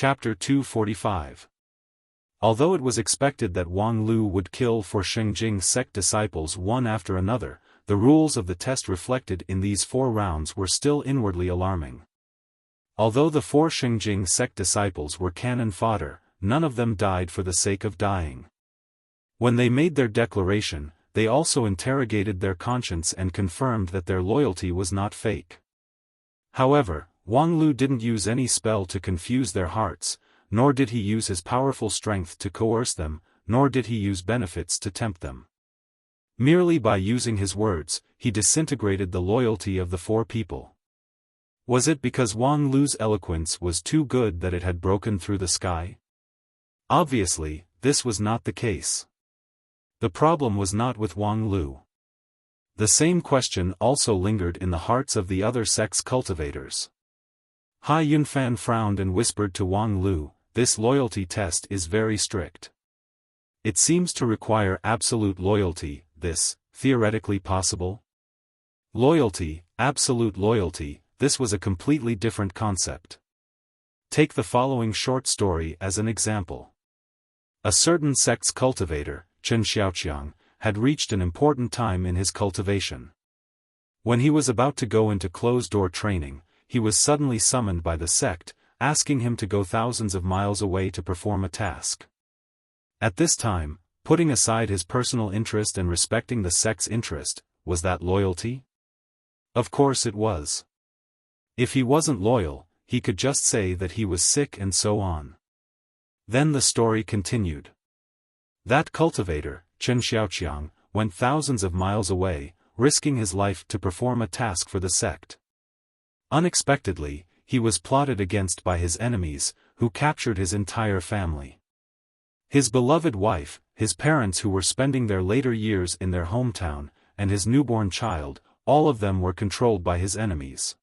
Chapter 245. Although it was expected that Wang Lu would kill for Shengjing sect disciples one after another, the rules of the test reflected in these 4 rounds were still inwardly alarming. Although the 4 Shengjing sect disciples were cannon fodder, none of them died for the sake of dying. When they made their declaration, they also interrogated their conscience and confirmed that their loyalty was not fake. However, Wang Lu didn't use any spell to confuse their hearts, nor did he use his powerful strength to coerce them, nor did he use benefits to tempt them. Merely by using his words, he disintegrated the loyalty of the 4 people. Was it because Wang Lu's eloquence was too good that it had broken through the sky? Obviously, this was not the case. The problem was not with Wang Lu. The same question also lingered in the hearts of the other sect's cultivators. Hai Yunfan frowned and whispered to Wang Lu, "This loyalty test is very strict. It seems to require absolute loyalty. This, theoretically possible?" Loyalty, absolute loyalty, this was a completely different concept. Take the following short story as an example. A certain sect's cultivator, Chen Xiaoqiang, had reached an important time in his cultivation. When he was about to go into closed-door training, he was suddenly summoned by the sect, asking him to go thousands of miles away to perform a task. At this time, putting aside his personal interest and respecting the sect's interest, was that loyalty? Of course it was. If he wasn't loyal, he could just say that he was sick and so on. Then the story continued. That cultivator, Chen Xiaoqiang, went thousands of miles away, risking his life to perform a task for the sect. Unexpectedly, he was plotted against by his enemies, who captured his entire family. His beloved wife, his parents who were spending their later years in their hometown, and his newborn child, all of them were controlled by his enemies.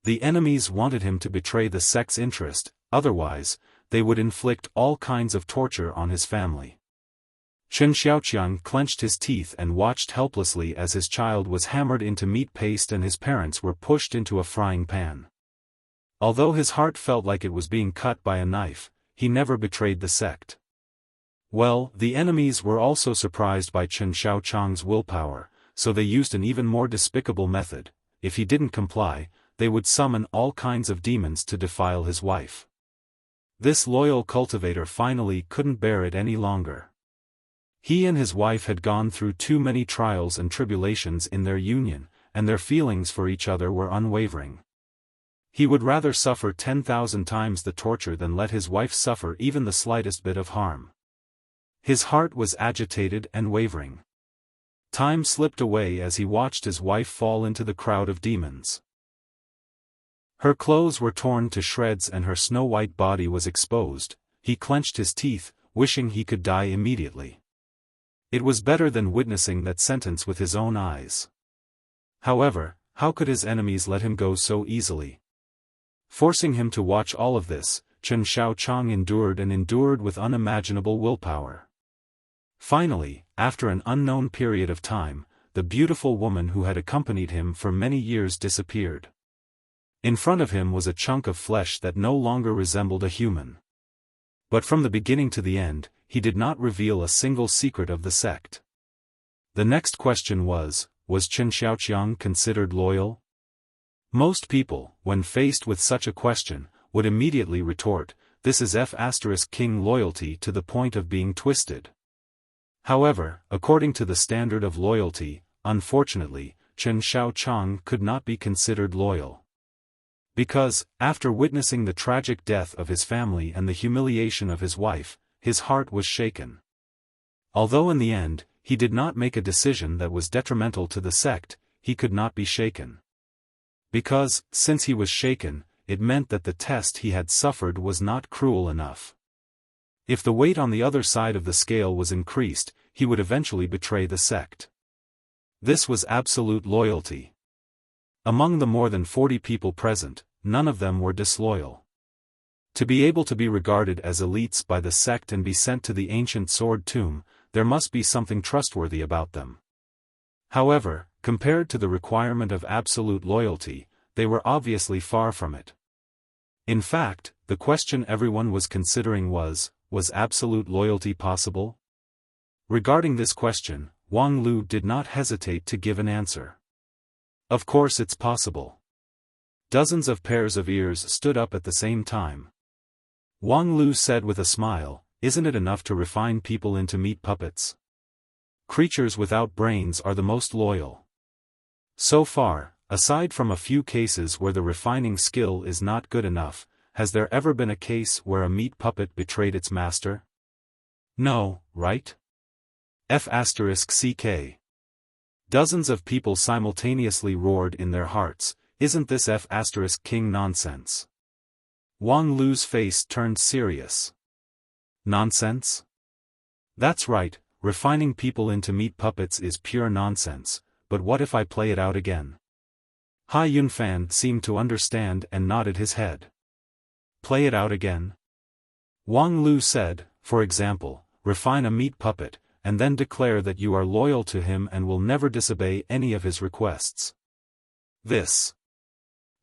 The enemies wanted him to betray the sect's interest, otherwise, they would inflict all kinds of torture on his family. Chen Xiaoqiang clenched his teeth and watched helplessly as his child was hammered into meat paste and his parents were pushed into a frying pan. Although his heart felt like it was being cut by a knife, he never betrayed the sect. Well, the enemies were also surprised by Chen Xiaoqiang's willpower, so they used an even more despicable method. If he didn't comply, they would summon all kinds of demons to defile his wife. This loyal cultivator finally couldn't bear it any longer. He and his wife had gone through too many trials and tribulations in their union, and their feelings for each other were unwavering. He would rather suffer 10,000 times the torture than let his wife suffer even the slightest bit of harm. His heart was agitated and wavering. Time slipped away as he watched his wife fall into the crowd of demons. Her clothes were torn to shreds and her snow-white body was exposed. He clenched his teeth, wishing he could die immediately. It was better than witnessing that sentence with his own eyes. However, how could his enemies let him go so easily? Forcing him to watch all of this, Chen Xiaoqiang endured and endured with unimaginable willpower. Finally, after an unknown period of time, the beautiful woman who had accompanied him for many years disappeared. In front of him was a chunk of flesh that no longer resembled a human. But from the beginning to the end, he did not reveal a single secret of the sect. The next question was Chen Xiaoqiang considered loyal? Most people, when faced with such a question, would immediately retort, "This is F*King loyalty to the point of being twisted." However, according to the standard of loyalty, unfortunately, Chen Xiaoqiang could not be considered loyal. Because, after witnessing the tragic death of his family and the humiliation of his wife, his heart was shaken. Although in the end, he did not make a decision that was detrimental to the sect, he could not be shaken. Because, since he was shaken, it meant that the test he had suffered was not cruel enough. If the weight on the other side of the scale was increased, he would eventually betray the sect. This was absolute loyalty. Among the more than 40 people present, none of them were disloyal. To be able to be regarded as elites by the sect and be sent to the ancient sword tomb, there must be something trustworthy about them. However, compared to the requirement of absolute loyalty, they were obviously far from it. In fact, the question everyone was considering was absolute loyalty possible? Regarding this question, Wang Lu did not hesitate to give an answer. Of course it's possible. Dozens of pairs of ears stood up at the same time. Wang Lu said with a smile, "Isn't it enough to refine people into meat puppets? Creatures without brains are the most loyal. So far, aside from a few cases where the refining skill is not good enough, has there ever been a case where a meat puppet betrayed its master? No, right? F***ck. Dozens of people simultaneously roared in their hearts, "Isn't this F***king nonsense?" Wang Lu's face turned serious. Nonsense? That's right, refining people into meat puppets is pure nonsense, but what if I play it out again? Hai Yunfan seemed to understand and nodded his head. Play it out again? Wang Lu said, for example, refine a meat puppet, and then declare that you are loyal to him and will never disobey any of his requests. This.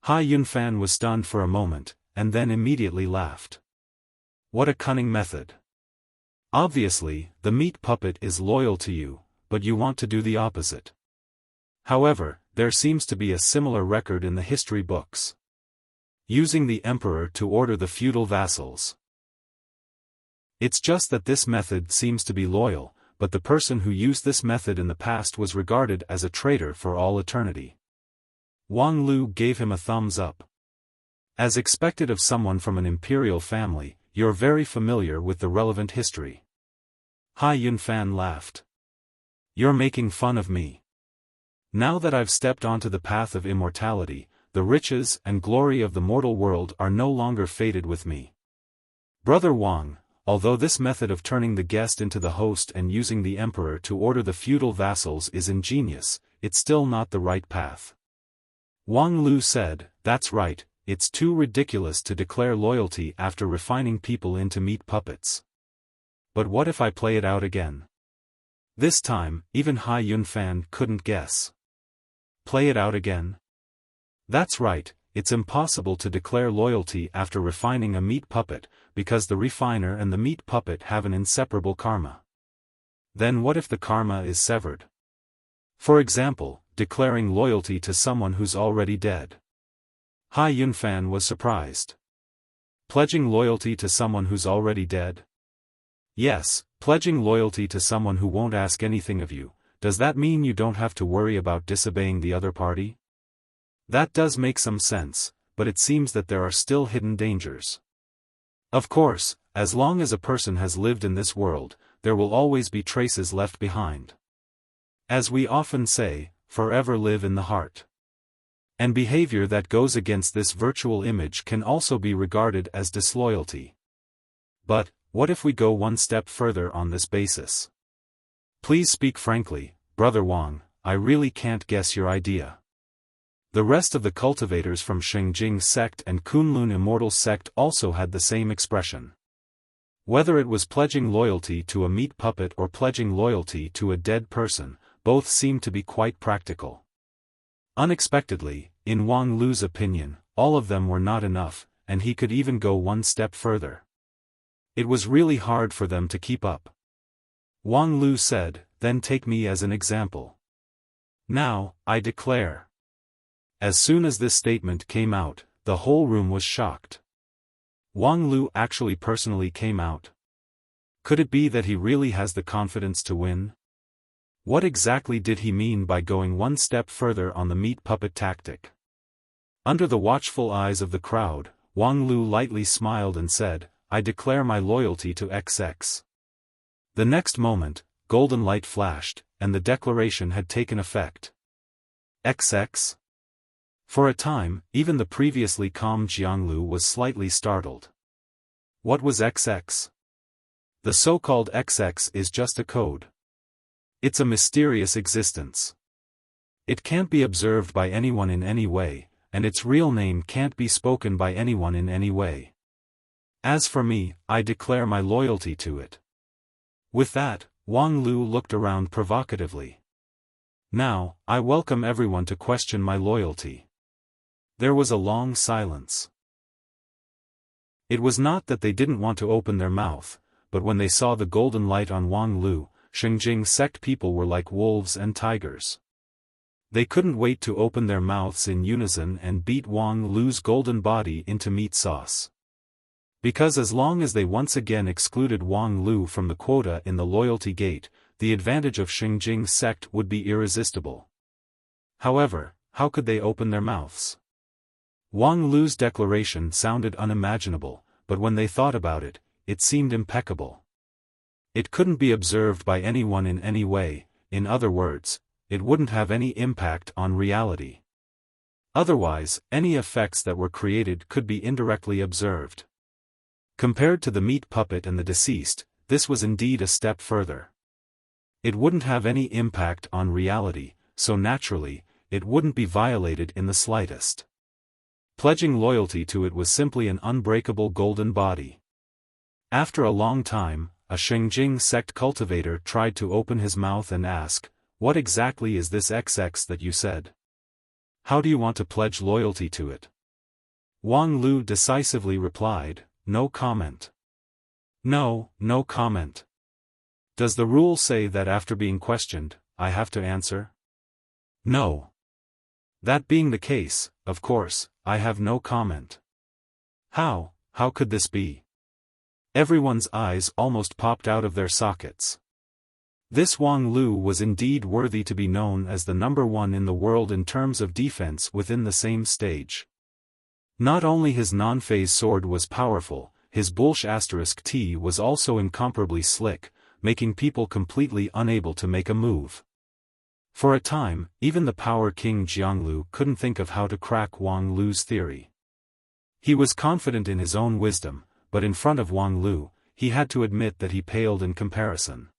Hai Yunfan was stunned for a moment, and then immediately laughed. What a cunning method. Obviously, the meat puppet is loyal to you, but you want to do the opposite. However, there seems to be a similar record in the history books. Using the emperor to order the feudal vassals. It's just that this method seems to be loyal, but the person who used this method in the past was regarded as a traitor for all eternity. Wang Lu gave him a thumbs up. As expected of someone from an imperial family, you're very familiar with the relevant history. Hai Yunfan laughed. You're making fun of me. Now that I've stepped onto the path of immortality, the riches and glory of the mortal world are no longer fated with me. Brother Wang, although this method of turning the guest into the host and using the emperor to order the feudal vassals is ingenious, it's still not the right path. Wang Lu said, "That's right, it's too ridiculous to declare loyalty after refining people into meat puppets. But what if I play it out again?" This time, even Hai Yunfan couldn't guess. Play it out again? That's right, it's impossible to declare loyalty after refining a meat puppet, because the refiner and the meat puppet have an inseparable karma. Then what if the karma is severed? For example, declaring loyalty to someone who's already dead. Hai Yunfan was surprised. Pledging loyalty to someone who's already dead? Yes, pledging loyalty to someone who won't ask anything of you. Does that mean you don't have to worry about disobeying the other party? That does make some sense, but it seems that there are still hidden dangers. Of course, as long as a person has lived in this world, there will always be traces left behind. As we often say, forever live in the heart. And behavior that goes against this virtual image can also be regarded as disloyalty. But, what if we go one step further on this basis? Please speak frankly, Brother Wang, I really can't guess your idea. The rest of the cultivators from Shengjing sect and Kunlun Immortal sect also had the same expression. Whether it was pledging loyalty to a meat puppet or pledging loyalty to a dead person, both seemed to be quite practical. Unexpectedly, in Wang Lu's opinion, all of them were not enough, and he could even go one step further. It was really hard for them to keep up. Wang Lu said, "Then take me as an example. Now, I declare." As soon as this statement came out, the whole room was shocked. Wang Lu actually personally came out. Could it be that he really has the confidence to win? What exactly did he mean by going one step further on the meat puppet tactic? Under the watchful eyes of the crowd, Wang Lu lightly smiled and said, "I declare my loyalty to XX." The next moment, golden light flashed, and the declaration had taken effect. XX? For a time, even the previously calm Jianglu was slightly startled. What was XX? The so-called XX is just a code. It's a mysterious existence. It can't be observed by anyone in any way, and its real name can't be spoken by anyone in any way. As for me, I declare my loyalty to it. With that, Wang Lu looked around provocatively. Now, I welcome everyone to question my loyalty. There was a long silence. It was not that they didn't want to open their mouth, but when they saw the golden light on Wang Lu, Xinjing sect people were like wolves and tigers. They couldn't wait to open their mouths in unison and beat Wang Lu's golden body into meat sauce. Because as long as they once again excluded Wang Lu from the quota in the loyalty gate, the advantage of Xinjing sect would be irresistible. However, how could they open their mouths? Wang Lu's declaration sounded unimaginable, but when they thought about it, it seemed impeccable. It couldn't be observed by anyone in any way, in other words, it wouldn't have any impact on reality. Otherwise, any effects that were created could be indirectly observed. Compared to the meat puppet and the deceased, this was indeed a step further. It wouldn't have any impact on reality, so naturally, it wouldn't be violated in the slightest. Pledging loyalty to it was simply an unbreakable golden body. After a long time, a Xinjing sect cultivator tried to open his mouth and ask, "What exactly is this XX that you said? How do you want to pledge loyalty to it?" Wang Lu decisively replied, "No comment." No comment. Does the rule say that after being questioned, I have to answer? No. That being the case, of course, I have no comment. How could this be? Everyone's eyes almost popped out of their sockets. This Wang Lu was indeed worthy to be known as the #1 in the world in terms of defense within the same stage. Not only his non-phase sword was powerful, his Bulsh *T was also incomparably slick, making people completely unable to make a move. For a time, even the Power King Jianglu couldn't think of how to crack Wang Lu's theory. He was confident in his own wisdom, but in front of Wang Lu, he had to admit that he paled in comparison.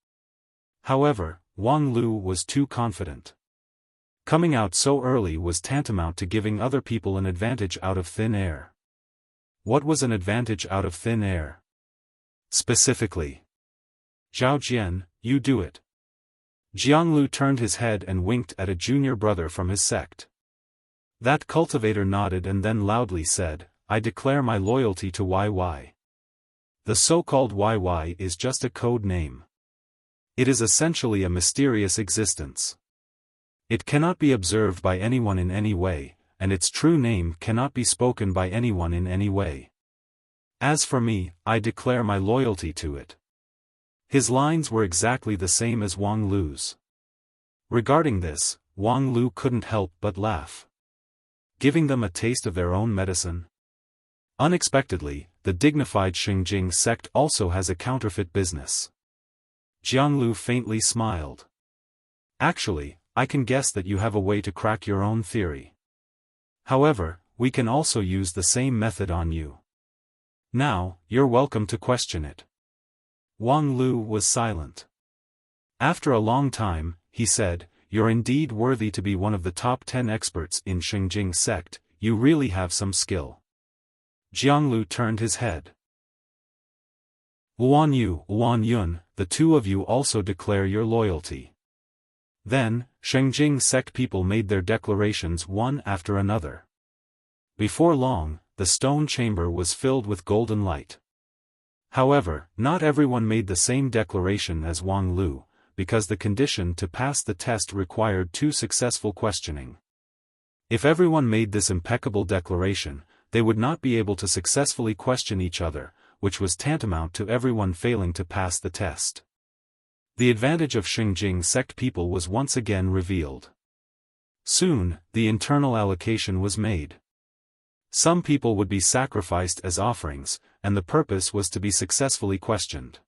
However, Wang Lu was too confident. Coming out so early was tantamount to giving other people an advantage out of thin air. What was an advantage out of thin air? Specifically, "Zhao Jian, you do it." Jianglu turned his head and winked at a junior brother from his sect. That cultivator nodded and then loudly said, "I declare my loyalty to YY." The so-called YY is just a code name. It is essentially a mysterious existence. It cannot be observed by anyone in any way, and its true name cannot be spoken by anyone in any way. As for me, I declare my loyalty to it. His lines were exactly the same as Wang Lu's. Regarding this, Wang Lu couldn't help but laugh. Giving them a taste of their own medicine? Unexpectedly, the dignified Xinjing sect also has a counterfeit business. Jianglu faintly smiled. "Actually, I can guess that you have a way to crack your own theory. However, we can also use the same method on you. Now, you're welcome to question it." Wang Lu was silent. After a long time, he said, "You're indeed worthy to be one of the top 10 experts in Xinjing sect, you really have some skill." Jianglu turned his head. "Luan Yu, Luan Yun, the two of you also declare your loyalty." Then, Xinjing sect people made their declarations one after another. Before long, the stone chamber was filled with golden light. However, not everyone made the same declaration as Wang Lu, because the condition to pass the test required 2 successful questioning. If everyone made this impeccable declaration, they would not be able to successfully question each other, which was tantamount to everyone failing to pass the test. The advantage of Xinjing sect people was once again revealed. Soon, the internal allocation was made. Some people would be sacrificed as offerings, and the purpose was to be successfully questioned.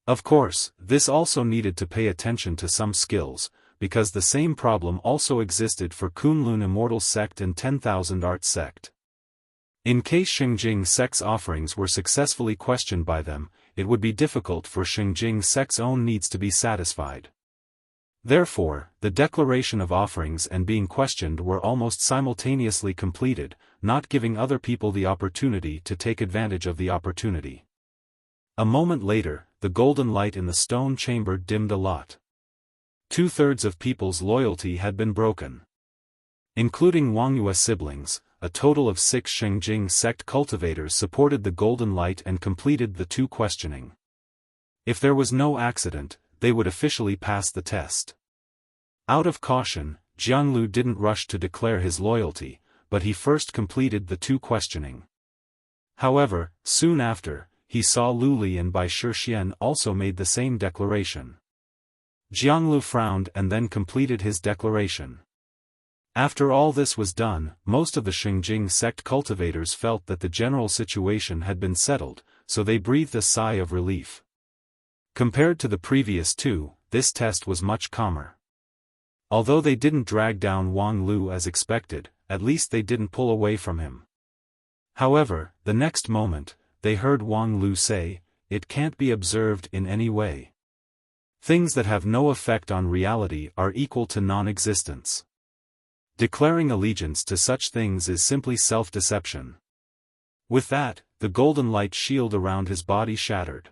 Of course, this also needed to pay attention to some skills, because the same problem also existed for Kunlun Immortal Sect and 10,000 Art Sect. In case Xinjing sect's offerings were successfully questioned by them, it would be difficult for Xinjing sect's own needs to be satisfied. Therefore, the declaration of offerings and being questioned were almost simultaneously completed, not giving other people the opportunity to take advantage of the opportunity. A moment later, the golden light in the stone chamber dimmed a lot. 2/3 of people's loyalty had been broken. Including Wang Yue's siblings, a total of 6 Shengjing sect cultivators supported the golden light and completed the 2 questioning. If there was no accident, they would officially pass the test. Out of caution, Jianglu didn't rush to declare his loyalty, but he first completed the 2 questioning. However, soon after, he saw Lu Li and Bai Shixian also made the same declaration. Jianglu frowned and then completed his declaration. After all this was done, most of the Shengjing sect cultivators felt that the general situation had been settled, so they breathed a sigh of relief. Compared to the previous 2, this test was much calmer. Although they didn't drag down Wang Lu as expected, at least they didn't pull away from him. However, the next moment, they heard Wang Lu say, "It can't be observed in any way. Things that have no effect on reality are equal to non-existence. Declaring allegiance to such things is simply self-deception." With that, the golden light shield around his body shattered.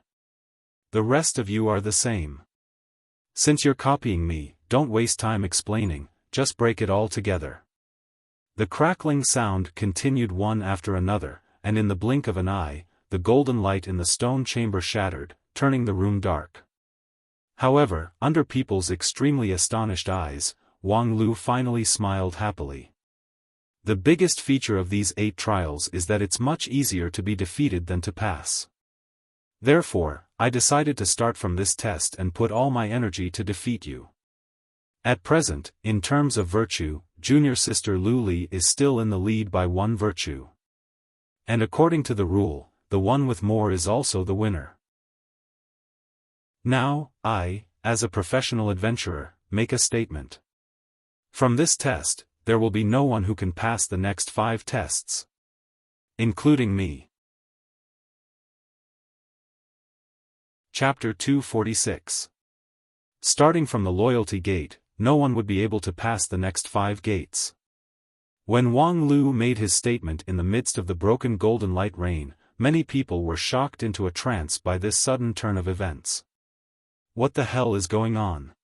"The rest of you are the same. Since you're copying me, don't waste time explaining, just break it all together." The crackling sound continued one after another, and in the blink of an eye, the golden light in the stone chamber shattered, turning the room dark. However, under people's extremely astonished eyes, Wang Lu finally smiled happily. The biggest feature of these 8 trials is that it's much easier to be defeated than to pass. Therefore, I decided to start from this test and put all my energy to defeat you. At present, in terms of virtue, junior sister Lu Li is still in the lead by 1 virtue. And according to the rule, the one with more is also the winner. Now, I, as a professional adventurer, make a statement. From this test, there will be no one who can pass the next 5 tests. Including me. Chapter 246. Starting from the loyalty gate, no one would be able to pass the next 5 gates. When Wang Lu made his statement in the midst of the broken golden light rain, many people were shocked into a trance by this sudden turn of events. What the hell is going on?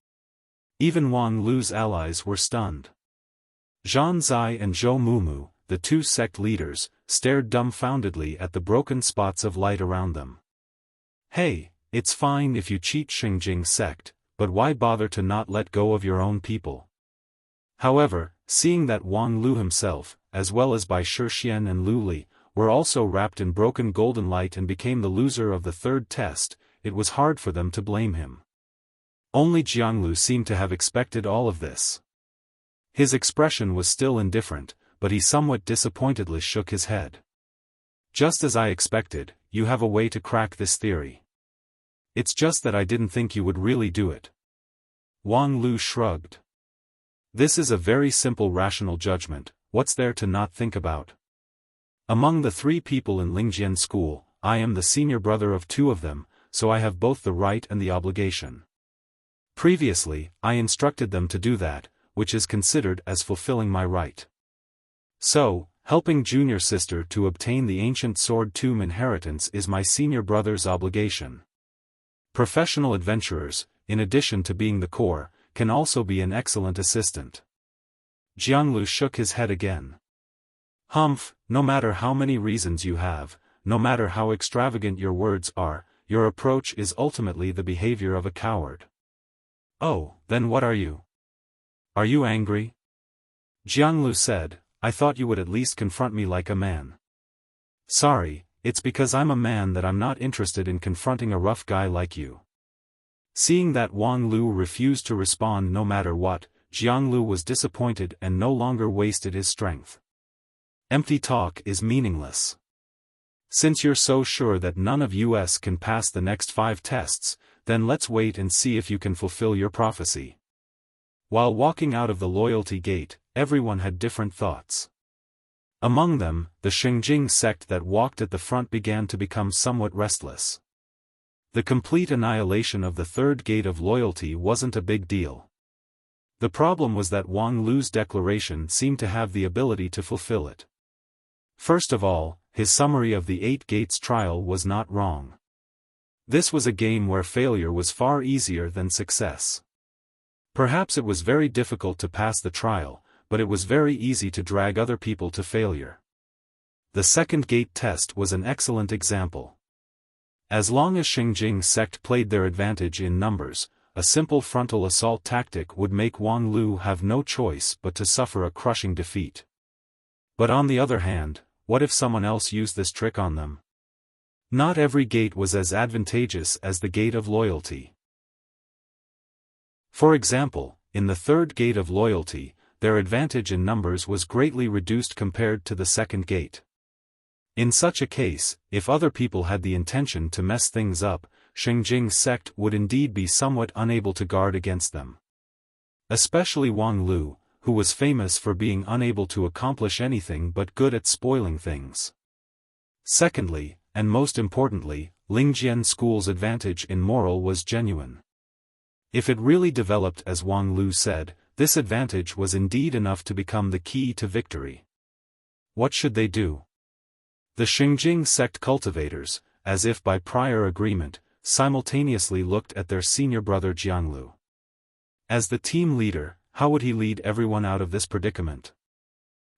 Even Wang Lu's allies were stunned. Zhan Zai and Zhou Mumu, the 2 sect leaders, stared dumbfoundedly at the broken spots of light around them. Hey, it's fine if you cheat Shengjing sect, but why bother to not let go of your own people? However, seeing that Wang Lu himself, as well as Bai Shixian and Lu Li, were also wrapped in broken golden light and became the loser of the 3rd test, it was hard for them to blame him. Only Jianglu seemed to have expected all of this. His expression was still indifferent, but he somewhat disappointedly shook his head. "Just as I expected, you have a way to crack this theory. It's just that I didn't think you would really do it." Wang Lu shrugged. "This is a very simple rational judgment, what's there to not think about? Among the 3 people in Lingjian school, I am the senior brother of 2 of them, so I have both the right and the obligation. Previously, I instructed them to do that, which is considered as fulfilling my right. So, helping junior sister to obtain the ancient sword tomb inheritance is my senior brother's obligation. Professional adventurers, in addition to being the core, can also be an excellent assistant." Jianglu shook his head again. "Humph, no matter how many reasons you have, no matter how extravagant your words are, your approach is ultimately the behavior of a coward." "Oh, then what are you? Are you angry?" Jianglu said, "I thought you would at least confront me like a man." "Sorry, it's because I'm a man that I'm not interested in confronting a rough guy like you." Seeing that Wang Lu refused to respond no matter what, Jianglu was disappointed and no longer wasted his strength. "Empty talk is meaningless. Since you're so sure that none of us can pass the next 5 tests, then let's wait and see if you can fulfill your prophecy." While walking out of the loyalty gate, everyone had different thoughts. Among them, the Shengjing sect that walked at the front began to become somewhat restless. The complete annihilation of the 3rd gate of loyalty wasn't a big deal. The problem was that Wang Lu's declaration seemed to have the ability to fulfill it. First of all, his summary of the 8 gates trial was not wrong. This was a game where failure was far easier than success. Perhaps it was very difficult to pass the trial, but it was very easy to drag other people to failure. The second gate test was an excellent example. As long as Xinjing's sect played their advantage in numbers, a simple frontal assault tactic would make Wang Lu have no choice but to suffer a crushing defeat. But on the other hand, what if someone else used this trick on them? Not every gate was as advantageous as the gate of loyalty. For example, in the third gate of loyalty, their advantage in numbers was greatly reduced compared to the second gate. In such a case, if other people had the intention to mess things up, Xinjing's sect would indeed be somewhat unable to guard against them. Especially Wang Lu, who was famous for being unable to accomplish anything but good at spoiling things. Secondly, and most importantly, Lingjian school's advantage in moral was genuine. If it really developed as Wang Lu said, this advantage was indeed enough to become the key to victory. What should they do? The Xinjing sect cultivators, as if by prior agreement, simultaneously looked at their senior brother Jianglu. As the team leader, how would he lead everyone out of this predicament?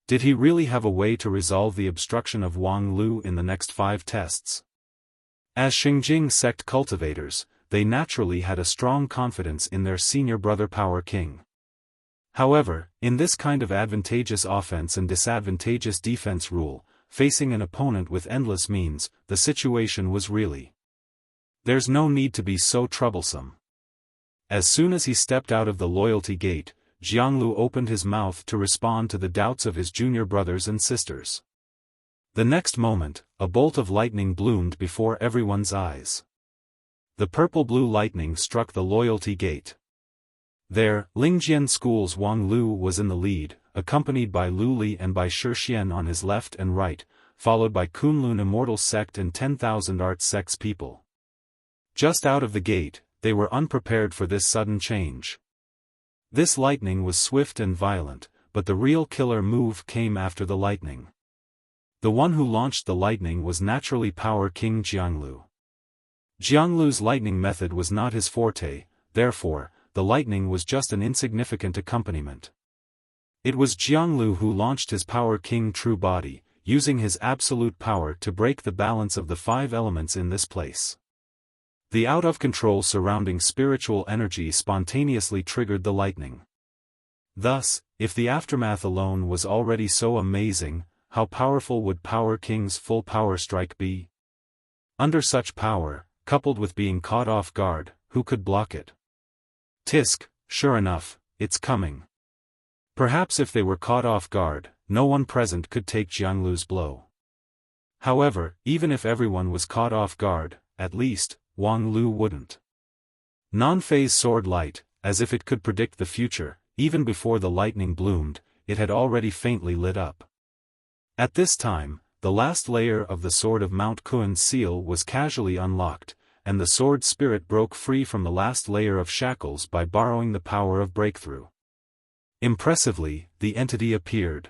Did he really have a way to resolve the obstruction of Wang Lu in the next 5 tests? As Xinjing sect cultivators, they naturally had a strong confidence in their senior brother Power King. However, in this kind of advantageous offense and disadvantageous defense rule, facing an opponent with endless means, the situation was really. There's no need to be so troublesome. As soon as he stepped out of the loyalty gate, Jianglu opened his mouth to respond to the doubts of his junior brothers and sisters. The next moment, a bolt of lightning bloomed before everyone's eyes. The purple-blue lightning struck the loyalty gate. There, Lingjian School's Wang Lu was in the lead, accompanied by Lu Li and by Shixian on his left and right, followed by Kunlun Immortal Sect and 10,000 Art Sect's people. Just out of the gate, they were unprepared for this sudden change. This lightning was swift and violent, but the real killer move came after the lightning. The one who launched the lightning was naturally Power King Jianglu. Jianglu's lightning method was not his forte, therefore, the lightning was just an insignificant accompaniment. It was Jianglu who launched his Power King true body, using his absolute power to break the balance of the 5 elements in this place. The out-of-control surrounding spiritual energy spontaneously triggered the lightning. Thus, if the aftermath alone was already so amazing, how powerful would Power King's full power strike be? Under such power, coupled with being caught off guard, who could block it? Tisk, sure enough, it's coming. Perhaps if they were caught off guard, no one present could take Jianglu's blow. However, even if everyone was caught off guard, at least, Wang Lu wouldn't. Non-phase sword light, as if it could predict the future, even before the lightning bloomed, it had already faintly lit up. At this time, the last layer of the Sword of Mount Kun's seal was casually unlocked, and the sword spirit broke free from the last layer of shackles by borrowing the power of breakthrough. Impressively, the entity appeared.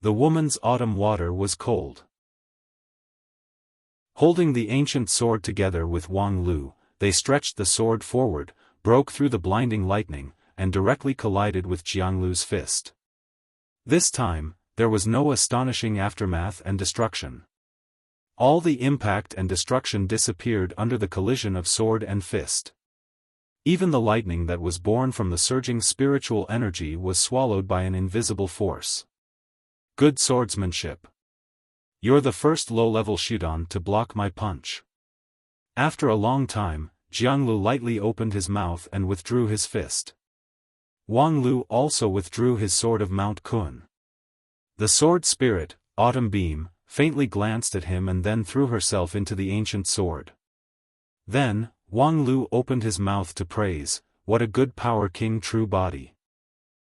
The woman's autumn water was cold. Holding the ancient sword together with Wang Lu, they stretched the sword forward, broke through the blinding lightning, and directly collided with Jianglu's fist. This time, there was no astonishing aftermath and destruction. All the impact and destruction disappeared under the collision of sword and fist. Even the lightning that was born from the surging spiritual energy was swallowed by an invisible force. Good swordsmanship. You're the first low-level Shudan to block my punch. After a long time, Jianglu lightly opened his mouth and withdrew his fist. Wang Lu also withdrew his sword of Mount Kun. The sword spirit, Autumn Beam, faintly glanced at him and then threw herself into the ancient sword. Then, Wang Lu opened his mouth to praise, what a good Power King true body.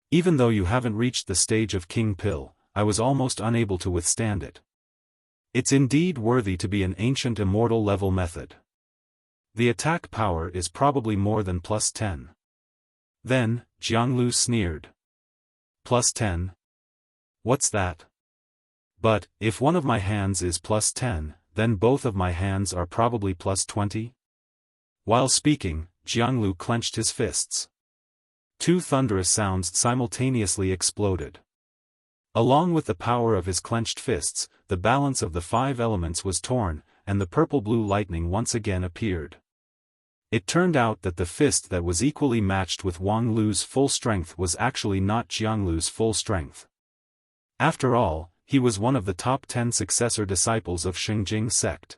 Even though you haven't reached the stage of King Pill, I was almost unable to withstand it. It's indeed worthy to be an ancient immortal level method. The attack power is probably more than +10. Then, Jianglu sneered. +10? What's that? But, if one of my hands is +10, then both of my hands are probably +20? While speaking, Jianglu clenched his fists. Two thunderous sounds simultaneously exploded. Along with the power of his clenched fists, the balance of the five elements was torn, and the purple-blue lightning once again appeared. It turned out that the fist that was equally matched with Wang Lu's full strength was actually not Jianglu's full strength. After all, he was one of the top 10 successor disciples of Xinjing sect.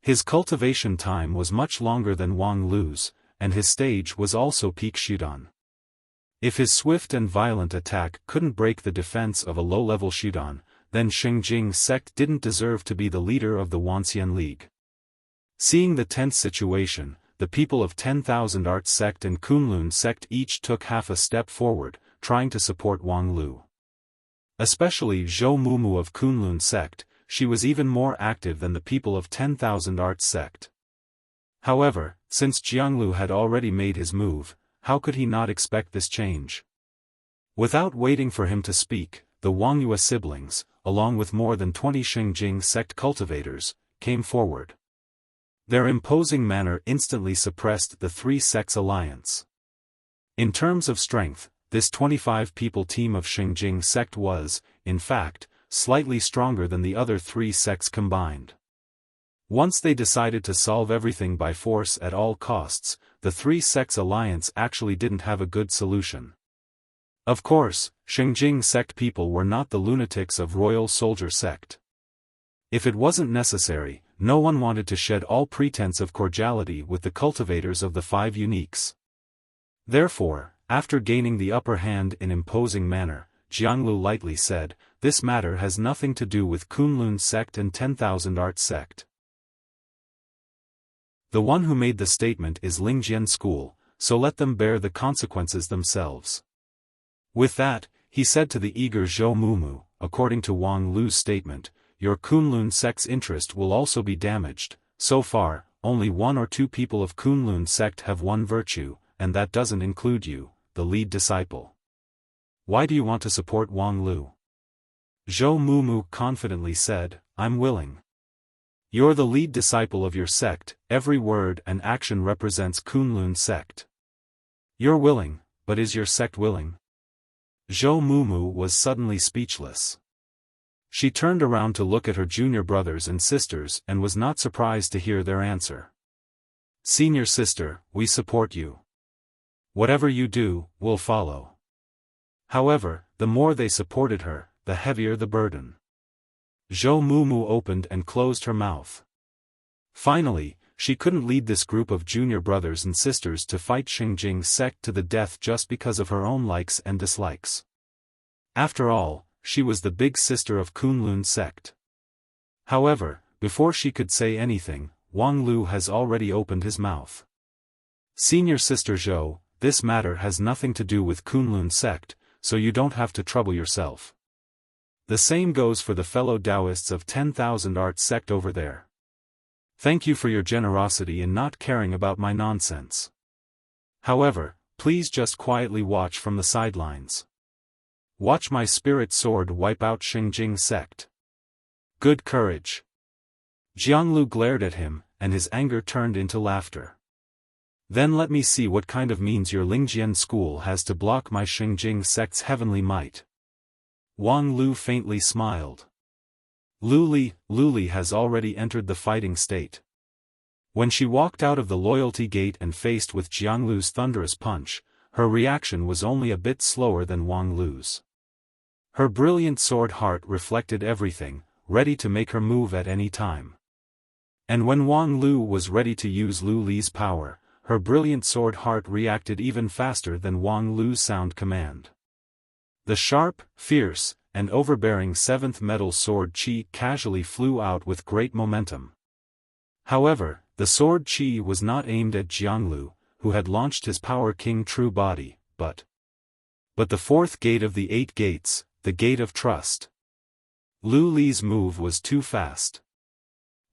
His cultivation time was much longer than Wang Lu's, and his stage was also peak Shudan. If his swift and violent attack couldn't break the defense of a low-level Shudan, then Xinjing sect didn't deserve to be the leader of the Wanxian League. Seeing the tense situation, the people of 10,000 Arts sect and Kunlun sect each took half a step forward, trying to support Wang Lu. Especially Zhou Mumu of Kunlun sect, she was even more active than the people of 10,000 Arts sect. However, since Jianglu had already made his move, how could he not expect this change? Without waiting for him to speak, the Wangyue siblings, along with more than 20 Xinjing sect cultivators, came forward. Their imposing manner instantly suppressed the three sects' alliance. In terms of strength, this 25-people team of Xinjing sect was, in fact, slightly stronger than the other three sects combined. Once they decided to solve everything by force at all costs, the three sects' alliance actually didn't have a good solution. Of course, Xinjing sect people were not the lunatics of Royal Soldier sect. If it wasn't necessary, no one wanted to shed all pretense of cordiality with the cultivators of the five uniques. Therefore, after gaining the upper hand in imposing manner, Jianglu lightly said, "This matter has nothing to do with Kunlun sect and 10,000 Arts sect. The one who made the statement is Lingjian school, so let them bear the consequences themselves." With that, he said to the eager Zhou Mumu, according to Wang Lu's statement, "Your Kunlun sect's interest will also be damaged. So far, only 1 or 2 people of Kunlun sect have won virtue, and that doesn't include you, the lead disciple. Why do you want to support Wang Lu?" Zhou Mumu confidently said, "I'm willing. You're the lead disciple of your sect, every word and action represents Kunlun sect. You're willing, but is your sect willing?" Zhou Mumu was suddenly speechless. She turned around to look at her junior brothers and sisters and was not surprised to hear their answer. "Senior sister, we support you. Whatever you do, we'll follow." However, the more they supported her, the heavier the burden. Zhou Mumu opened and closed her mouth. Finally, she couldn't lead this group of junior brothers and sisters to fight Xinjing sect to the death just because of her own likes and dislikes. After all, she was the big sister of Kunlun sect. However, before she could say anything, Wang Lu has already opened his mouth. "Senior sister Zhou, this matter has nothing to do with Kunlun sect, so you don't have to trouble yourself. The same goes for the fellow Taoists of 10,000 Arts sect over there. Thank you for your generosity in not caring about my nonsense. However, please just quietly watch from the sidelines. Watch my spirit sword wipe out Xinjing sect. Good courage." Jianglu glared at him, and his anger turned into laughter. "Then let me see what kind of means your Lingjian school has to block my Xinjing sect's heavenly might." Wang Lu faintly smiled. Luli has already entered the fighting state. When she walked out of the loyalty gate and faced with Jianglu's thunderous punch, her reaction was only a bit slower than Wang Lu's. Her brilliant sword heart reflected everything, ready to make her move at any time. And when Wang Lu was ready to use Lu Li's power, her brilliant sword heart reacted even faster than Wang Lu's sound command. The sharp, fierce, and overbearing 7th metal sword qi casually flew out with great momentum. However, the sword qi was not aimed at Jianglu, who had launched his Power King True Body, but the 4th gate of the 8 gates, the Gate of Trust. Lu Li's move was too fast.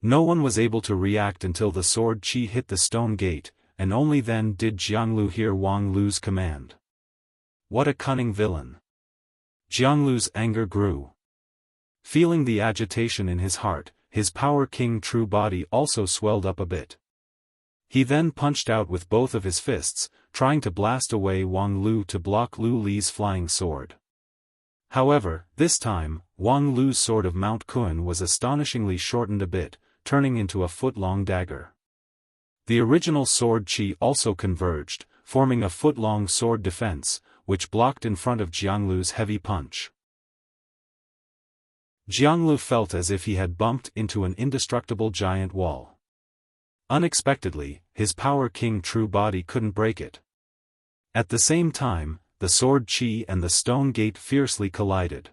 No one was able to react until the sword qi hit the stone gate, and only then did Jianglu hear Wang Lu's command. What a cunning villain! Jianglu's anger grew. Feeling the agitation in his heart, his Power King True Body also swelled up a bit. He then punched out with both of his fists, trying to blast away Wang Lu to block Lu Li's flying sword. However, this time, Wang Lu's sword of Mount Kun was astonishingly shortened a bit, turning into a foot-long dagger. The original sword qi also converged, forming a foot-long sword defense, which blocked in front of Jianglu's heavy punch. Jianglu felt as if he had bumped into an indestructible giant wall. Unexpectedly, his Power King true body couldn't break it. At the same time, the sword qi and the stone gate fiercely collided.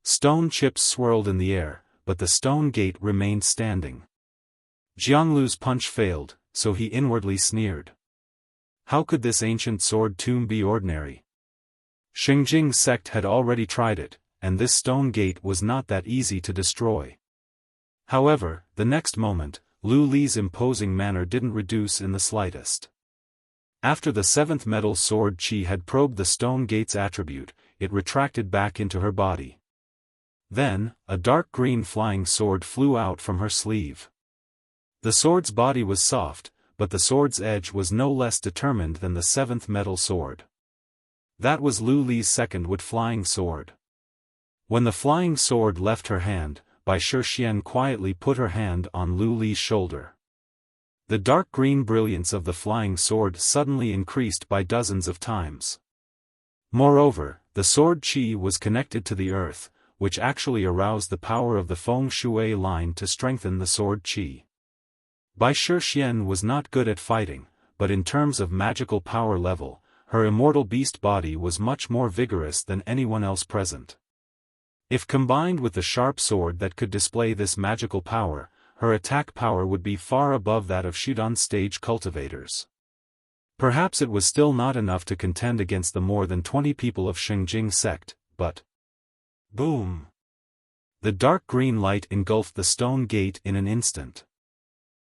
Stone chips swirled in the air, but the stone gate remained standing. Jianglu's punch failed, so he inwardly sneered. How could this ancient sword tomb be ordinary? Xingjing's sect had already tried it, and this stone gate was not that easy to destroy. However, the next moment, Lu Li's imposing manner didn't reduce in the slightest. After the seventh metal sword qi had probed the stone gate's attribute, it retracted back into her body. Then, a dark green flying sword flew out from her sleeve. The sword's body was soft, but the sword's edge was no less determined than the seventh metal sword. That was Lu Li's second wood flying sword. When the flying sword left her hand, Bai Shixian quietly put her hand on Lu Li's shoulder. The dark green brilliance of the flying sword suddenly increased by dozens of times. Moreover, the sword qi was connected to the earth, which actually aroused the power of the feng shui line to strengthen the sword qi. Bai Shixian was not good at fighting, but in terms of magical power level, her immortal beast body was much more vigorous than anyone else present. If combined with the sharp sword that could display this magical power, her attack power would be far above that of Shudan stage cultivators. Perhaps it was still not enough to contend against the more than 20 people of Xingjing sect, but... Boom! The dark green light engulfed the stone gate in an instant.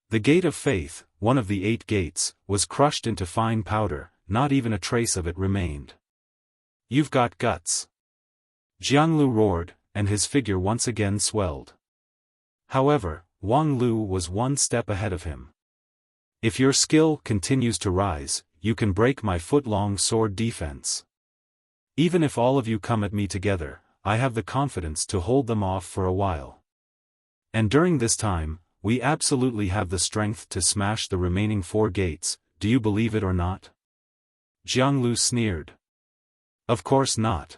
The Gate of Faith, one of the 8 gates, was crushed into fine powder, not even a trace of it remained. You've got guts. Jianglu roared, and his figure once again swelled. However, Wang Lu was one step ahead of him. If your skill continues to rise, you can break my foot-long sword defense. Even if all of you come at me together, I have the confidence to hold them off for a while. And during this time, we absolutely have the strength to smash the remaining 4 gates, do you believe it or not? Jianglu sneered. Of course not.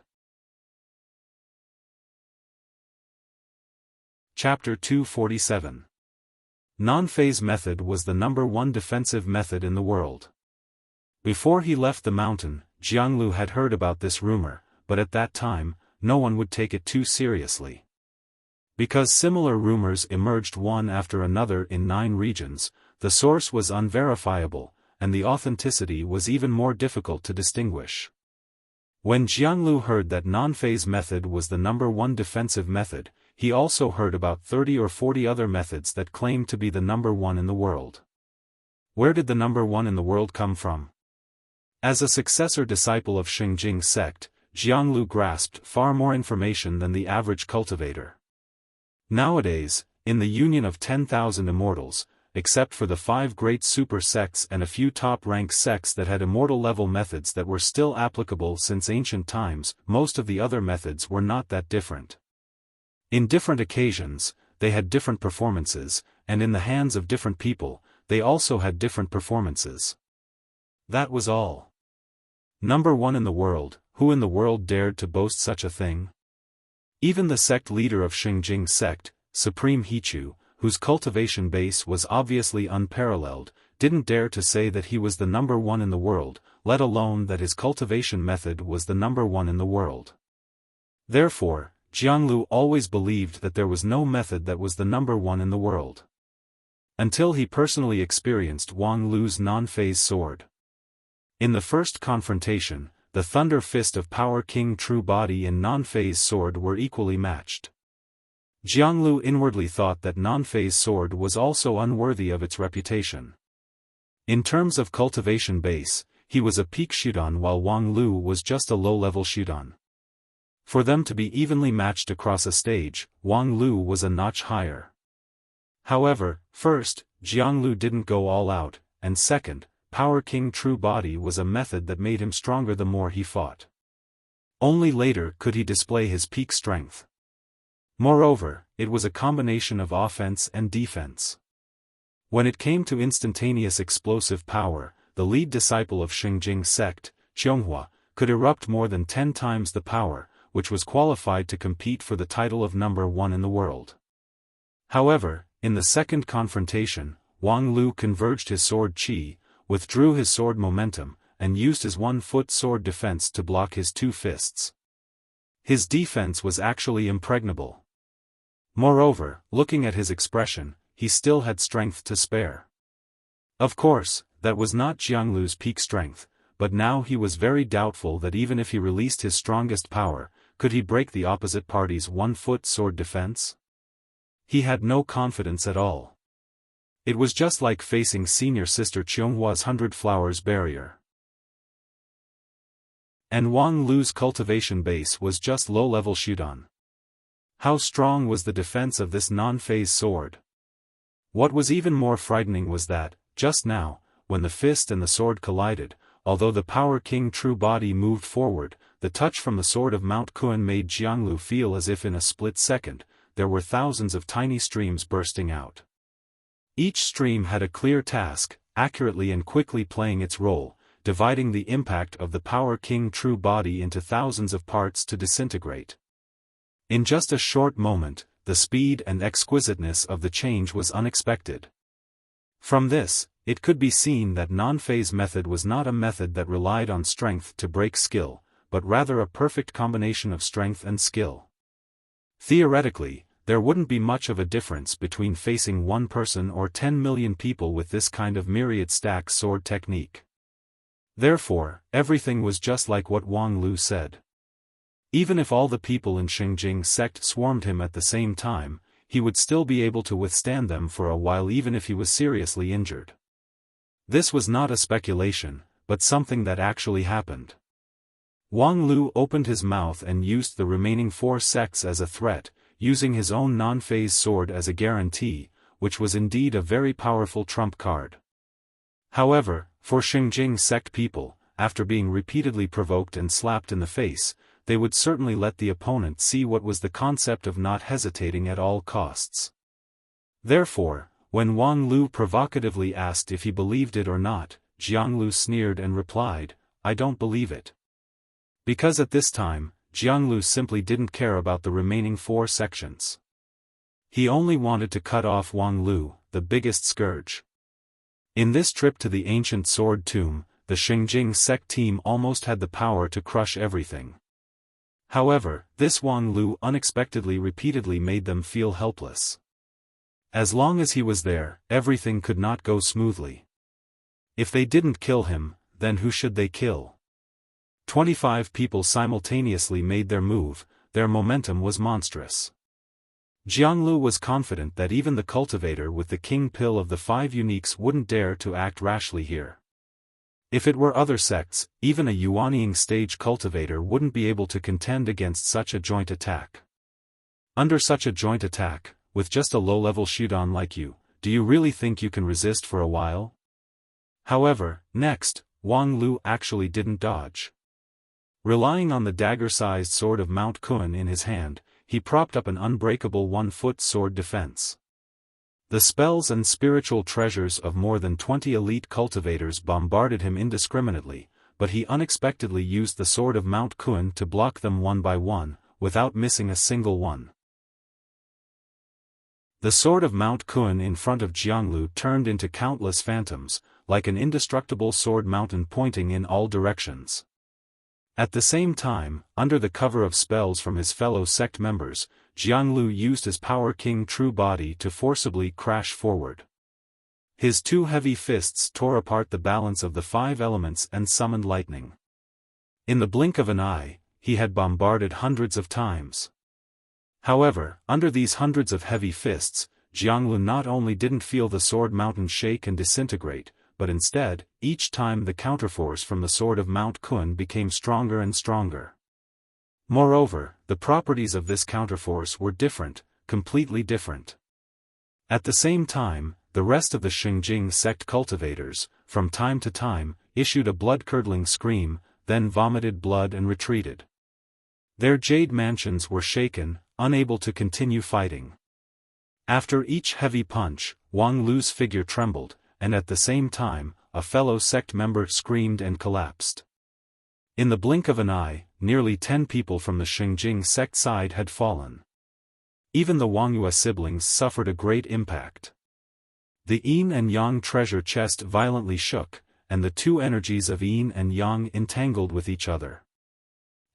Chapter 247. Non-phase method was the #1 defensive method in the world. Before he left the mountain, Jianglu had heard about this rumor, but at that time, no one would take it too seriously. Because similar rumors emerged one after another in 9 regions, the source was unverifiable, and the authenticity was even more difficult to distinguish. When Jianglu heard that non-phase method was the #1 defensive method, he also heard about 30 or 40 other methods that claimed to be the #1 in the world. Where did the #1 in the world come from? As a successor disciple of Xingjing sect, Jianglu grasped far more information than the average cultivator. Nowadays, in the union of 10,000 immortals, except for the 5 great super sects and a few top-rank sects that had immortal-level methods that were still applicable since ancient times, most of the other methods were not that different. In different occasions, they had different performances, and in the hands of different people, they also had different performances. That was all. #1 in the world, who in the world dared to boast such a thing? Even the sect leader of Xingjing sect, Supreme Hichu, whose cultivation base was obviously unparalleled, didn't dare to say that he was the #1 in the world, let alone that his cultivation method was the #1 in the world. Therefore, Jianglu always believed that there was no method that was the #1 in the world. Until he personally experienced Wang Lu's non-phase sword. In the first confrontation, the Thunder Fist of Power King True Body and non-phase sword were equally matched. Jianglu inwardly thought that non-phase sword was also unworthy of its reputation. In terms of cultivation base, he was a peak Shudan while Wang Lu was just a low-level Shudan. For them to be evenly matched across a stage, Wang Lu was a notch higher. However, first, Jianglu didn't go all out, and second, Power King True Body was a method that made him stronger the more he fought. Only later could he display his peak strength. Moreover, it was a combination of offense and defense. When it came to instantaneous explosive power, the lead disciple of Xinjing sect, Qianghua, could erupt more than 10 times the power, which was qualified to compete for the title of number 1 in the world. However, in the second confrontation, Wang Lu converged his sword qi, withdrew his sword momentum, and used his 1-foot sword defense to block his 2 fists. His defense was actually impregnable. Moreover, looking at his expression, he still had strength to spare. Of course, that was not Jianglu's peak strength, but now he was very doubtful that even if he released his strongest power, could he break the opposite party's 1-foot sword defense? He had no confidence at all. It was just like facing senior sister Qionghua's 100 Flowers barrier. And Wang Lu's cultivation base was just low-level Shudan. How strong was the defense of this non-phase sword? What was even more frightening was that, just now, when the fist and the sword collided, although the Power King True Body moved forward, the touch from the sword of Mount Kun made Jianglu feel as if in a split second, there were thousands of tiny streams bursting out. Each stream had a clear task, accurately and quickly playing its role, dividing the impact of the Power King True Body into thousands of parts to disintegrate. In just a short moment, the speed and exquisiteness of the change was unexpected. From this, it could be seen that non-phase method was not a method that relied on strength to break skill, but rather a perfect combination of strength and skill. Theoretically, there wouldn't be much of a difference between facing one person or 10 million people with this kind of myriad stack sword technique. Therefore, everything was just like what Wang Lu said. Even if all the people in Xinjing sect swarmed him at the same time, he would still be able to withstand them for a while even if he was seriously injured. This was not a speculation, but something that actually happened. Wang Lu opened his mouth and used the remaining 4 sects as a threat, using his own non-phase sword as a guarantee, which was indeed a very powerful trump card. However, for Xinjing sect people, after being repeatedly provoked and slapped in the face, they would certainly let the opponent see what was the concept of not hesitating at all costs. Therefore, when Wang Lu provocatively asked if he believed it or not, Jianglu sneered and replied, "I don't believe it." Because at this time, Jianglu simply didn't care about the remaining 4 sections. He only wanted to cut off Wang Lu, the biggest scourge. In this trip to the ancient sword tomb, the Xinjing sect team almost had the power to crush everything. However, this Wang Lu unexpectedly repeatedly made them feel helpless. As long as he was there, everything could not go smoothly. If they didn't kill him, then who should they kill? 25 people simultaneously made their move, their momentum was monstrous. Jianglu was confident that even the cultivator with the king pill of the 5 uniques wouldn't dare to act rashly here. If it were other sects, even a Yuanying stage cultivator wouldn't be able to contend against such a joint attack. Under such a joint attack, with just a low-level Shudan like you, do you really think you can resist for a while? However, next, Wang Lu actually didn't dodge. Relying on the dagger-sized sword of Mount Kun in his hand, he propped up an unbreakable 1-foot sword defense. The spells and spiritual treasures of more than 20 elite cultivators bombarded him indiscriminately, but he unexpectedly used the sword of Mount Kun to block them one by one, without missing a single one. The sword of Mount Kun in front of Jianglu turned into countless phantoms, like an indestructible sword mountain pointing in all directions. At the same time, under the cover of spells from his fellow sect members, Jianglu used his Power King True Body to forcibly crash forward. His 2 heavy fists tore apart the balance of the 5 elements and summoned lightning. In the blink of an eye, he had bombarded hundreds of times. However, under these hundreds of heavy fists, Jianglu not only didn't feel the sword mountain shake and disintegrate, but instead, each time the counterforce from the sword of Mount Kun became stronger and stronger. Moreover, the properties of this counterforce were different, completely different. At the same time, the rest of the Xinjing sect cultivators, from time to time, issued a blood-curdling scream, then vomited blood and retreated. Their jade mansions were shaken, unable to continue fighting. After each heavy punch, Wang Lu's figure trembled, and at the same time, a fellow sect member screamed and collapsed. In the blink of an eye, nearly 10 people from the Xinjing sect side had fallen. Even the Wangyue siblings suffered a great impact. The yin and yang treasure chest violently shook, and the two energies of yin and yang entangled with each other.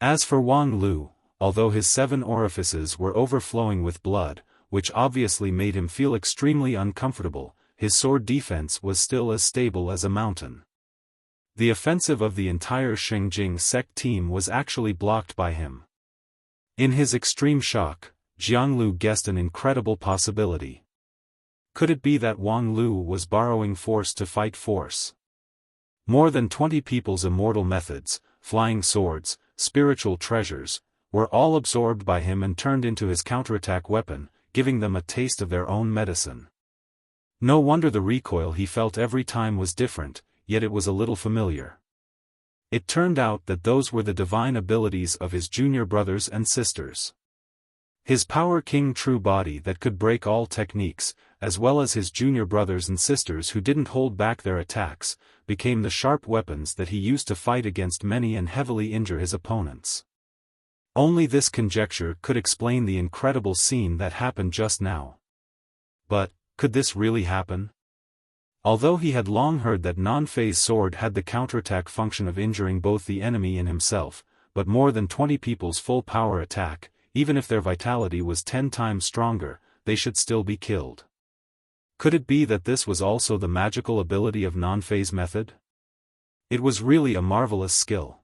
As for Wang Lu, although his 7 orifices were overflowing with blood, which obviously made him feel extremely uncomfortable, his sword defense was still as stable as a mountain. The offensive of the entire Xinjing sect team was actually blocked by him. In his extreme shock, Jianglu guessed an incredible possibility. Could it be that Wang Lu was borrowing force to fight force? More than 20 people's immortal methods, flying swords, spiritual treasures, were all absorbed by him and turned into his counterattack weapon, giving them a taste of their own medicine. No wonder the recoil he felt every time was different, yet it was a little familiar. It turned out that those were the divine abilities of his junior brothers and sisters. His Power King true body that could break all techniques, as well as his junior brothers and sisters who didn't hold back their attacks, became the sharp weapons that he used to fight against many and heavily injure his opponents. Only this conjecture could explain the incredible scene that happened just now. But, could this really happen? Although he had long heard that non-phase sword had the counterattack function of injuring both the enemy and himself, but more than 20 people's full power attack, even if their vitality was 10 times stronger, they should still be killed. Could it be that this was also the magical ability of non-phase method? It was really a marvelous skill.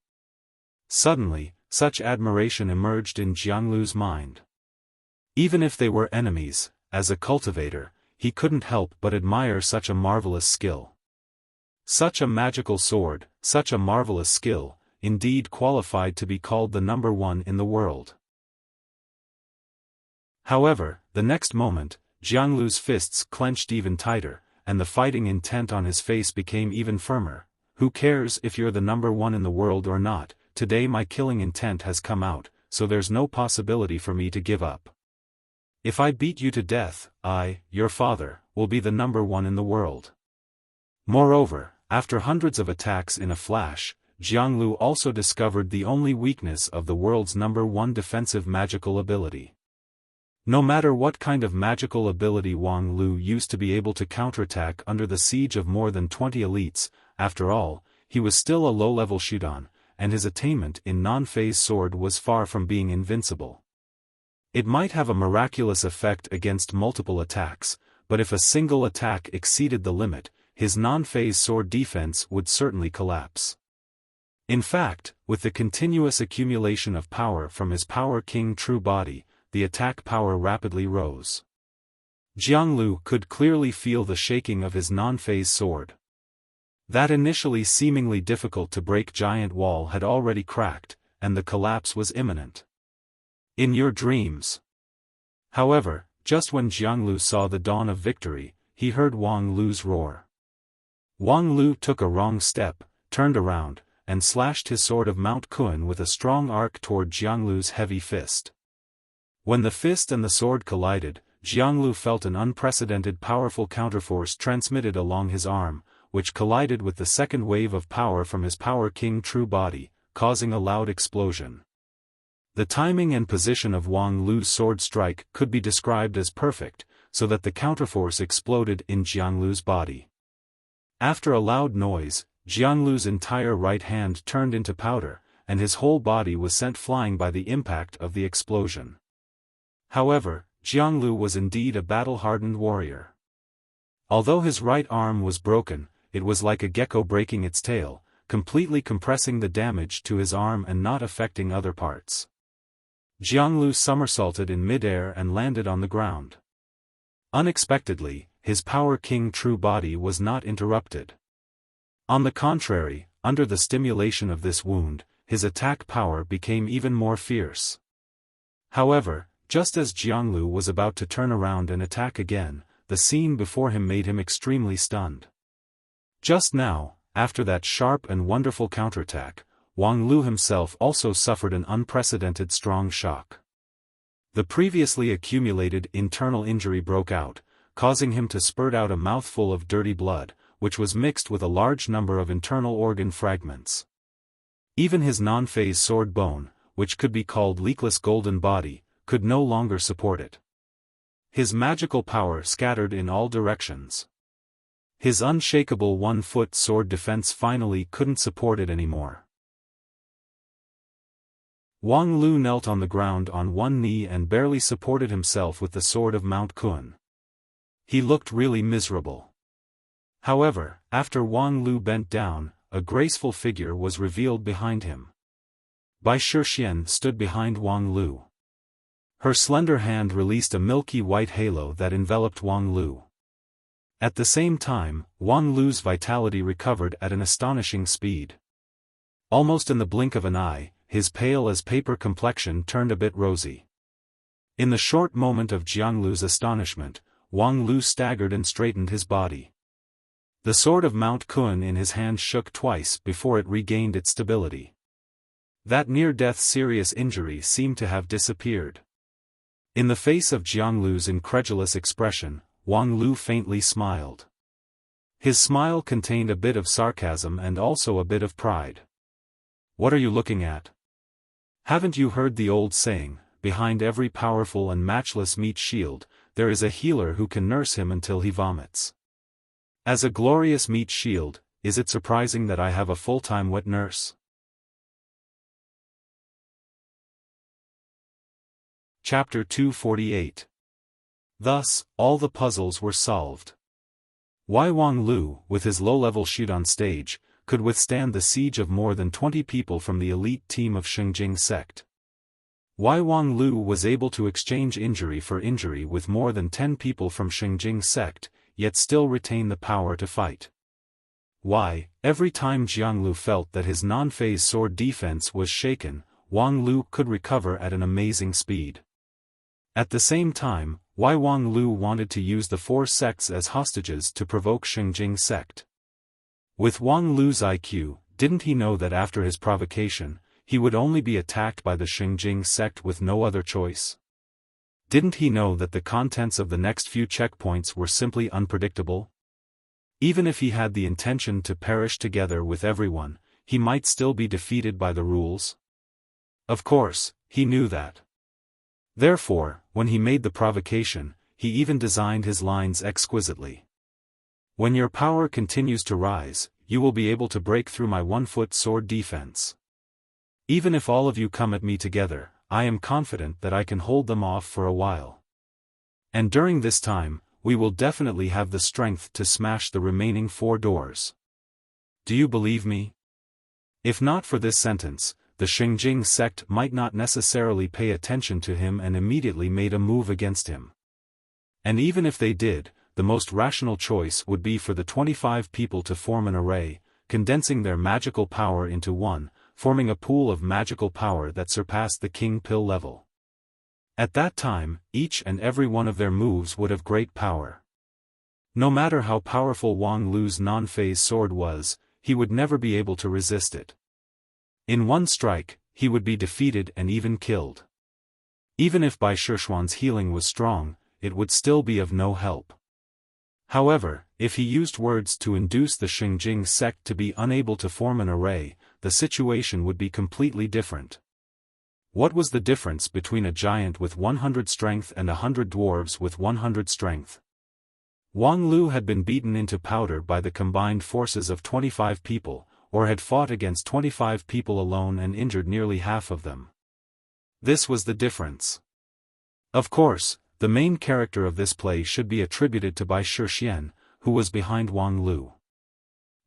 Suddenly, such admiration emerged in Jianglu's mind. Even if they were enemies, as a cultivator, he couldn't help but admire such a marvelous skill. Such a magical sword, such a marvelous skill, indeed qualified to be called the number one in the world. However, the next moment, Jianglu's fists clenched even tighter, and the fighting intent on his face became even firmer. Who cares if you're the number one in the world or not? Today my killing intent has come out, so there's no possibility for me to give up. If I beat you to death, I, your father, will be the number one in the world. Moreover, after hundreds of attacks in a flash, Jianglu also discovered the only weakness of the world's number one defensive magical ability. No matter what kind of magical ability Wang Lu used to be able to counterattack under the siege of more than 20 elites, after all, he was still a low-level Shudan, and his attainment in non-phase sword was far from being invincible. It might have a miraculous effect against multiple attacks, but if a single attack exceeded the limit, his non-phase sword defense would certainly collapse. In fact, with the continuous accumulation of power from his Power King true body, the attack power rapidly rose. Jianglu could clearly feel the shaking of his non-phase sword. That initially seemingly difficult to break giant wall had already cracked, and the collapse was imminent. In your dreams. However, just when Jianglu saw the dawn of victory, he heard Wang Lu's roar. Wang Lu took a wrong step, turned around, and slashed his sword of Mount Kun with a strong arc toward Jianglu's heavy fist. When the fist and the sword collided, Jianglu felt an unprecedented powerful counterforce transmitted along his arm, which collided with the second wave of power from his Power King true body, causing a loud explosion. The timing and position of Wang Lu's sword strike could be described as perfect, so that the counterforce exploded in Jianglu's body. After a loud noise, Jianglu's entire right hand turned into powder, and his whole body was sent flying by the impact of the explosion. However, Jianglu was indeed a battle-hardened warrior. Although his right arm was broken, it was like a gecko breaking its tail, completely compressing the damage to his arm and not affecting other parts. Jianglu somersaulted in midair and landed on the ground. Unexpectedly, his Power King true body was not interrupted. On the contrary, under the stimulation of this wound, his attack power became even more fierce. However, just as Jianglu was about to turn around and attack again, the scene before him made him extremely stunned. Just now, after that sharp and wonderful counterattack, Wang Lu himself also suffered an unprecedented strong shock. The previously accumulated internal injury broke out, causing him to spurt out a mouthful of dirty blood, which was mixed with a large number of internal organ fragments. Even his non-phase sword bone, which could be called leakless golden body, could no longer support it. His magical power scattered in all directions. His unshakable one-foot sword defense finally couldn't support it anymore. Wang Lu knelt on the ground on one knee and barely supported himself with the sword of Mount Kun. He looked really miserable. However, after Wang Lu bent down, a graceful figure was revealed behind him. Bai Shixian stood behind Wang Lu. Her slender hand released a milky white halo that enveloped Wang Lu. At the same time, Wang Lu's vitality recovered at an astonishing speed. Almost in the blink of an eye, his pale-as-paper complexion turned a bit rosy. In the short moment of Jianglu's astonishment, Wang Lu staggered and straightened his body. The sword of Mount Kun in his hand shook twice before it regained its stability. That near-death serious injury seemed to have disappeared. In the face of Jianglu's incredulous expression, Wang Lu faintly smiled. His smile contained a bit of sarcasm and also a bit of pride. "What are you looking at? Haven't you heard the old saying, behind every powerful and matchless meat shield, there is a healer who can nurse him until he vomits? As a glorious meat shield, is it surprising that I have a full-time wet nurse?" Chapter 248. Thus, all the puzzles were solved. Why Wang Lu, with his low-level shoot on stage, could withstand the siege of more than 20 people from the elite team of Xinjing sect. Why Wang Lu was able to exchange injury for injury with more than 10 people from Xinjing sect, yet still retain the power to fight. Why, every time Jianglu felt that his non-phase sword defense was shaken, Wang Lu could recover at an amazing speed. At the same time, why Wang Lu wanted to use the 4 sects as hostages to provoke Xinjing sect. With Wang Lu's IQ, didn't he know that after his provocation, he would only be attacked by the Xinjing sect with no other choice? Didn't he know that the contents of the next few checkpoints were simply unpredictable? Even if he had the intention to perish together with everyone, he might still be defeated by the rules. Of course, he knew that. Therefore, when he made the provocation, he even designed his lines exquisitely. "When your power continues to rise, you will be able to break through my one-foot sword defense. Even if all of you come at me together, I am confident that I can hold them off for a while. And during this time, we will definitely have the strength to smash the remaining 4 doors. Do you believe me?" If not for this sentence, the Xinjing sect might not necessarily pay attention to him and immediately made a move against him. And even if they did, the most rational choice would be for the 25 people to form an array, condensing their magical power into one, forming a pool of magical power that surpassed the king pill level. At that time, each and every one of their moves would have great power. No matter how powerful Wang Lu's non-phase sword was, he would never be able to resist it. In one strike, he would be defeated and even killed. Even if Bai Shixian's healing was strong, it would still be of no help. However, if he used words to induce the Xinjing sect to be unable to form an array, the situation would be completely different. What was the difference between a giant with 100 strength and 100 dwarves with 100 strength? Wang Lu had been beaten into powder by the combined forces of 25 people, or had fought against 25 people alone and injured nearly half of them. This was the difference. Of course, the main character of this play should be attributed to Bai Shixian, who was behind Wang Lu.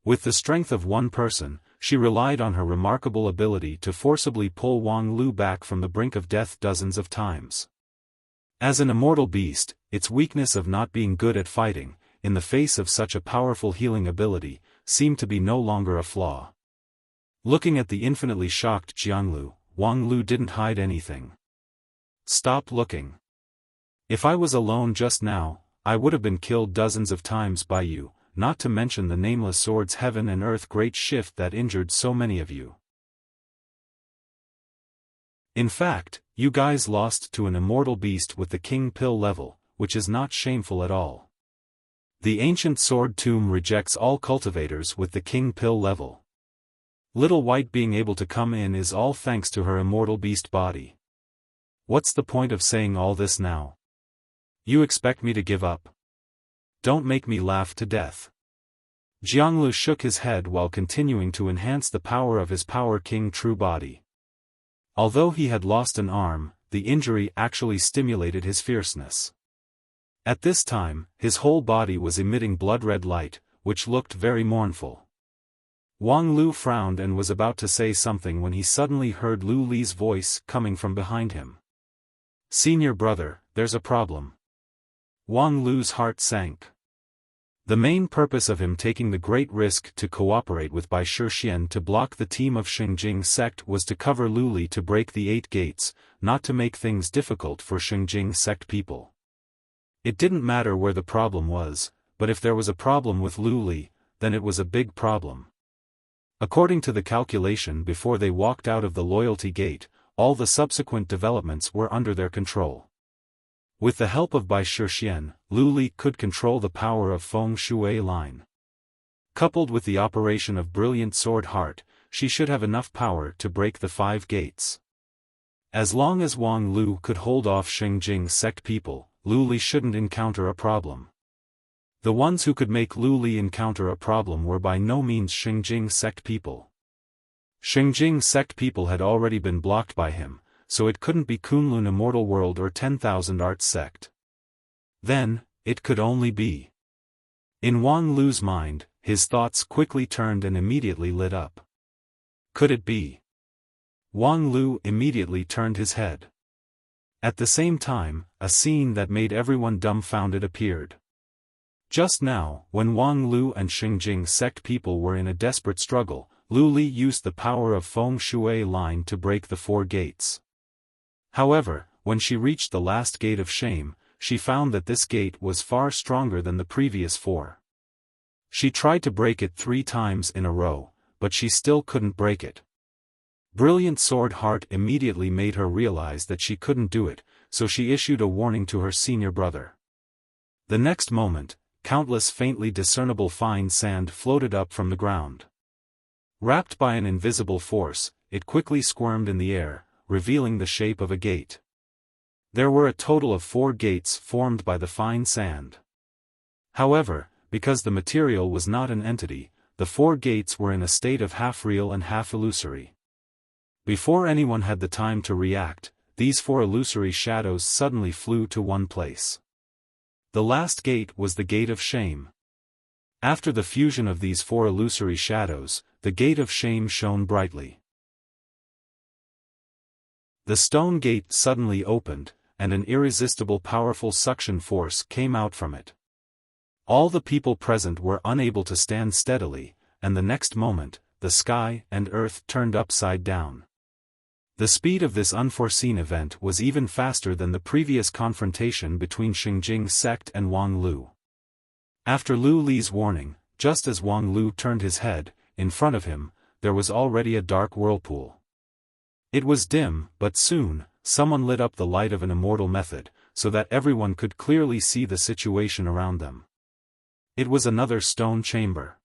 With the strength of one person, she relied on her remarkable ability to forcibly pull Wang Lu back from the brink of death dozens of times. As an immortal beast, its weakness of not being good at fighting, in the face of such a powerful healing ability, seemed to be no longer a flaw. Looking at the infinitely shocked Jianglu, Wang Lu didn't hide anything. "Stop looking. If I was alone just now, I would have been killed dozens of times by you, not to mention the nameless swords heaven and earth great shift that injured so many of you. In fact, you guys lost to an immortal beast with the king pill level, which is not shameful at all. The ancient sword tomb rejects all cultivators with the king pill level. Little White being able to come in is all thanks to her immortal beast body. What's the point of saying all this now? You expect me to give up? Don't make me laugh to death. Jianglu shook his head while continuing to enhance the power of his Power King true body. Although he had lost an arm, the injury actually stimulated his fierceness. At this time, his whole body was emitting blood-red light, which looked very mournful. Wang Lu frowned and was about to say something when he suddenly heard Lu Li's voice coming from behind him. "Senior brother, there's a problem." Wang Lu's heart sank. The main purpose of him taking the great risk to cooperate with Bai Shixian to block the team of Xingjing sect was to cover Lu Li to break the 8 gates, not to make things difficult for Xingjing sect people. It didn't matter where the problem was, but if there was a problem with Lu Li, then it was a big problem. According to the calculation before they walked out of the loyalty gate, all the subsequent developments were under their control. With the help of Bai Shixian, Lu Li could control the power of Feng Shui line. Coupled with the operation of Brilliant Sword Heart, she should have enough power to break the 5 gates. As long as Wang Lu could hold off Xingjing sect people, Lu Li shouldn't encounter a problem. The ones who could make Lu Li encounter a problem were by no means Xingjing sect people. Xingjing sect people had already been blocked by him, so it couldn't be Kunlun Immortal World or 10,000 Arts sect. Then, it could only be. In Wang Lu's mind, his thoughts quickly turned and immediately lit up. Could it be? Wang Lu immediately turned his head. At the same time, a scene that made everyone dumbfounded appeared. Just now, when Wang Lu and Xingjing sect people were in a desperate struggle, Lu Li used the power of Feng Shui line to break the 4 gates. However, when she reached the last gate of shame, she found that this gate was far stronger than the previous 4. She tried to break it 3 times in a row, but she still couldn't break it. Brilliant Sword Heart immediately made her realize that she couldn't do it, so she issued a warning to her senior brother. The next moment, countless faintly discernible fine sand floated up from the ground. Wrapped by an invisible force, it quickly squirmed in the air, revealing the shape of a gate. There were a total of 4 gates formed by the fine sand. However, because the material was not an entity, the 4 gates were in a state of half real and half illusory. Before anyone had the time to react, these 4 illusory shadows suddenly flew to one place. The last gate was the Gate of Shame. After the fusion of these 4 illusory shadows, the Gate of Shame shone brightly. The stone gate suddenly opened, and an irresistible powerful suction force came out from it. All the people present were unable to stand steadily, and the next moment, the sky and earth turned upside down. The speed of this unforeseen event was even faster than the previous confrontation between Xingjing sect and Wang Lu. After Lu Li's warning, just as Wang Lu turned his head, in front of him, there was already a dark whirlpool. It was dim, but soon, someone lit up the light of an immortal method, so that everyone could clearly see the situation around them. It was another stone chamber.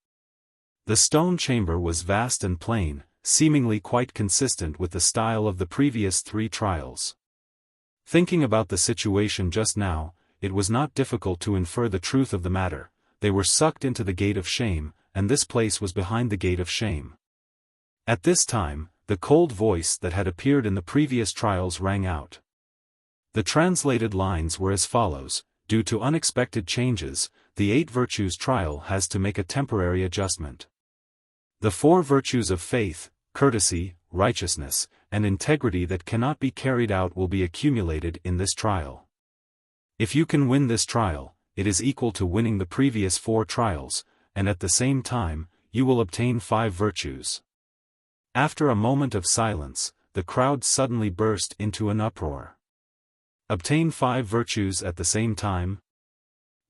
The stone chamber was vast and plain, seemingly quite consistent with the style of the previous 3 trials. Thinking about the situation just now, it was not difficult to infer the truth of the matter. They were sucked into the Gate of Shame, and this place was behind the Gate of Shame. At this time, the cold voice that had appeared in the previous trials rang out. The translated lines were as follows: due to unexpected changes, the 8 virtues trial has to make a temporary adjustment. The 4 virtues of faith, courtesy, righteousness, and integrity that cannot be carried out will be accumulated in this trial. If you can win this trial, it is equal to winning the previous 4 trials, and at the same time, you will obtain 5 virtues. After a moment of silence, the crowd suddenly burst into an uproar. Obtain 5 virtues at the same time?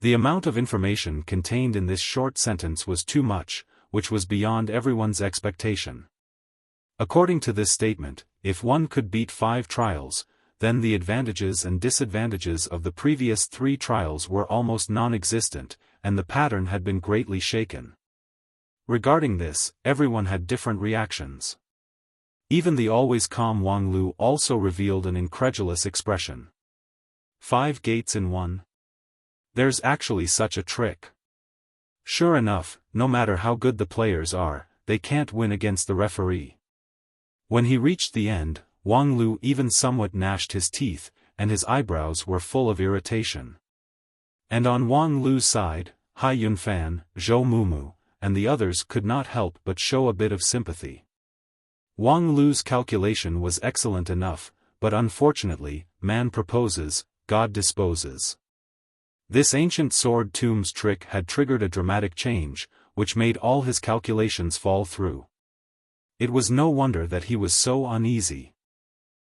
The amount of information contained in this short sentence was too much, which was beyond everyone's expectation. According to this statement, if one could beat 5 trials, then the advantages and disadvantages of the previous 3 trials were almost non-existent, and the pattern had been greatly shaken. Regarding this, everyone had different reactions. Even the always calm Wang Lu also revealed an incredulous expression. 5 gates in one? There's actually such a trick. Sure enough, no matter how good the players are, they can't win against the referee. When he reached the end, Wang Lu even somewhat gnashed his teeth, and his eyebrows were full of irritation. And on Wang Lu's side, Hai Yunfan, Zhou Mumu, and the others could not help but show a bit of sympathy. Wang Lu's calculation was excellent enough, but unfortunately, man proposes, God disposes. This ancient sword tombs trick had triggered a dramatic change, which made all his calculations fall through. It was no wonder that he was so uneasy.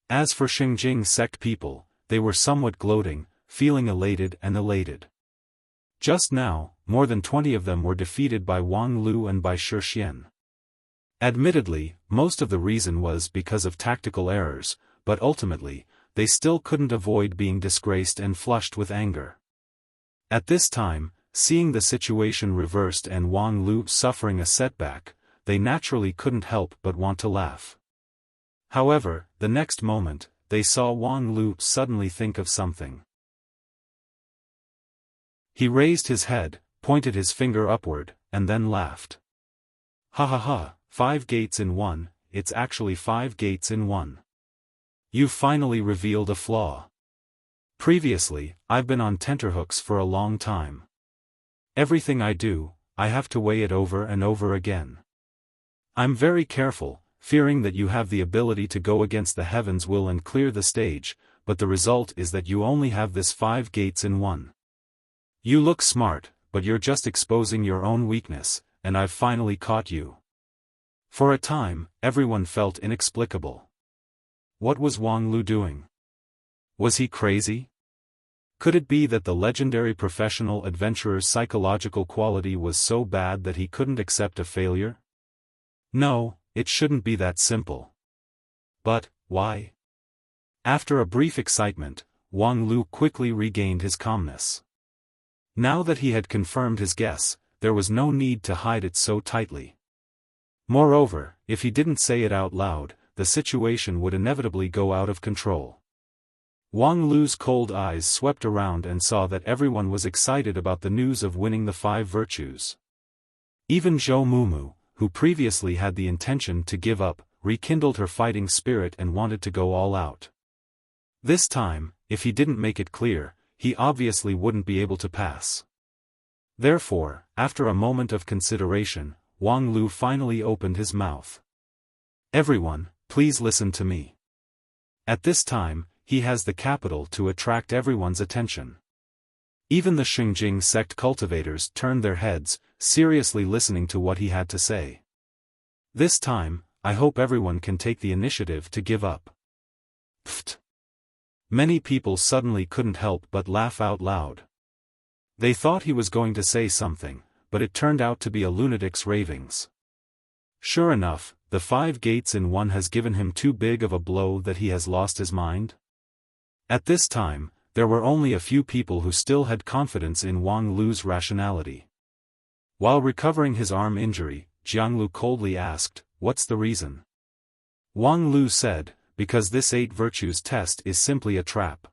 As for Xinjing sect people, they were somewhat gloating, feeling elated. Just now, more than 20 of them were defeated by Wang Lu and by Shi Xian. Admittedly, most of the reason was because of tactical errors, but ultimately, they still couldn't avoid being disgraced and flushed with anger. At this time, seeing the situation reversed and Wang Lu suffering a setback, they naturally couldn't help but want to laugh. However, the next moment, they saw Wang Lu suddenly think of something. He raised his head, pointed his finger upward, and then laughed. Ha ha ha, 5 gates in one, it's actually 5 gates in one. You've finally revealed a flaw. Previously, I've been on tenterhooks for a long time. Everything I do, I have to weigh it over and over again. I'm very careful, fearing that you have the ability to go against the heavens' will and clear the stage, but the result is that you only have this 5 gates in one. You look smart, but you're just exposing your own weakness, and I've finally caught you. For a time, everyone felt inexplicable. What was Wang Lu doing? Was he crazy? Could it be that the legendary professional adventurer's psychological quality was so bad that he couldn't accept a failure? No, it shouldn't be that simple. But, why? After a brief excitement, Wang Lu quickly regained his calmness. Now that he had confirmed his guess, there was no need to hide it so tightly. Moreover, if he didn't say it out loud, the situation would inevitably go out of control. Wang Lu's cold eyes swept around and saw that everyone was excited about the news of winning the 5 virtues. Even Zhou Mumu, who previously had the intention to give up, rekindled her fighting spirit and wanted to go all out. This time, if he didn't make it clear, he obviously wouldn't be able to pass. Therefore, after a moment of consideration, Wang Lu finally opened his mouth. Everyone, please listen to me. At this time, he has the capital to attract everyone's attention. Even the Xinjing sect cultivators turned their heads, seriously listening to what he had to say. This time, I hope everyone can take the initiative to give up. Pfft! Many people suddenly couldn't help but laugh out loud. They thought he was going to say something, but it turned out to be a lunatic's ravings. Sure enough, the 5 gates in one has given him too big of a blow that he has lost his mind. At this time, there were only a few people who still had confidence in Wang Lu's rationality. While recovering his arm injury, Jiang Lu coldly asked, "What's the reason?" Wang Lu said, "Because this 8 virtues test is simply a trap."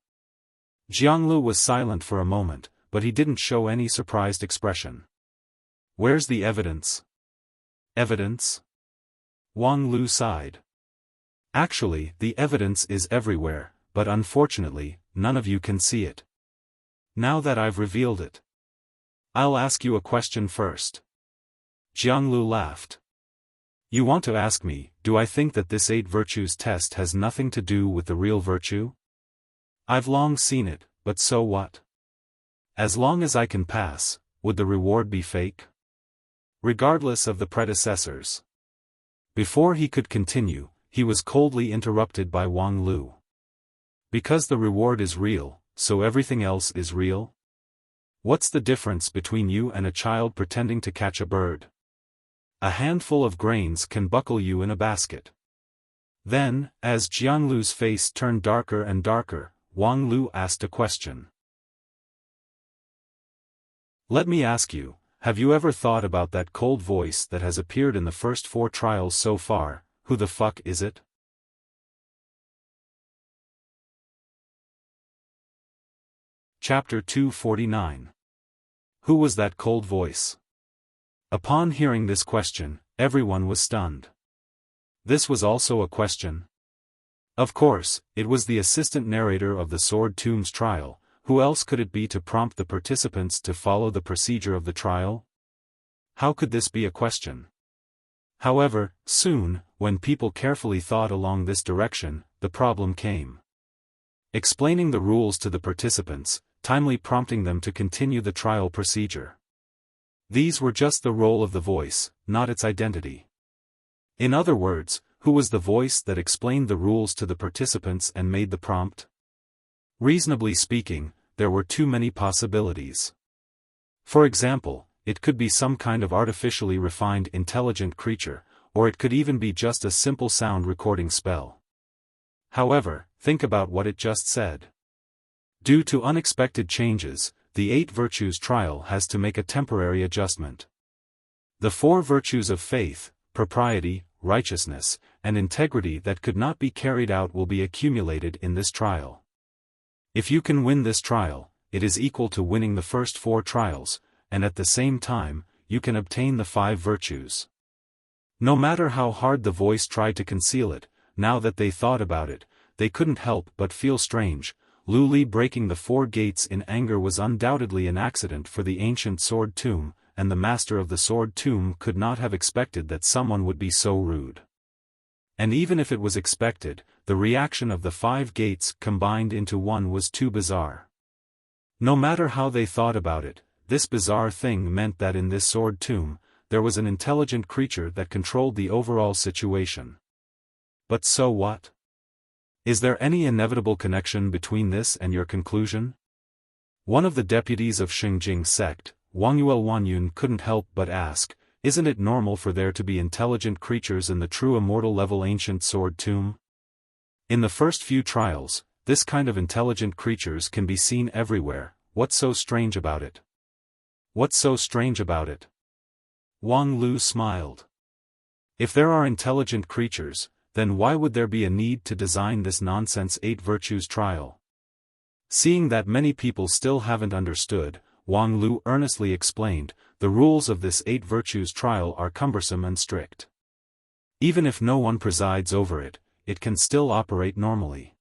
Jiang Lu was silent for a moment, but he didn't show any surprised expression. "Where's the evidence?" "Evidence?" Wang Lu sighed. "Actually, the evidence is everywhere, but unfortunately, none of you can see it. Now that I've revealed it, I'll ask you a question first." Jiang Lu laughed. "You want to ask me, do I think that this 8 virtues test has nothing to do with the real virtue? I've long seen it, but so what? As long as I can pass, would the reward be fake? Regardless of the predecessors." Before he could continue, he was coldly interrupted by Wang Lu. "Because the reward is real, so everything else is real?" What's the difference between you and a child pretending to catch a bird? A handful of grains can buckle you in a basket. Then, as Jianglu's face turned darker and darker, Wang Lu asked a question. Let me ask you, have you ever thought about that cold voice that has appeared in the first 4 trials so far? Who the fuck is it? Chapter 249. Who was that cold voice? Upon hearing this question, everyone was stunned. This was also a question. Of course, it was the assistant narrator of the Sword Tomb's trial. Who else could it be to prompt the participants to follow the procedure of the trial? How could this be a question? However, soon, when people carefully thought along this direction, the problem came. Explaining the rules to the participants, timely prompting them to continue the trial procedure. These were just the role of the voice, not its identity. In other words, who was the voice that explained the rules to the participants and made the prompt? Reasonably speaking, there were too many possibilities. For example, it could be some kind of artificially refined intelligent creature, or it could even be just a simple sound recording spell. However, think about what it just said. Due to unexpected changes, the 8 virtues trial has to make a temporary adjustment. The 4 virtues of faith, propriety, righteousness, and integrity that could not be carried out will be accumulated in this trial. If you can win this trial, it is equal to winning the first 4 trials, and at the same time, you can obtain the 5 virtues. No matter how hard the voice tried to conceal it, now that they thought about it, they couldn't help but feel strange. Lu Li breaking the 4 gates in anger was undoubtedly an accident for the ancient Sword Tomb, and the master of the Sword Tomb could not have expected that someone would be so rude. And even if it was expected, the reaction of the 5 gates combined into one was too bizarre. No matter how they thought about it, this bizarre thing meant that in this Sword Tomb, there was an intelligent creature that controlled the overall situation. But so what? Is there any inevitable connection between this and your conclusion? One of the deputies of Xingjing sect, Wangyuel Wanyun, couldn't help but ask, isn't it normal for there to be intelligent creatures in the true immortal level ancient Sword Tomb? In the first few trials, this kind of intelligent creatures can be seen everywhere. What's so strange about it? What's so strange about it? Wang Lu smiled. If there are intelligent creatures, then why would there be a need to design this nonsense 8 virtues trial? Seeing that many people still haven't understood, Wang Lu earnestly explained, the rules of this 8 virtues trial are cumbersome and strict. Even if no one presides over it, it can still operate normally.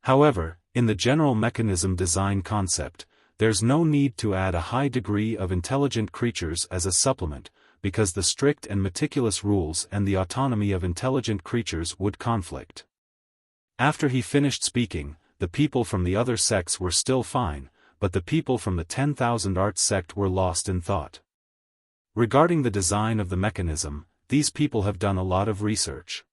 However, in the general mechanism design concept, there's no need to add a high degree of intelligent creatures as a supplement, because the strict and meticulous rules and the autonomy of intelligent creatures would conflict. After he finished speaking, the people from the other sects were still fine, but the people from the 10,000 Arts sect were lost in thought. Regarding the design of the mechanism, these people have done a lot of research.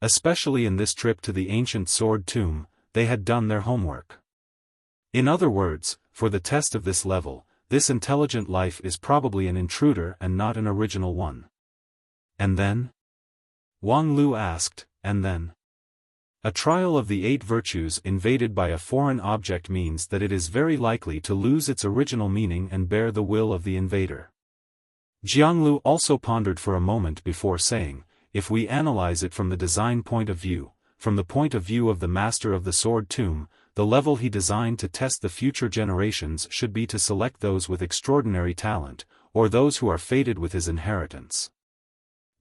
Especially in this trip to the ancient Sword Tomb, they had done their homework. In other words, for the test of this level, this intelligent life is probably an intruder and not an original one. And then? Wang Lu asked, and then? A trial of the 8 virtues invaded by a foreign object means that it is very likely to lose its original meaning and bear the will of the invader. Jianglu also pondered for a moment before saying, if we analyze it from the design point of view, from the point of view of the master of the Sword Tomb, the level he designed to test the future generations should be to select those with extraordinary talent, or those who are fated with his inheritance.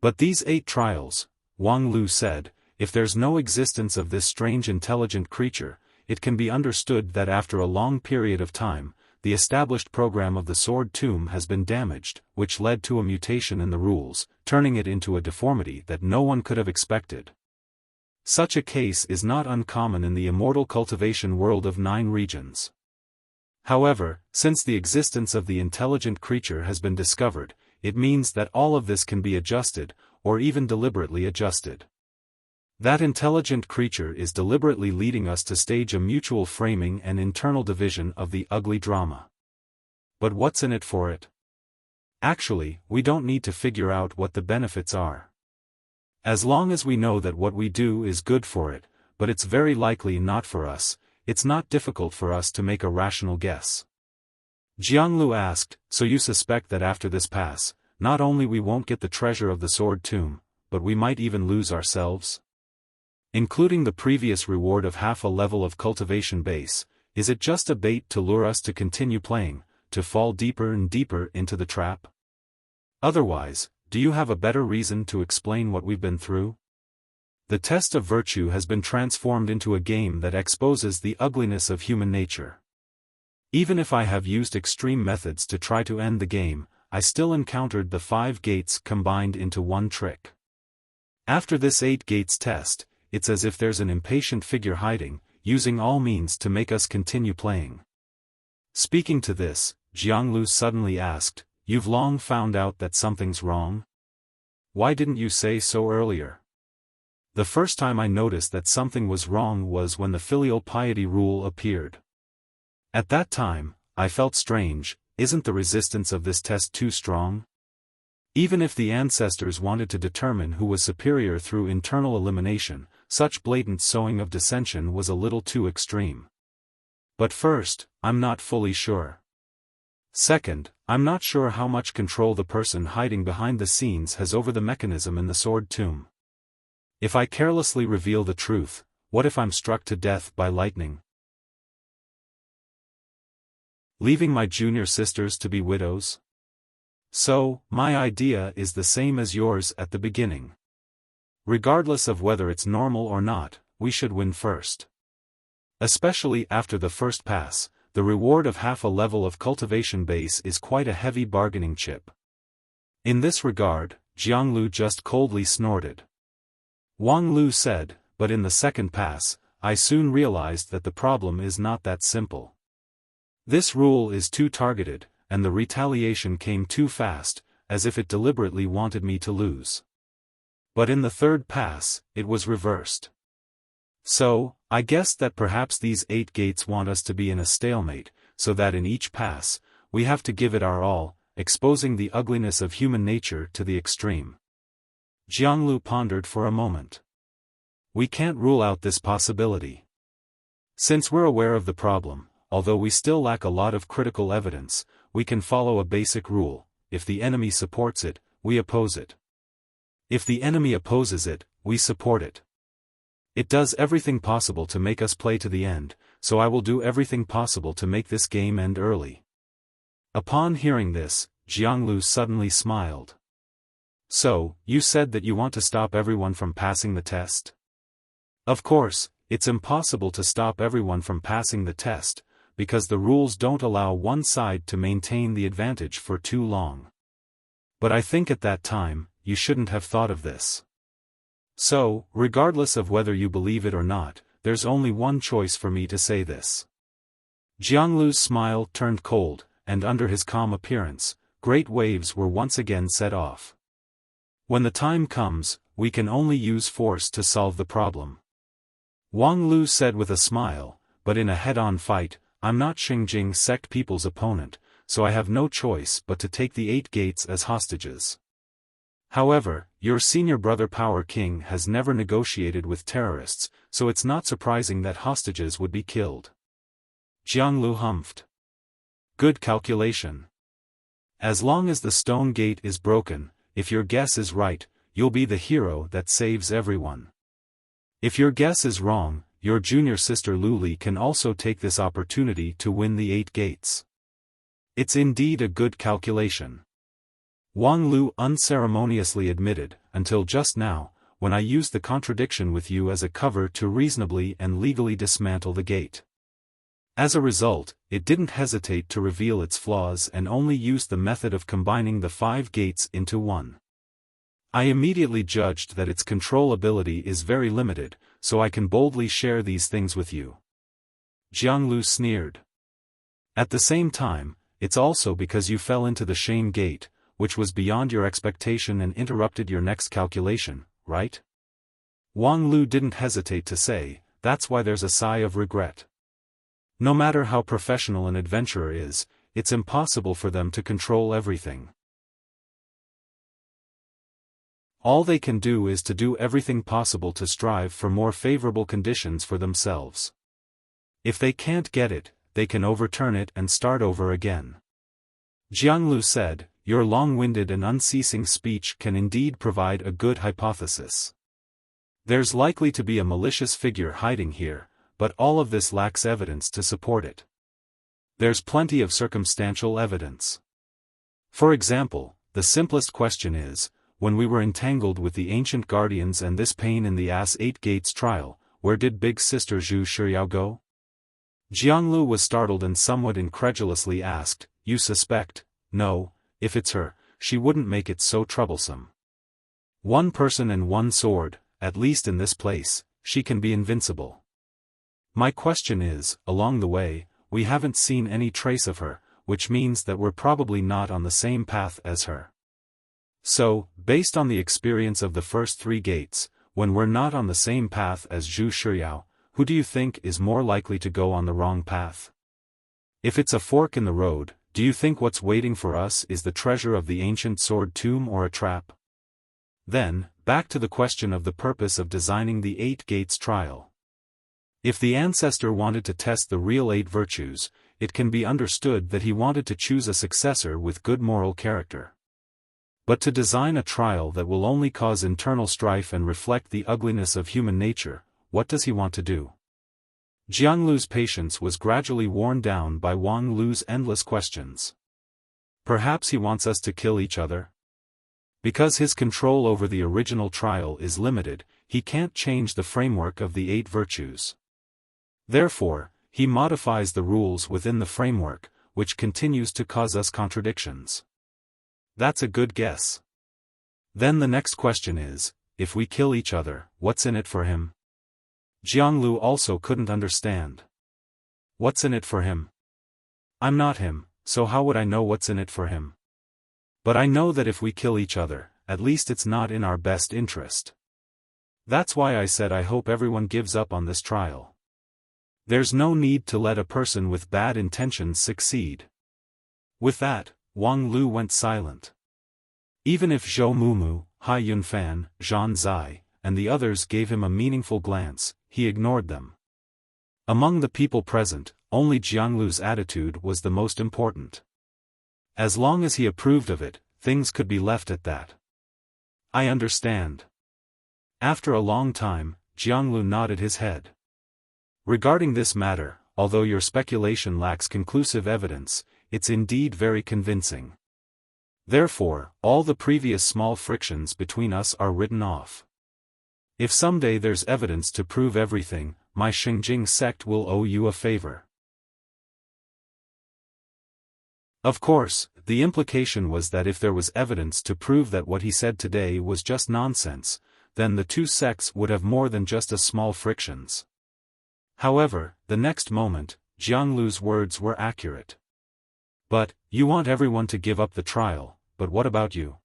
But these 8 trials, Wang Lu said, if there's no existence of this strange intelligent creature, it can be understood that after a long period of time, the established program of the Sword Tomb has been damaged, which led to a mutation in the rules, turning it into a deformity that no one could have expected. Such a case is not uncommon in the immortal cultivation world of 9 regions. However, since the existence of the intelligent creature has been discovered, it means that all of this can be adjusted, or even deliberately adjusted. That intelligent creature is deliberately leading us to stage a mutual framing and internal division of the ugly drama. But what's in it for it? Actually, we don't need to figure out what the benefits are. As long as we know that what we do is good for it, but it's very likely not for us, it's not difficult for us to make a rational guess. Jianglu asked, so you suspect that after this pass, not only we won't get the treasure of the sword tomb, but we might even lose ourselves? Including the previous reward of half a level of cultivation base, is it just a bait to lure us to continue playing, to fall deeper and deeper into the trap? Otherwise, do you have a better reason to explain what we've been through? The test of virtue has been transformed into a game that exposes the ugliness of human nature. Even if I have used extreme methods to try to end the game, I still encountered the 5 gates combined into one trick. After this 8 gates test, it's as if there's an impatient figure hiding, using all means to make us continue playing. Speaking to this, Jianglu suddenly asked, "You've long found out that something's wrong? Why didn't you say so earlier?" The first time I noticed that something was wrong was when the filial piety rule appeared. At that time, I felt strange. Isn't the resistance of this test too strong? Even if the ancestors wanted to determine who was superior through internal elimination, such blatant sowing of dissension was a little too extreme. But first, I'm not fully sure. Second, I'm not sure how much control the person hiding behind the scenes has over the mechanism in the sword tomb. If I carelessly reveal the truth, what if I'm struck to death by lightning? Leaving my junior sisters to be widows? So, my idea is the same as yours at the beginning. Regardless of whether it's normal or not, we should win first. Especially after the first pass, the reward of half a level of cultivation base is quite a heavy bargaining chip. In this regard, Jianglu just coldly snorted. Wang Lu said, but in the second pass, I soon realized that the problem is not that simple. This rule is too targeted, and the retaliation came too fast, as if it deliberately wanted me to lose. But in the third pass, it was reversed. So, I guessed that perhaps these 8 gates want us to be in a stalemate, so that in each pass, we have to give it our all, exposing the ugliness of human nature to the extreme. Jianglu pondered for a moment. We can't rule out this possibility. Since we're aware of the problem, although we still lack a lot of critical evidence, we can follow a basic rule: if the enemy supports it, we oppose it. If the enemy opposes it, we support it. It does everything possible to make us play to the end, so I will do everything possible to make this game end early. Upon hearing this, Jianglu suddenly smiled. So, you said that you want to stop everyone from passing the test? Of course, it's impossible to stop everyone from passing the test, because the rules don't allow one side to maintain the advantage for too long. But I think at that time, you shouldn't have thought of this. So, regardless of whether you believe it or not, there's only one choice for me to say this. Jianglu's smile turned cold, and under his calm appearance, great waves were once again set off. When the time comes, we can only use force to solve the problem. Wang Lu said with a smile, but in a head-on fight, I'm not Xinjing sect people's opponent, so I have no choice but to take the 8 gates as hostages. However, your senior brother Power King has never negotiated with terrorists, so it's not surprising that hostages would be killed. Jianglu humphed. Good calculation. As long as the stone gate is broken, if your guess is right, you'll be the hero that saves everyone. If your guess is wrong, your junior sister Luli can also take this opportunity to win the 8 gates. It's indeed a good calculation. Wang Lu unceremoniously admitted, until just now, when I used the contradiction with you as a cover to reasonably and legally dismantle the gate. As a result, it didn't hesitate to reveal its flaws and only used the method of combining the 5 gates into one. I immediately judged that its control ability is very limited, so I can boldly share these things with you. Jianglu sneered. At the same time, it's also because you fell into the shame gate, which was beyond your expectation and interrupted your next calculation, right? Wang Lu didn't hesitate to say, that's why there's a sigh of regret. No matter how professional an adventurer is, it's impossible for them to control everything. All they can do is to do everything possible to strive for more favorable conditions for themselves. If they can't get it, they can overturn it and start over again. Jianglu said, your long-winded and unceasing speech can indeed provide a good hypothesis. There's likely to be a malicious figure hiding here, but all of this lacks evidence to support it. There's plenty of circumstantial evidence. For example, the simplest question is, when we were entangled with the ancient guardians and this pain in the ass 8 gates trial, where did big sister Zhu Shiao go? Jianglu was startled and somewhat incredulously asked, you suspect? No, if it's her, she wouldn't make it so troublesome. One person and one sword, at least in this place, she can be invincible. My question is, along the way, we haven't seen any trace of her, which means that we're probably not on the same path as her. So, based on the experience of the first 3 gates, when we're not on the same path as Zhu Shiao, who do you think is more likely to go on the wrong path? If it's a fork in the road, do you think what's waiting for us is the treasure of the ancient sword tomb or a trap? Then, back to the question of the purpose of designing the 8 gates trial. If the ancestor wanted to test the real 8 virtues, it can be understood that he wanted to choose a successor with good moral character. But to design a trial that will only cause internal strife and reflect the ugliness of human nature, what does he want to do? Jianglu's patience was gradually worn down by Wang Lu's endless questions. Perhaps he wants us to kill each other? Because his control over the original trial is limited, he can't change the framework of the 8 virtues. Therefore, he modifies the rules within the framework, which continues to cause us contradictions. That's a good guess. Then the next question is, if we kill each other, what's in it for him? Jianglu also couldn't understand. What's in it for him? I'm not him, so how would I know what's in it for him? But I know that if we kill each other, at least it's not in our best interest. That's why I said I hope everyone gives up on this trial. There's no need to let a person with bad intentions succeed. With that, Wang Lu went silent. Even if Zhou Mumu, Hai Yunfan, Zhan Zai, and the others gave him a meaningful glance, he ignored them. Among the people present, only Jianglu's attitude was the most important. As long as he approved of it, things could be left at that. I understand. After a long time, Jianglu nodded his head. Regarding this matter, although your speculation lacks conclusive evidence, it's indeed very convincing. Therefore, all the previous small frictions between us are written off. If someday there's evidence to prove everything, my Xingjing sect will owe you a favor. Of course, the implication was that if there was evidence to prove that what he said today was just nonsense, then the 2 sects would have more than just a small frictions. However, the next moment, Jianglu's words were accurate. But, you want everyone to give up the trial, but what about you?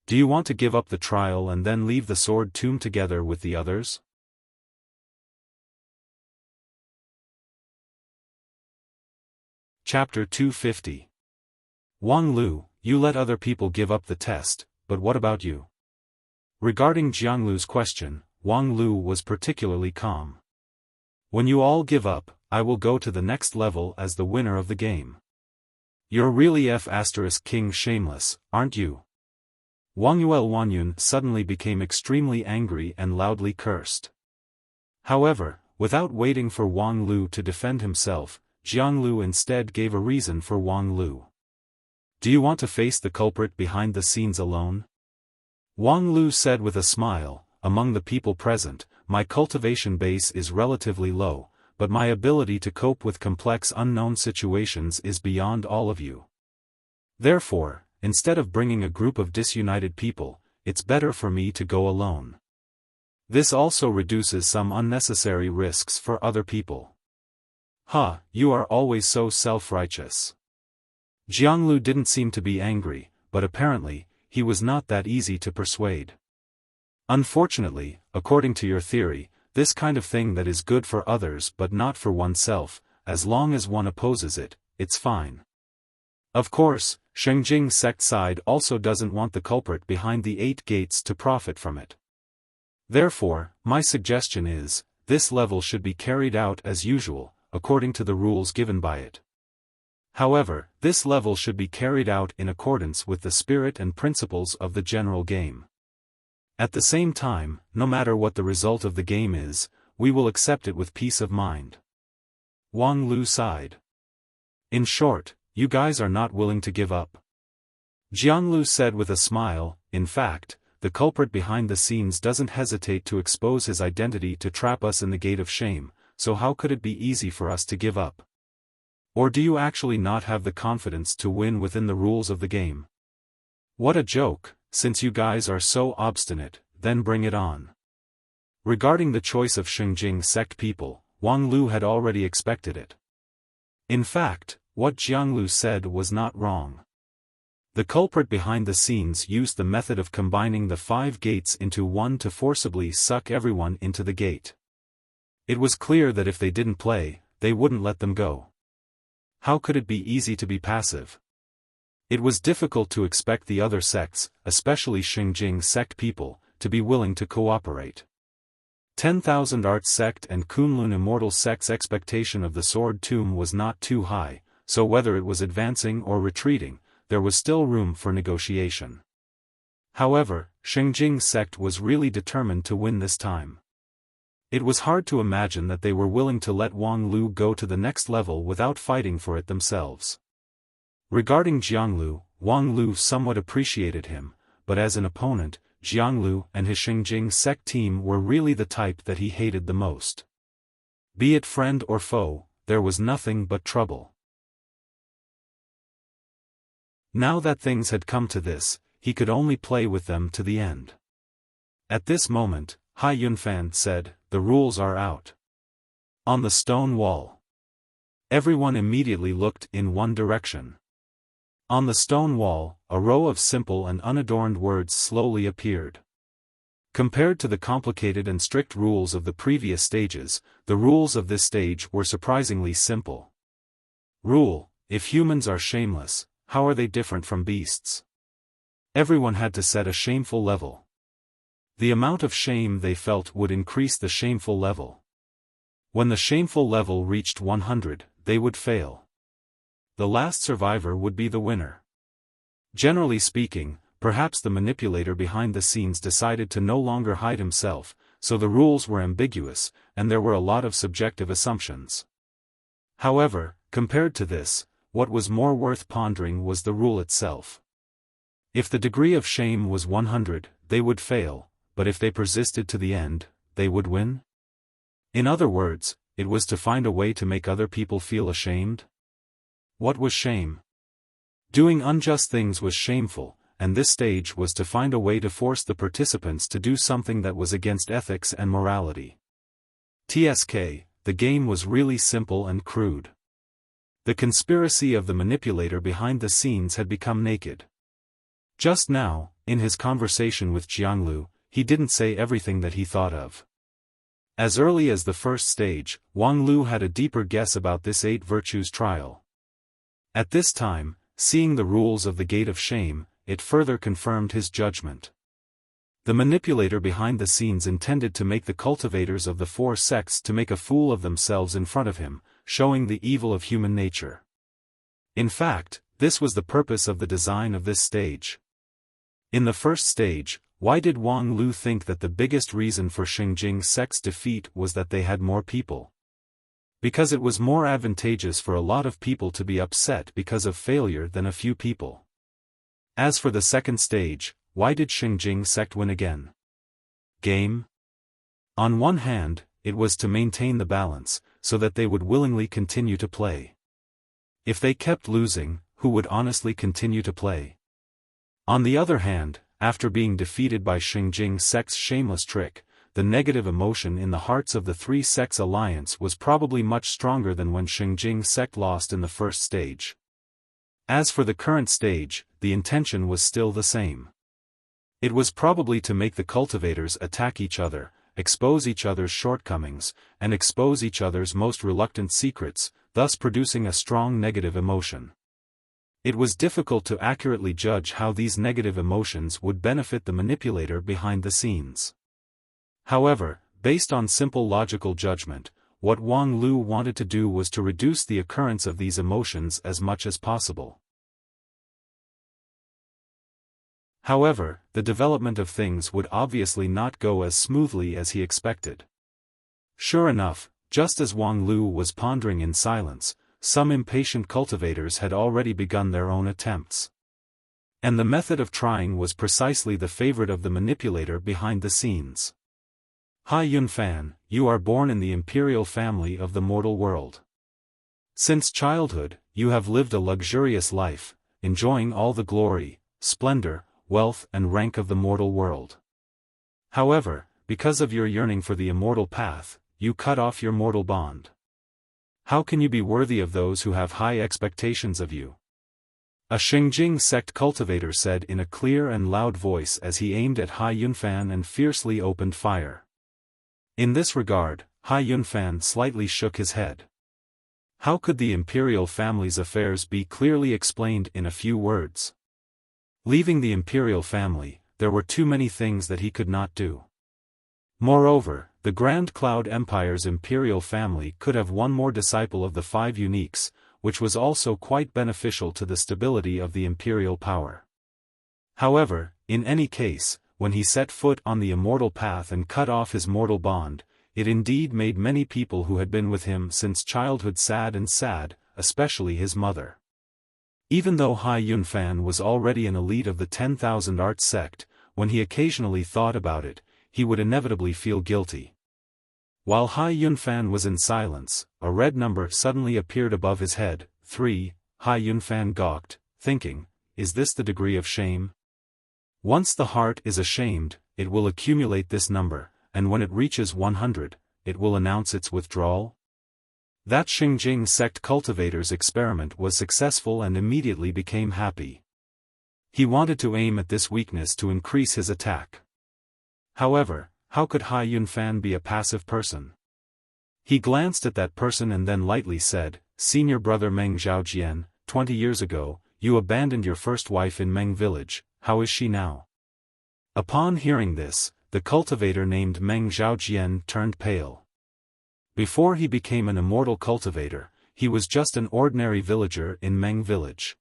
Do you want to give up the trial and then leave the sword tomb together with the others? Chapter 250. Wang Lu, you let other people give up the test, but what about you? Regarding Jianglu's question, Wang Lu was particularly calm. When you all give up, I will go to the next level as the winner of the game. You're really King shameless, aren't you? Wang Yuanyun suddenly became extremely angry and loudly cursed. However, without waiting for Wang Lu to defend himself, Jianglu instead gave a reason for Wang Lu. Do you want to face the culprit behind the scenes alone? Wang Lu said with a smile, among the people present, my cultivation base is relatively low, but my ability to cope with complex unknown situations is beyond all of you. Therefore, instead of bringing a group of disunited people, it's better for me to go alone. This also reduces some unnecessary risks for other people. You are always so self-righteous. Jianglu didn't seem to be angry, but apparently, he was not that easy to persuade. Unfortunately, according to your theory, this kind of thing that is good for others but not for oneself, as long as one opposes it, it's fine. Of course, Shengjing sect side also doesn't want the culprit behind the 8 gates to profit from it. Therefore, my suggestion is, this level should be carried out as usual, according to the rules given by it. However, this level should be carried out in accordance with the spirit and principles of the general game. At the same time, no matter what the result of the game is, we will accept it with peace of mind. Wang Lu sighed. In short, you guys are not willing to give up. Jianglu said with a smile. In fact, the culprit behind the scenes doesn't hesitate to expose his identity to trap us in the gate of shame, so how could it be easy for us to give up? Or do you actually not have the confidence to win within the rules of the game? What a joke, since you guys are so obstinate, then bring it on. Regarding the choice of Shengjing sect people, Wang Lu had already expected it. In fact, what Jianglu said was not wrong. The culprit behind the scenes used the method of combining the 5 gates into one to forcibly suck everyone into the gate. It was clear that if they didn't play, they wouldn't let them go. How could it be easy to be passive? It was difficult to expect the other sects, especially Shengjing sect people, to be willing to cooperate. 10,000 Arts sect and Kunlun Immortal sect's expectation of the Sword Tomb was not too high, so whether it was advancing or retreating, there was still room for negotiation. However, Shengjing sect was really determined to win this time. It was hard to imagine that they were willing to let Wang Lu go to the next level without fighting for it themselves. Regarding Jianglu, Wang Lu somewhat appreciated him, but as an opponent, Jianglu and his Shengjing sect team were really the type that he hated the most. Be it friend or foe, there was nothing but trouble. Now that things had come to this, he could only play with them to the end. At this moment, Hai Yunfan said, "The rules are out." On the stone wall. Everyone immediately looked in one direction. On the stone wall, a row of simple and unadorned words slowly appeared. Compared to the complicated and strict rules of the previous stages, the rules of this stage were surprisingly simple. Rule: if humans are shameless, how are they different from beasts? Everyone had to set a shameful level. The amount of shame they felt would increase the shameful level. When the shameful level reached 100, they would fail. The last survivor would be the winner. Generally speaking, perhaps the manipulator behind the scenes decided to no longer hide himself, so the rules were ambiguous, and there were a lot of subjective assumptions. However, compared to this, what was more worth pondering was the rule itself. If the degree of shame was 100, they would fail, but if they persisted to the end, they would win? In other words, it was to find a way to make other people feel ashamed? What was shame? Doing unjust things was shameful, and this stage was to find a way to force the participants to do something that was against ethics and morality. TSK, the game was really simple and crude. The conspiracy of the manipulator behind the scenes had become naked. Just now, in his conversation with Jianglu, he didn't say everything that he thought of. As early as the first stage, Wang Lu had a deeper guess about this 8 virtues trial. At this time, seeing the rules of the Gate of Shame, it further confirmed his judgment. The manipulator behind the scenes intended to make the cultivators of the 4 sects to make a fool of themselves in front of him, showing the evil of human nature. In fact, this was the purpose of the design of this stage. In the first stage, why did Wang Lu think that the biggest reason for Shengjing sect's defeat was that they had more people? Because it was more advantageous for a lot of people to be upset because of failure than a few people. As for the second stage, why did Shengjing sect win again? Game? On one hand, it was to maintain the balance, so that they would willingly continue to play. If they kept losing, who would honestly continue to play? On the other hand, after being defeated by Shengjing sect's shameless trick, the negative emotion in the hearts of the 3 sects alliance was probably much stronger than when Shengjing sect lost in the first stage. As for the current stage, the intention was still the same. It was probably to make the cultivators attack each other, expose each other's shortcomings, and expose each other's most reluctant secrets, thus producing a strong negative emotion. It was difficult to accurately judge how these negative emotions would benefit the manipulator behind the scenes. However, based on simple logical judgment, what Wang Lu wanted to do was to reduce the occurrence of these emotions as much as possible. However, the development of things would obviously not go as smoothly as he expected. Sure enough, just as Wang Lu was pondering in silence, some impatient cultivators had already begun their own attempts. And the method of trying was precisely the favorite of the manipulator behind the scenes. Hai Yunfan, you are born in the imperial family of the mortal world. Since childhood, you have lived a luxurious life, enjoying all the glory, splendor, wealth and rank of the mortal world. However, because of your yearning for the immortal path, you cut off your mortal bond. How can you be worthy of those who have high expectations of you? A Xingjing sect cultivator said in a clear and loud voice as he aimed at Hai Yunfan and fiercely opened fire. In this regard, Hai Yunfan slightly shook his head. How could the imperial family's affairs be clearly explained in a few words? Leaving the imperial family, there were too many things that he could not do. Moreover, the Grand Cloud Empire's imperial family could have one more disciple of the 5 uniques, which was also quite beneficial to the stability of the imperial power. However, in any case, when he set foot on the immortal path and cut off his mortal bond, it indeed made many people who had been with him since childhood sad, especially his mother. Even though Hai Yunfan was already an elite of the 10,000 Arts sect, when he occasionally thought about it, he would inevitably feel guilty. While Hai Yunfan was in silence, a red number suddenly appeared above his head, 3, Hai Yunfan gawked, thinking, is this the degree of shame? Once the heart is ashamed, it will accumulate this number, and when it reaches 100, it will announce its withdrawal? That Xingjing sect cultivator's experiment was successful and immediately became happy. He wanted to aim at this weakness to increase his attack. However, how could Hai Yunfan be a passive person? He glanced at that person and then lightly said, Senior brother Meng Zhaojian, 20 years ago, you abandoned your first wife in Meng village, how is she now? Upon hearing this, the cultivator named Meng Zhaojian turned pale. Before he became an immortal cultivator, he was just an ordinary villager in Meng village.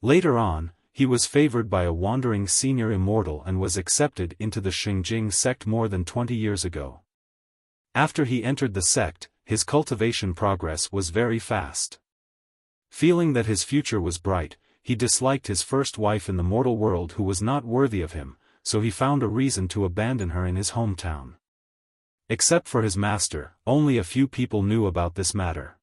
Later on, he was favored by a wandering senior immortal and was accepted into the Xingjing sect more than 20 years ago. After he entered the sect, his cultivation progress was very fast. Feeling that his future was bright, he disliked his first wife in the mortal world who was not worthy of him, so he found a reason to abandon her in his hometown. Except for his master, only a few people knew about this matter.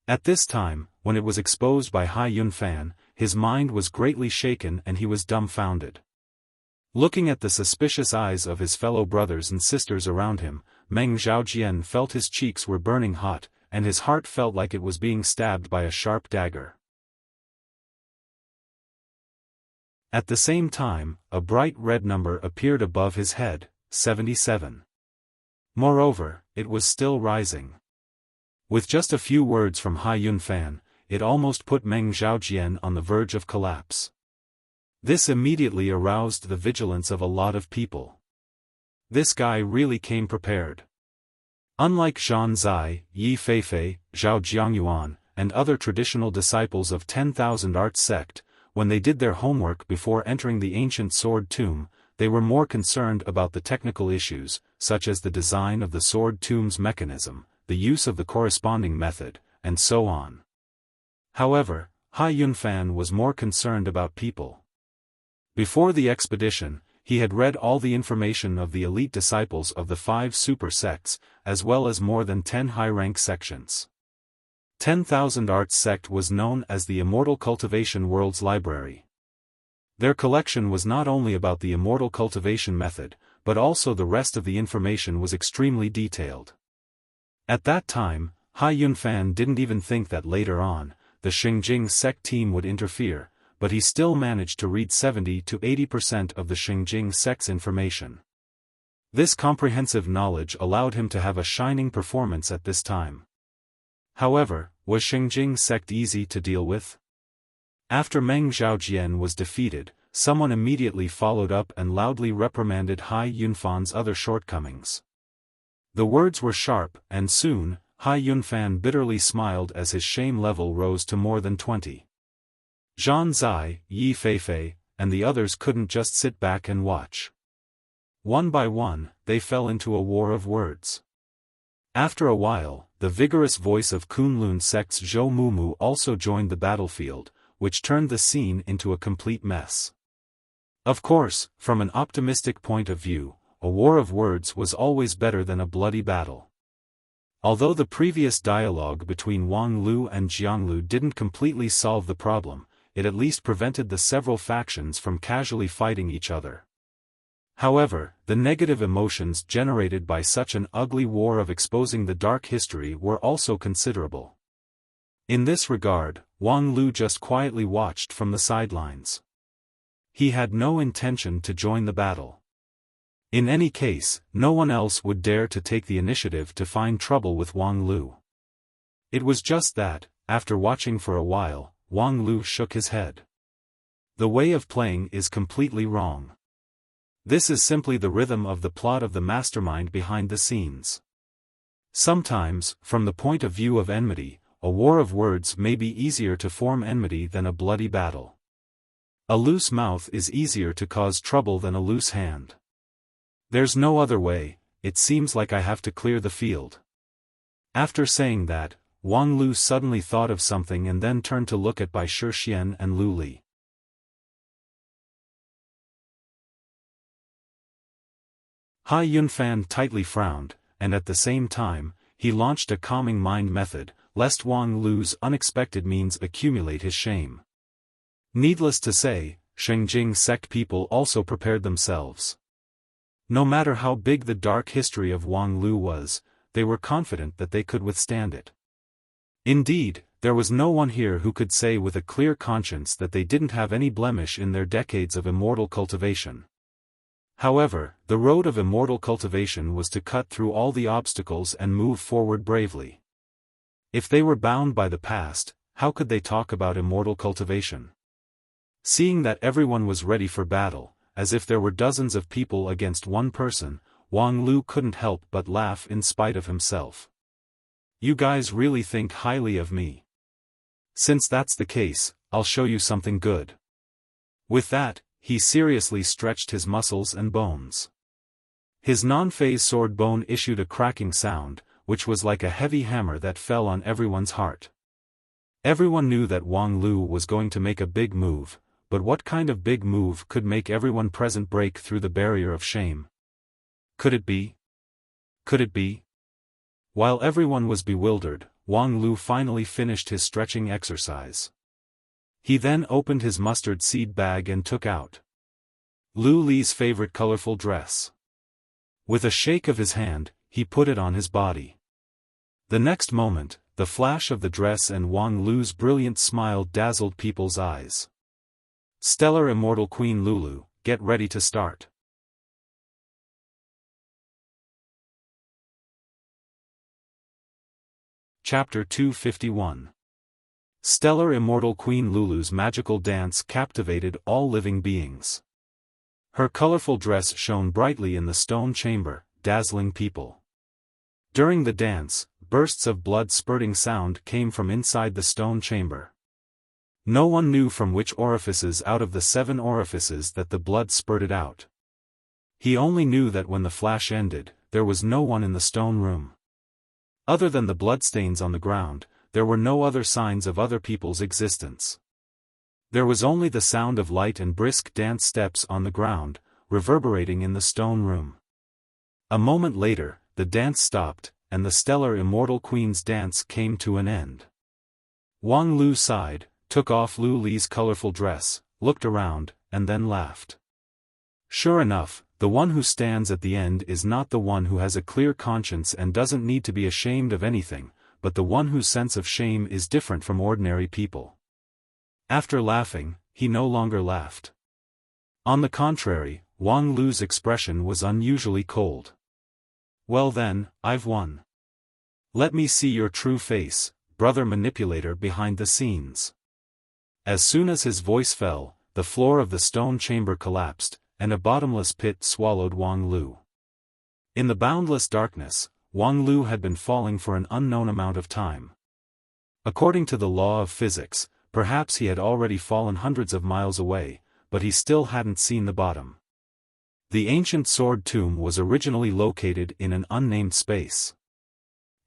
At this time, when it was exposed by Hai Yunfan, his mind was greatly shaken and he was dumbfounded. Looking at the suspicious eyes of his fellow brothers and sisters around him, Meng Zhaojian felt his cheeks were burning hot, and his heart felt like it was being stabbed by a sharp dagger. At the same time, a bright red number appeared above his head, 77. Moreover, it was still rising. With just a few words from Hai Yunfan, it almost put Meng Zhaojian on the verge of collapse. This immediately aroused the vigilance of a lot of people. This guy really came prepared. Unlike Zhan Zai, Yi Feifei, Zhao Jiangyuan, and other traditional disciples of 10,000 Arts sect, when they did their homework before entering the ancient sword tomb, they were more concerned about the technical issues, such as the design of the sword tomb's mechanism, the use of the corresponding method, and so on. However, Hai Yunfan was more concerned about people. Before the expedition, he had read all the information of the elite disciples of the 5 super sects, as well as more than 10 high-rank sections. 10,000 Arts sect was known as the Immortal Cultivation World's Library. Their collection was not only about the immortal cultivation method, but also the rest of the information was extremely detailed. At that time, Hai Yunfan didn't even think that later on, the Xingjing sect team would interfere, but he still managed to read 70 to 80% of the Xinjing sect's information. This comprehensive knowledge allowed him to have a shining performance at this time. However, was Xinjing sect easy to deal with? After Meng Zhaojian was defeated, someone immediately followed up and loudly reprimanded Hai Yunfan's other shortcomings. The words were sharp, and soon, Hai Yunfan bitterly smiled as his shame level rose to more than 20. Zhan Zai, Yi Feifei, and the others couldn't just sit back and watch. One by one, they fell into a war of words. After a while, the vigorous voice of Kunlun sect's Zhou Mumu also joined the battlefield, which turned the scene into a complete mess. Of course, from an optimistic point of view, a war of words was always better than a bloody battle. Although the previous dialogue between Wang Lu and Jiang Lu didn't completely solve the problem, it at least prevented the several factions from casually fighting each other. However, the negative emotions generated by such an ugly war of exposing the dark history were also considerable. In this regard, Wang Lu just quietly watched from the sidelines. He had no intention to join the battle. In any case, no one else would dare to take the initiative to find trouble with Wang Lu. It was just that, after watching for a while, Wang Lu shook his head. The way of playing is completely wrong. This is simply the rhythm of the plot of the mastermind behind the scenes. Sometimes, from the point of view of enmity, a war of words may be easier to form enmity than a bloody battle. A loose mouth is easier to cause trouble than a loose hand. There's no other way, it seems like I have to clear the field. After saying that, Wang Lu suddenly thought of something and then turned to look at Bai Shixian and Lu Li. Hai Yunfan tightly frowned, and at the same time, he launched a calming mind method, lest Wang Lu's unexpected means accumulate his shame. Needless to say, Xinjing sect people also prepared themselves. No matter how big the dark history of Wang Lu was, they were confident that they could withstand it. Indeed, there was no one here who could say with a clear conscience that they didn't have any blemish in their decades of immortal cultivation. However, the road of immortal cultivation was to cut through all the obstacles and move forward bravely. If they were bound by the past, how could they talk about immortal cultivation? Seeing that everyone was ready for battle, as if there were dozens of people against one person, Wang Lu couldn't help but laugh in spite of himself. You guys really think highly of me. Since that's the case, I'll show you something good. With that, he seriously stretched his muscles and bones. His non-phase sword bone issued a cracking sound, which was like a heavy hammer that fell on everyone's heart. Everyone knew that Wang Lu was going to make a big move, but what kind of big move could make everyone present break through the barrier of shame? Could it be? Could it be? While everyone was bewildered, Wang Lu finally finished his stretching exercise. He then opened his mustard seed bag and took out Lu Li's favorite colorful dress. With a shake of his hand, he put it on his body. The next moment, the flash of the dress and Wang Lu's brilliant smile dazzled people's eyes. Stellar Immortal Queen Lulu, get ready to start. Chapter 251. Stellar Immortal Queen Lulu's magical dance captivated all living beings. Her colorful dress shone brightly in the stone chamber, dazzling people. During the dance, bursts of blood-spurting sound came from inside the stone chamber. No one knew from which orifices out of the 7 orifices that the blood spurted out. He only knew that when the flash ended, there was no one in the stone room. Other than the bloodstains on the ground, there were no other signs of other people's existence. There was only the sound of light and brisk dance steps on the ground, reverberating in the stone room. A moment later, the dance stopped, and the stellar Immortal Queen's dance came to an end. Wang Lu sighed, took off Lu Li's colorful dress, looked around, and then laughed. Sure enough, the one who stands at the end is not the one who has a clear conscience and doesn't need to be ashamed of anything, but the one whose sense of shame is different from ordinary people. After laughing, he no longer laughed. On the contrary, Wang Lu's expression was unusually cold. "Well then, I've won. Let me see your true face, brother manipulator behind the scenes." As soon as his voice fell, the floor of the stone chamber collapsed, and a bottomless pit swallowed Wang Lu. In the boundless darkness, Wang Lu had been falling for an unknown amount of time. According to the law of physics, perhaps he had already fallen hundreds of miles away, but he still hadn't seen the bottom. The ancient sword tomb was originally located in an unnamed space.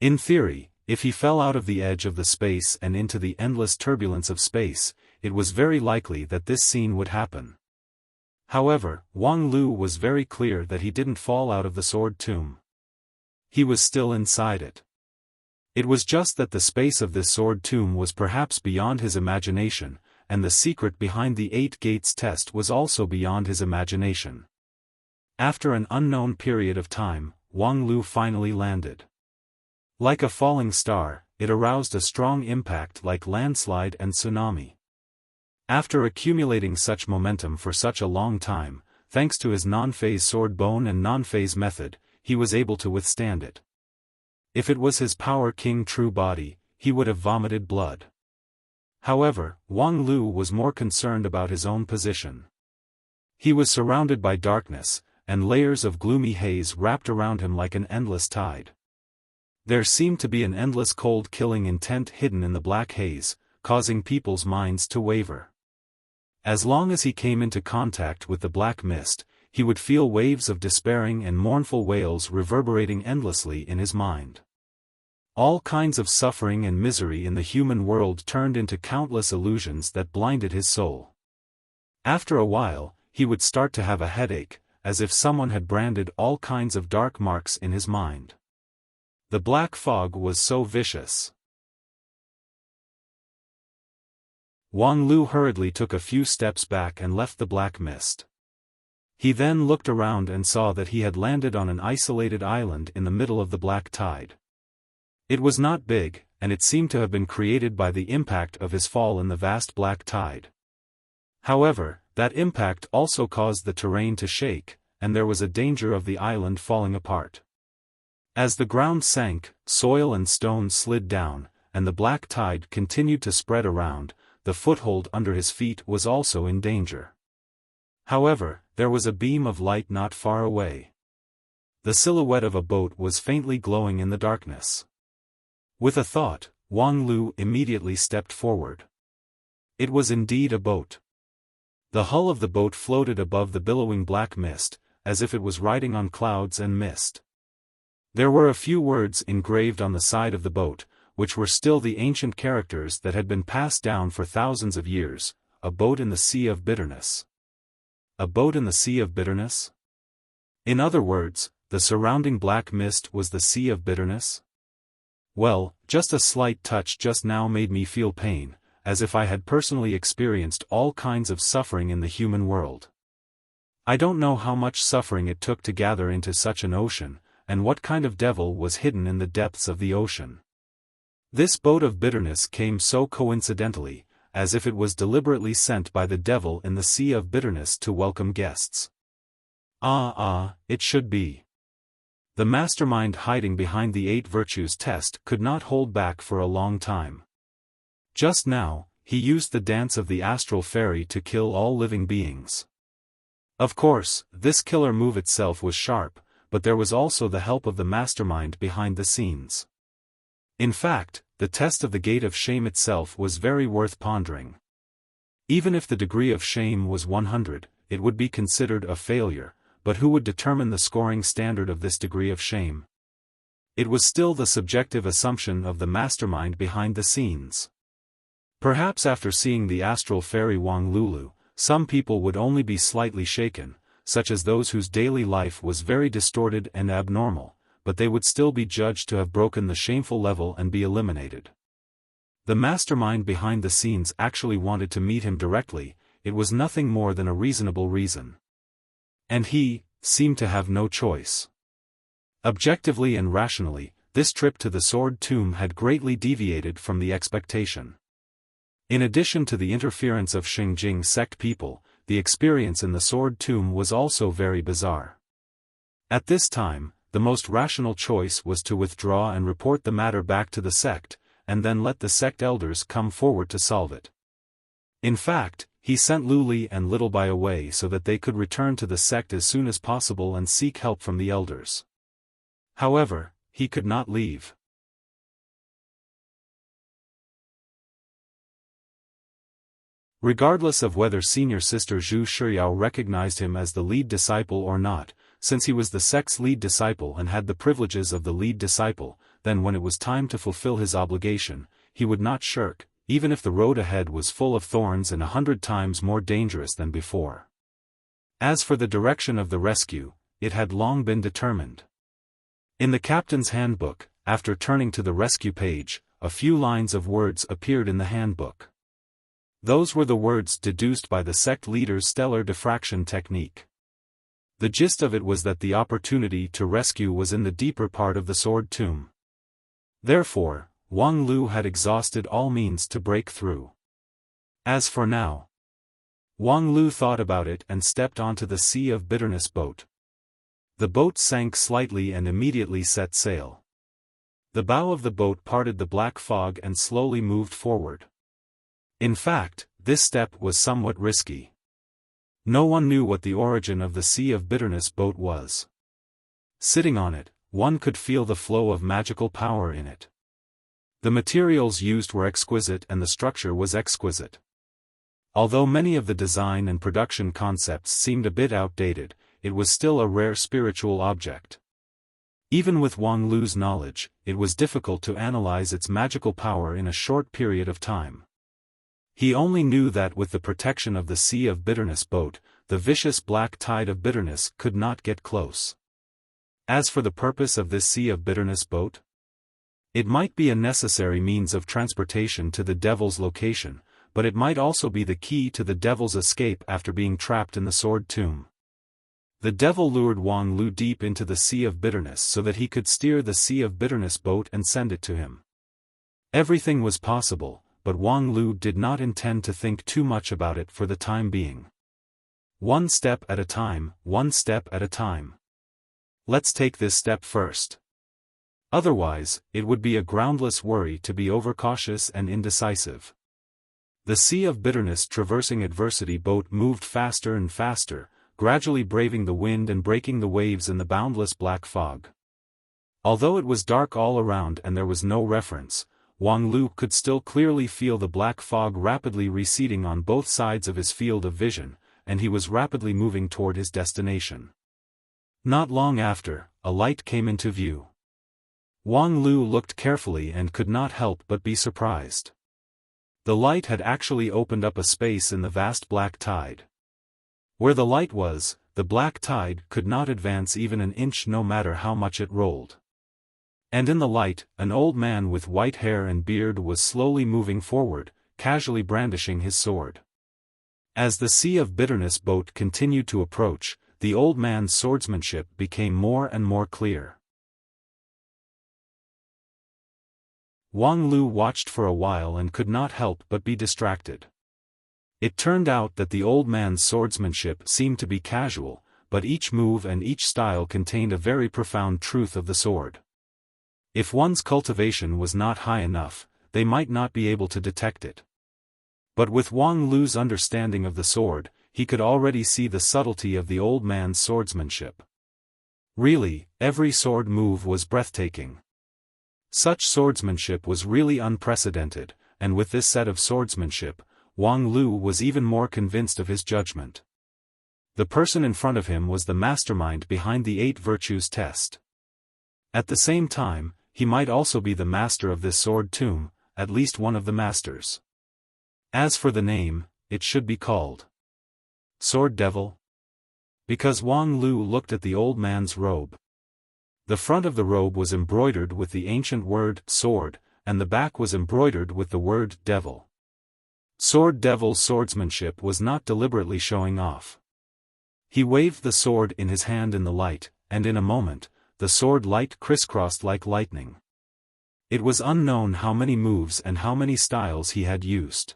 In theory, if he fell out of the edge of the space and into the endless turbulence of space, it was very likely that this scene would happen. However, Wang Lu was very clear that he didn't fall out of the sword tomb. He was still inside it. It was just that the space of this sword tomb was perhaps beyond his imagination, and the secret behind the 8 gates test was also beyond his imagination. After an unknown period of time, Wang Lu finally landed. Like a falling star, it aroused a strong impact like landslide and tsunami. After accumulating such momentum for such a long time, thanks to his non-phase sword bone and non-phase method, he was able to withstand it. If it was his power king true body, he would have vomited blood. However, Wang Lu was more concerned about his own position. He was surrounded by darkness, and layers of gloomy haze wrapped around him like an endless tide. There seemed to be an endless cold killing intent hidden in the black haze, causing people's minds to waver. As long as he came into contact with the black mist, he would feel waves of despairing and mournful wails reverberating endlessly in his mind. All kinds of suffering and misery in the human world turned into countless illusions that blinded his soul. After a while, he would start to have a headache, as if someone had branded all kinds of dark marks in his mind. The black fog was so vicious. Wang Lu hurriedly took a few steps back and left the black mist. He then looked around and saw that he had landed on an isolated island in the middle of the black tide. It was not big, and it seemed to have been created by the impact of his fall in the vast black tide. However, that impact also caused the terrain to shake, and there was a danger of the island falling apart. As the ground sank, soil and stones slid down, and the black tide continued to spread around, the foothold under his feet was also in danger. However, there was a beam of light not far away. The silhouette of a boat was faintly glowing in the darkness. With a thought, Wang Lu immediately stepped forward. It was indeed a boat. The hull of the boat floated above the billowing black mist, as if it was riding on clouds and mist. There were a few words engraved on the side of the boat, which were still the ancient characters that had been passed down for thousands of years: "A boat in the sea of bitterness." A boat in the sea of bitterness? In other words, the surrounding black mist was the sea of bitterness? Well, just a slight touch just now made me feel pain, as if I had personally experienced all kinds of suffering in the human world. I don't know how much suffering it took to gather into such an ocean, and what kind of devil was hidden in the depths of the ocean. This boat of bitterness came so coincidentally, as if it was deliberately sent by the devil in the sea of bitterness to welcome guests. It should be. The mastermind hiding behind the 8 virtues test could not hold back for a long time. Just now, he used the dance of the astral fairy to kill all living beings. Of course, this killer move itself was sharp, but there was also the help of the mastermind behind the scenes. In fact, the test of the gate of shame itself was very worth pondering. Even if the degree of shame was 100, it would be considered a failure, but who would determine the scoring standard of this degree of shame? It was still the subjective assumption of the mastermind behind the scenes. Perhaps after seeing the astral fairy Wang Lulu, some people would only be slightly shaken, such as those whose daily life was very distorted and abnormal, but they would still be judged to have broken the shameful level and be eliminated. The mastermind behind the scenes actually wanted to meet him directly. It was nothing more than a reasonable reason. And he seemed to have no choice. Objectively and rationally, this trip to the sword tomb had greatly deviated from the expectation. In addition to the interference of Xinjing sect people, the experience in the Sword Tomb was also very bizarre. At this time, the most rational choice was to withdraw and report the matter back to the sect, and then let the sect elders come forward to solve it. In fact, he sent Lu Li and Little Bai away so that they could return to the sect as soon as possible and seek help from the elders. However, he could not leave. Regardless of whether senior sister Zhu Shiyao recognized him as the lead disciple or not, since he was the sect's lead disciple and had the privileges of the lead disciple, then when it was time to fulfill his obligation, he would not shirk, even if the road ahead was full of thorns and 100 times more dangerous than before. As for the direction of the rescue, it had long been determined. In the captain's handbook, after turning to the rescue page, a few lines of words appeared in the handbook. Those were the words deduced by the sect leader's stellar diffraction technique. The gist of it was that the opportunity to rescue was in the deeper part of the Sword Tomb. Therefore, Wang Lu had exhausted all means to break through. As for now, Wang Lu thought about it and stepped onto the Sea of Bitterness boat. The boat sank slightly and immediately set sail. The bow of the boat parted the black fog and slowly moved forward. In fact, this step was somewhat risky. No one knew what the origin of the Sea of Bitterness boat was. Sitting on it, one could feel the flow of magical power in it. The materials used were exquisite and the structure was exquisite. Although many of the design and production concepts seemed a bit outdated, it was still a rare spiritual object. Even with Wang Lu's knowledge, it was difficult to analyze its magical power in a short period of time. He only knew that with the protection of the Sea of Bitterness boat, the vicious black tide of bitterness could not get close. As for the purpose of this Sea of Bitterness boat, it might be a necessary means of transportation to the devil's location, but it might also be the key to the devil's escape after being trapped in the Sword Tomb. The devil lured Wang Lu deep into the Sea of Bitterness so that he could steer the Sea of Bitterness boat and send it to him. Everything was possible, but Wang Lu did not intend to think too much about it for the time being. One step at a time, one step at a time. Let's take this step first. Otherwise, it would be a groundless worry to be overcautious and indecisive. The Sea of Bitterness traversing adversity boat moved faster and faster, gradually braving the wind and breaking the waves in the boundless black fog. Although it was dark all around and there was no reference, Wang Lu could still clearly feel the black fog rapidly receding on both sides of his field of vision, and he was rapidly moving toward his destination. Not long after, a light came into view. Wang Lu looked carefully and could not help but be surprised. The light had actually opened up a space in the vast black tide. Where the light was, the black tide could not advance even an inch no matter how much it rolled. And in the light, an old man with white hair and beard was slowly moving forward, casually brandishing his sword. As the Sea of Bitterness boat continued to approach, the old man's swordsmanship became more and more clear. Wang Lu watched for a while and could not help but be distracted. It turned out that the old man's swordsmanship seemed to be casual, but each move and each style contained a very profound truth of the sword. If one's cultivation was not high enough, they might not be able to detect it. But with Wang Lu's understanding of the sword, he could already see the subtlety of the old man's swordsmanship. Really, every sword move was breathtaking. Such swordsmanship was really unprecedented, and with this set of swordsmanship, Wang Lu was even more convinced of his judgment. The person in front of him was the mastermind behind the 8 virtues test. At the same time, he might also be the master of this Sword Tomb, at least one of the masters. As for the name, it should be called Sword Devil. Because Wang Lu looked at the old man's robe. The front of the robe was embroidered with the ancient word sword, and the back was embroidered with the word devil. Sword Devil's swordsmanship was not deliberately showing off. He waved the sword in his hand in the light, and in a moment, the sword light crisscrossed like lightning. It was unknown how many moves and how many styles he had used.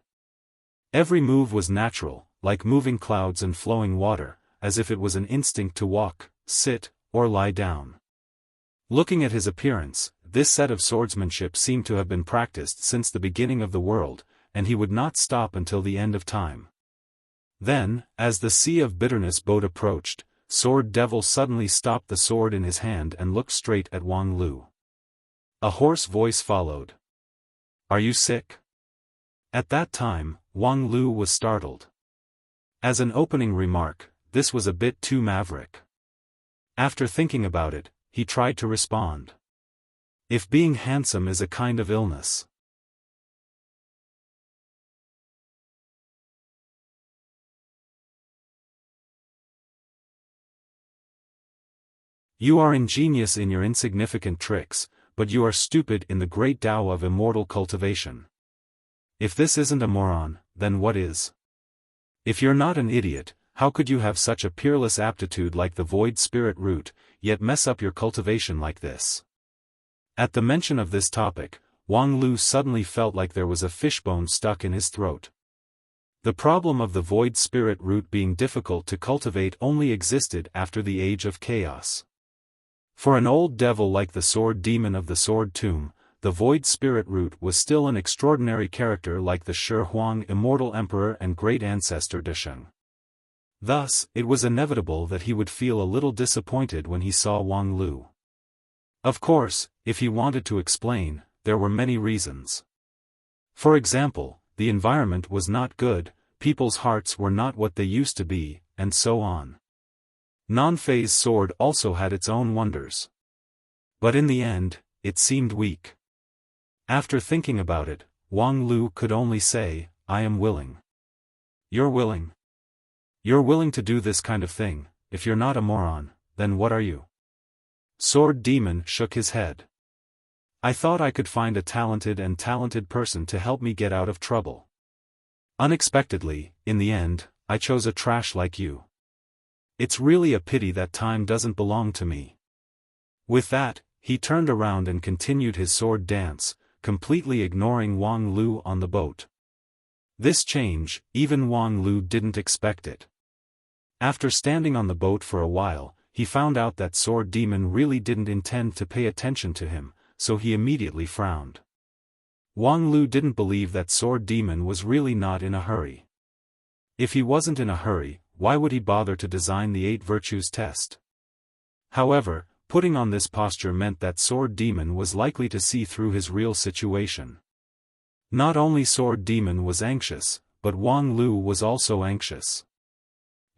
Every move was natural, like moving clouds and flowing water, as if it was an instinct to walk, sit, or lie down. Looking at his appearance, this set of swordsmanship seemed to have been practiced since the beginning of the world, and he would not stop until the end of time. Then, as the Sea of Bitterness boat approached, Sword Devil suddenly stopped the sword in his hand and looked straight at Wang Lu. A hoarse voice followed. "Are you sick?" At that time, Wang Lu was startled. As an opening remark, this was a bit too maverick. After thinking about it, he tried to respond. "If being handsome is a kind of illness." You are ingenious in your insignificant tricks, but you are stupid in the great Tao of immortal cultivation. If this isn't a moron, then what is? If you're not an idiot, how could you have such a peerless aptitude like the void spirit root, yet mess up your cultivation like this? At the mention of this topic, Wang Lu suddenly felt like there was a fishbone stuck in his throat. The problem of the void spirit root being difficult to cultivate only existed after the age of chaos. For an old devil like the sword demon of the sword tomb, the void spirit root was still an extraordinary character like the Shi Huang immortal emperor and great ancestor Desheng. Thus, it was inevitable that he would feel a little disappointed when he saw Wang Lu. Of course, if he wanted to explain, there were many reasons. For example, the environment was not good, people's hearts were not what they used to be, and so on. Nanfei's sword also had its own wonders. But in the end, it seemed weak. After thinking about it, Wang Lu could only say, "I am willing." "You're willing? You're willing to do this kind of thing? If you're not a moron, then what are you?" Sword Demon shook his head. "I thought I could find a talented person to help me get out of trouble. Unexpectedly, in the end, I chose a trash like you. It's really a pity that time doesn't belong to me." With that, he turned around and continued his sword dance, completely ignoring Wang Lu on the boat. This change, even Wang Lu didn't expect it. After standing on the boat for a while, he found out that Sword Demon really didn't intend to pay attention to him, so he immediately frowned. Wang Lu didn't believe that Sword Demon was really not in a hurry. If he wasn't in a hurry, why would he bother to design the 8 virtues test? However, putting on this posture meant that Sword Demon was likely to see through his real situation. Not only Sword Demon was anxious, but Wang Lu was also anxious.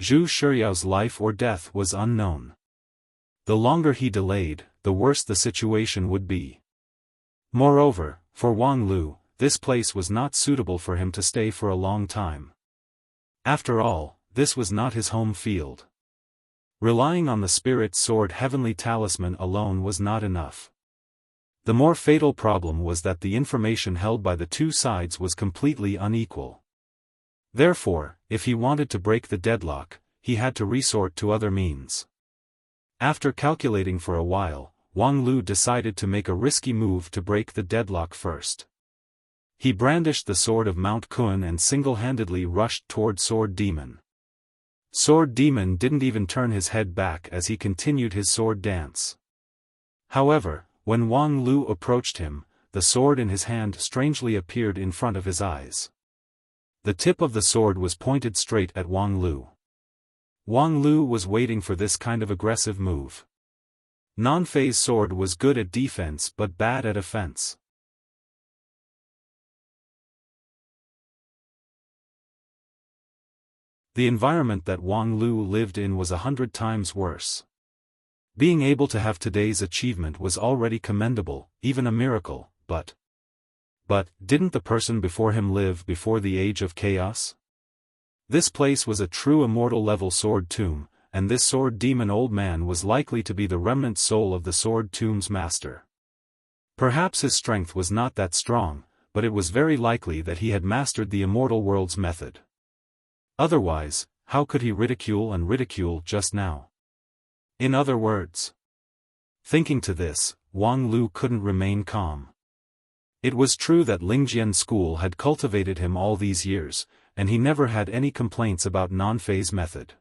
Zhu Shiyao's life or death was unknown. The longer he delayed, the worse the situation would be. Moreover, for Wang Lu, this place was not suitable for him to stay for a long time. After all, this was not his home field. Relying on the spirit sword heavenly talisman alone was not enough. The more fatal problem was that the information held by the two sides was completely unequal. Therefore, if he wanted to break the deadlock, he had to resort to other means. After calculating for a while, Wang Lu decided to make a risky move to break the deadlock first. He brandished the sword of Mount Kun and single-handedly rushed toward Sword Demon. Sword Demon didn't even turn his head back as he continued his sword dance. However, when Wang Lu approached him, the sword in his hand strangely appeared in front of his eyes. The tip of the sword was pointed straight at Wang Lu. Wang Lu was waiting for this kind of aggressive move. Nanfei's sword was good at defense but bad at offense. The environment that Wang Lu lived in was 100 times worse. Being able to have today's achievement was already commendable, even a miracle, but didn't the person before him live before the age of chaos? This place was a true immortal level sword tomb, and this sword demon old man was likely to be the remnant soul of the sword tomb's master. Perhaps his strength was not that strong, but it was very likely that he had mastered the immortal world's method. Otherwise, how could he ridicule just now? In other words, thinking to this, Wang Lu couldn't remain calm. It was true that Lingjian school had cultivated him all these years, and he never had any complaints about non-phase method.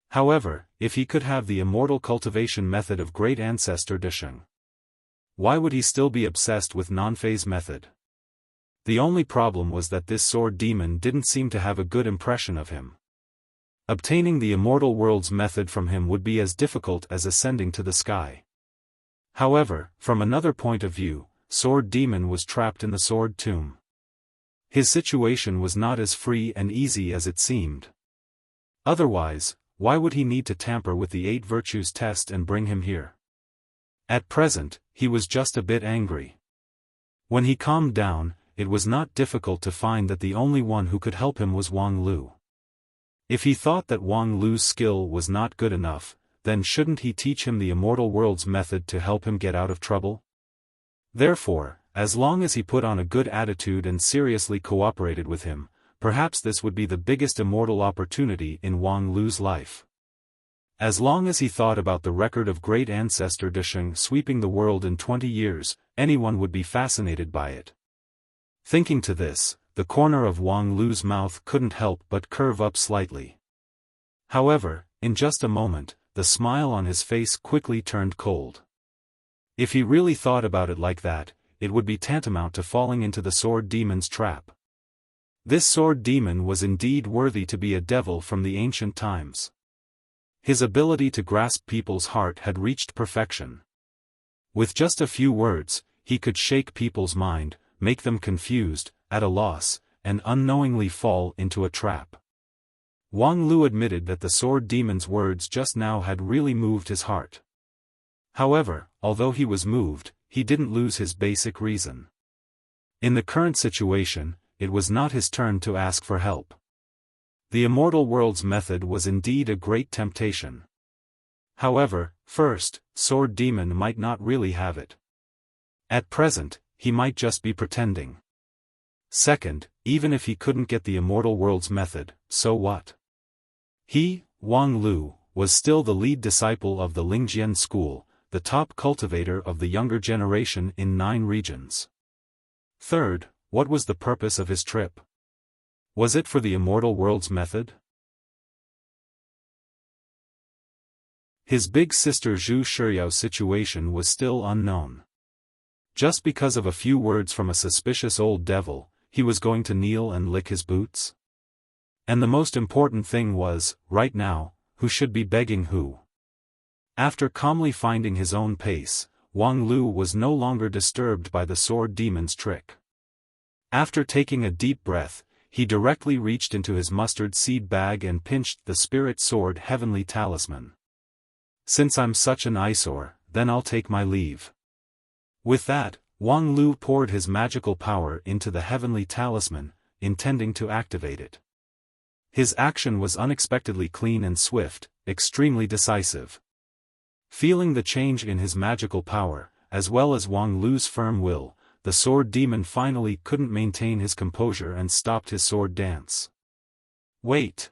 However, if he could have the immortal cultivation method of great ancestor Desheng, why would he still be obsessed with non-phase method? The only problem was that this sword demon didn't seem to have a good impression of him. Obtaining the immortal world's method from him would be as difficult as ascending to the sky. However, from another point of view, Sword Demon was trapped in the Sword Tomb. His situation was not as free and easy as it seemed. Otherwise, why would he need to tamper with the 8 virtues test and bring him here? At present, he was just a bit angry. When he calmed down, it was not difficult to find that the only one who could help him was Wang Lu. If he thought that Wang Lu's skill was not good enough, then shouldn't he teach him the immortal world's method to help him get out of trouble? Therefore, as long as he put on a good attitude and seriously cooperated with him, perhaps this would be the biggest immortal opportunity in Wang Lu's life. As long as he thought about the record of great ancestor Desheng sweeping the world in 20 years, anyone would be fascinated by it. Thinking to this, the corner of Wang Lu's mouth couldn't help but curve up slightly. However, in just a moment, the smile on his face quickly turned cold. If he really thought about it like that, it would be tantamount to falling into the sword demon's trap. This sword demon was indeed worthy to be a devil from the ancient times. His ability to grasp people's heart had reached perfection. With just a few words, he could shake people's mind, make them confused, at a loss, and unknowingly fall into a trap. Wang Lu admitted that the sword demon's words just now had really moved his heart. However, although he was moved, he didn't lose his basic reason. In the current situation, it was not his turn to ask for help. The immortal world's method was indeed a great temptation. However, first, Sword Demon might not really have it. At present, he might just be pretending. Second, even if he couldn't get the immortal world's method, so what? He, Wang Lu, was still the lead disciple of the Lingjian school, the top cultivator of the younger generation in 9 regions. Third, what was the purpose of his trip? Was it for the immortal world's method? His big sister Zhu Shiyao's situation was still unknown. Just because of a few words from a suspicious old devil, he was going to kneel and lick his boots? And the most important thing was, right now, who should be begging who? After calmly finding his own pace, Wang Lu was no longer disturbed by the sword demon's trick. After taking a deep breath, he directly reached into his mustard seed bag and pinched the spirit sword heavenly talisman. Since I'm such an eyesore, then I'll take my leave. With that, Wang Lu poured his magical power into the heavenly talisman, intending to activate it. His action was unexpectedly clean and swift, extremely decisive. Feeling the change in his magical power, as well as Wang Lu's firm will, the sword demon finally couldn't maintain his composure and stopped his sword dance. Wait!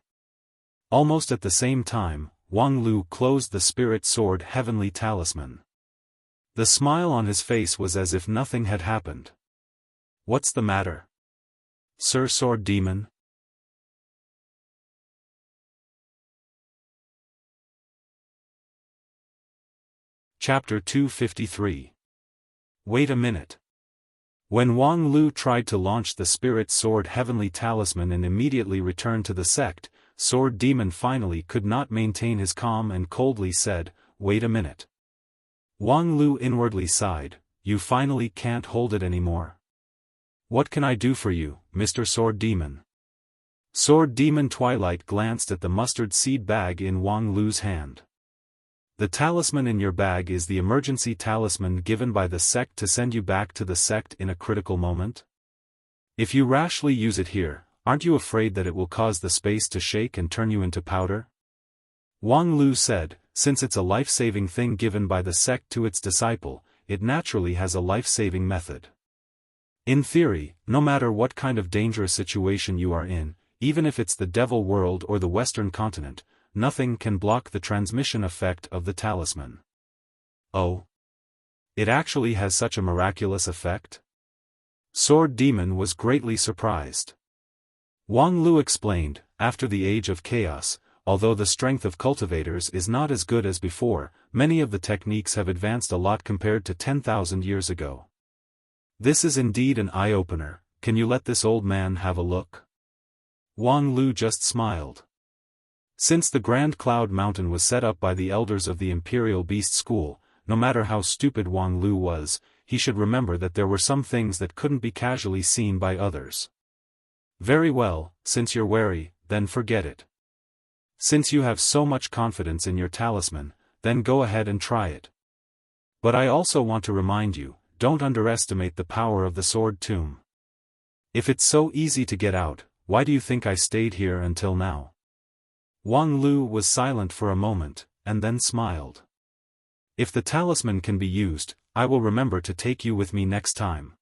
Almost at the same time, Wang Lu closed the spirit sword heavenly talisman. The smile on his face was as if nothing had happened. What's the matter, Sir Sword Demon? Chapter 253. Wait a minute. When Wang Lu tried to launch the spirit sword heavenly talisman and immediately return to the sect, Sword Demon finally could not maintain his calm and coldly said, "Wait a minute." Wang Lu inwardly sighed, "You finally can't hold it anymore? What can I do for you, Mr. Sword Demon?" Sword Demon Twilight glanced at the mustard seed bag in Wang Lu's hand. The talisman in your bag is the emergency talisman given by the sect to send you back to the sect in a critical moment. If you rashly use it here, aren't you afraid that it will cause the space to shake and turn you into powder? Wang Lu said, since it's a life-saving thing given by the sect to its disciple, it naturally has a life-saving method. In theory, no matter what kind of dangerous situation you are in, even if it's the devil world or the Western continent, nothing can block the transmission effect of the talisman. Oh? It actually has such a miraculous effect? Sword Demon was greatly surprised. Wang Lu explained, after the age of chaos, although the strength of cultivators is not as good as before, many of the techniques have advanced a lot compared to 10,000 years ago. This is indeed an eye-opener. Can you let this old man have a look? Wang Lu just smiled. Since the Grand Cloud Mountain was set up by the elders of the Imperial Beast School, no matter how stupid Wang Lu was, he should remember that there were some things that couldn't be casually seen by others. Very well, since you're wary, then forget it. Since you have so much confidence in your talisman, then go ahead and try it. But I also want to remind you, don't underestimate the power of the sword tomb. If it's so easy to get out, why do you think I stayed here until now? Wang Lu was silent for a moment, and then smiled. If the talisman can be used, I will remember to take you with me next time.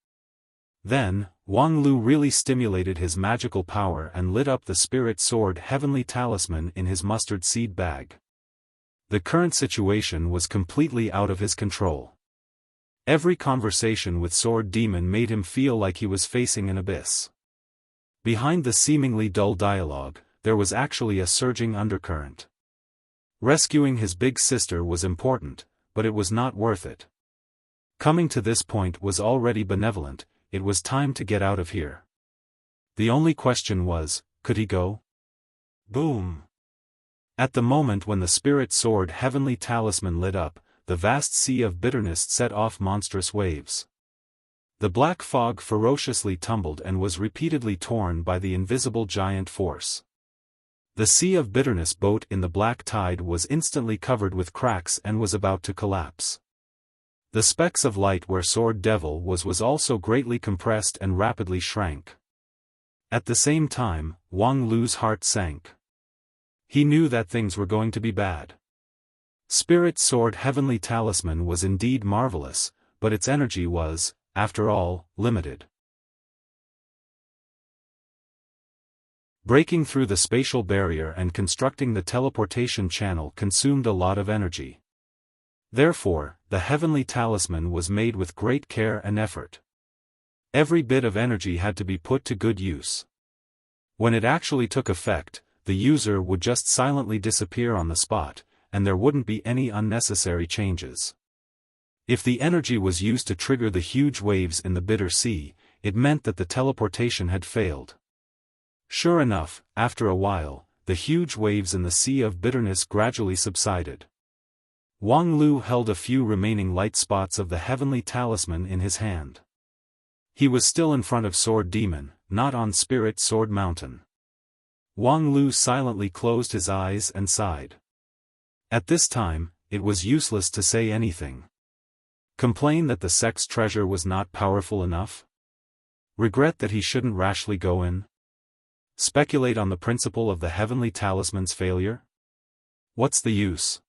Then, Wang Lu really stimulated his magical power and lit up the spirit sword heavenly talisman in his mustard seed bag. The current situation was completely out of his control. Every conversation with Sword Demon made him feel like he was facing an abyss. Behind the seemingly dull dialogue, there was actually a surging undercurrent. Rescuing his big sister was important, but it was not worth it. Coming to this point was already benevolent. It was time to get out of here. The only question was, could he go? Boom! At the moment when the spirit sword heavenly talisman lit up, the vast sea of bitterness set off monstrous waves. The black fog ferociously tumbled and was repeatedly torn by the invisible giant force. The sea of bitterness boat in the black tide was instantly covered with cracks and was about to collapse. The specks of light where Sword Devil was also greatly compressed and rapidly shrank. At the same time, Wang Lu's heart sank. He knew that things were going to be bad. Spirit Sword Heavenly Talisman was indeed marvelous, but its energy was, after all, limited. Breaking through the spatial barrier and constructing the teleportation channel consumed a lot of energy. Therefore, the heavenly talisman was made with great care and effort. Every bit of energy had to be put to good use. When it actually took effect, the user would just silently disappear on the spot, and there wouldn't be any unnecessary changes. If the energy was used to trigger the huge waves in the bitter sea, it meant that the teleportation had failed. Sure enough, after a while, the huge waves in the sea of bitterness gradually subsided. Wang Lu held a few remaining light spots of the heavenly talisman in his hand. He was still in front of Sword Demon, not on Spirit Sword Mountain. Wang Lu silently closed his eyes and sighed. At this time, it was useless to say anything. Complain that the sex treasure was not powerful enough? Regret that he shouldn't rashly go in? Speculate on the principle of the heavenly talisman's failure? What's the use?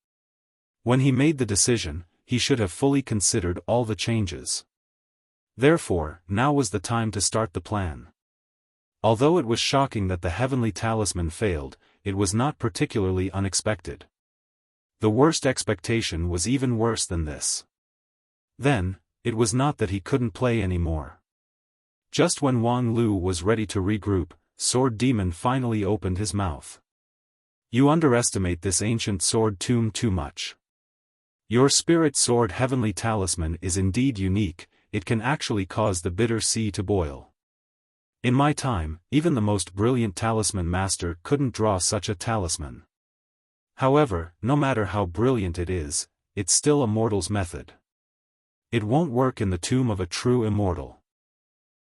When he made the decision, he should have fully considered all the changes. Therefore, now was the time to start the plan. Although it was shocking that the heavenly talisman failed, it was not particularly unexpected. The worst expectation was even worse than this. Then, it was not that he couldn't play anymore. Just when Wang Lu was ready to regroup, Sword Demon finally opened his mouth. You underestimate this ancient sword tomb too much. Your spirit sword heavenly talisman is indeed unique, it can actually cause the bitter sea to boil. In my time, even the most brilliant talisman master couldn't draw such a talisman. However, no matter how brilliant it is, it's still a mortal's method. It won't work in the tomb of a true immortal.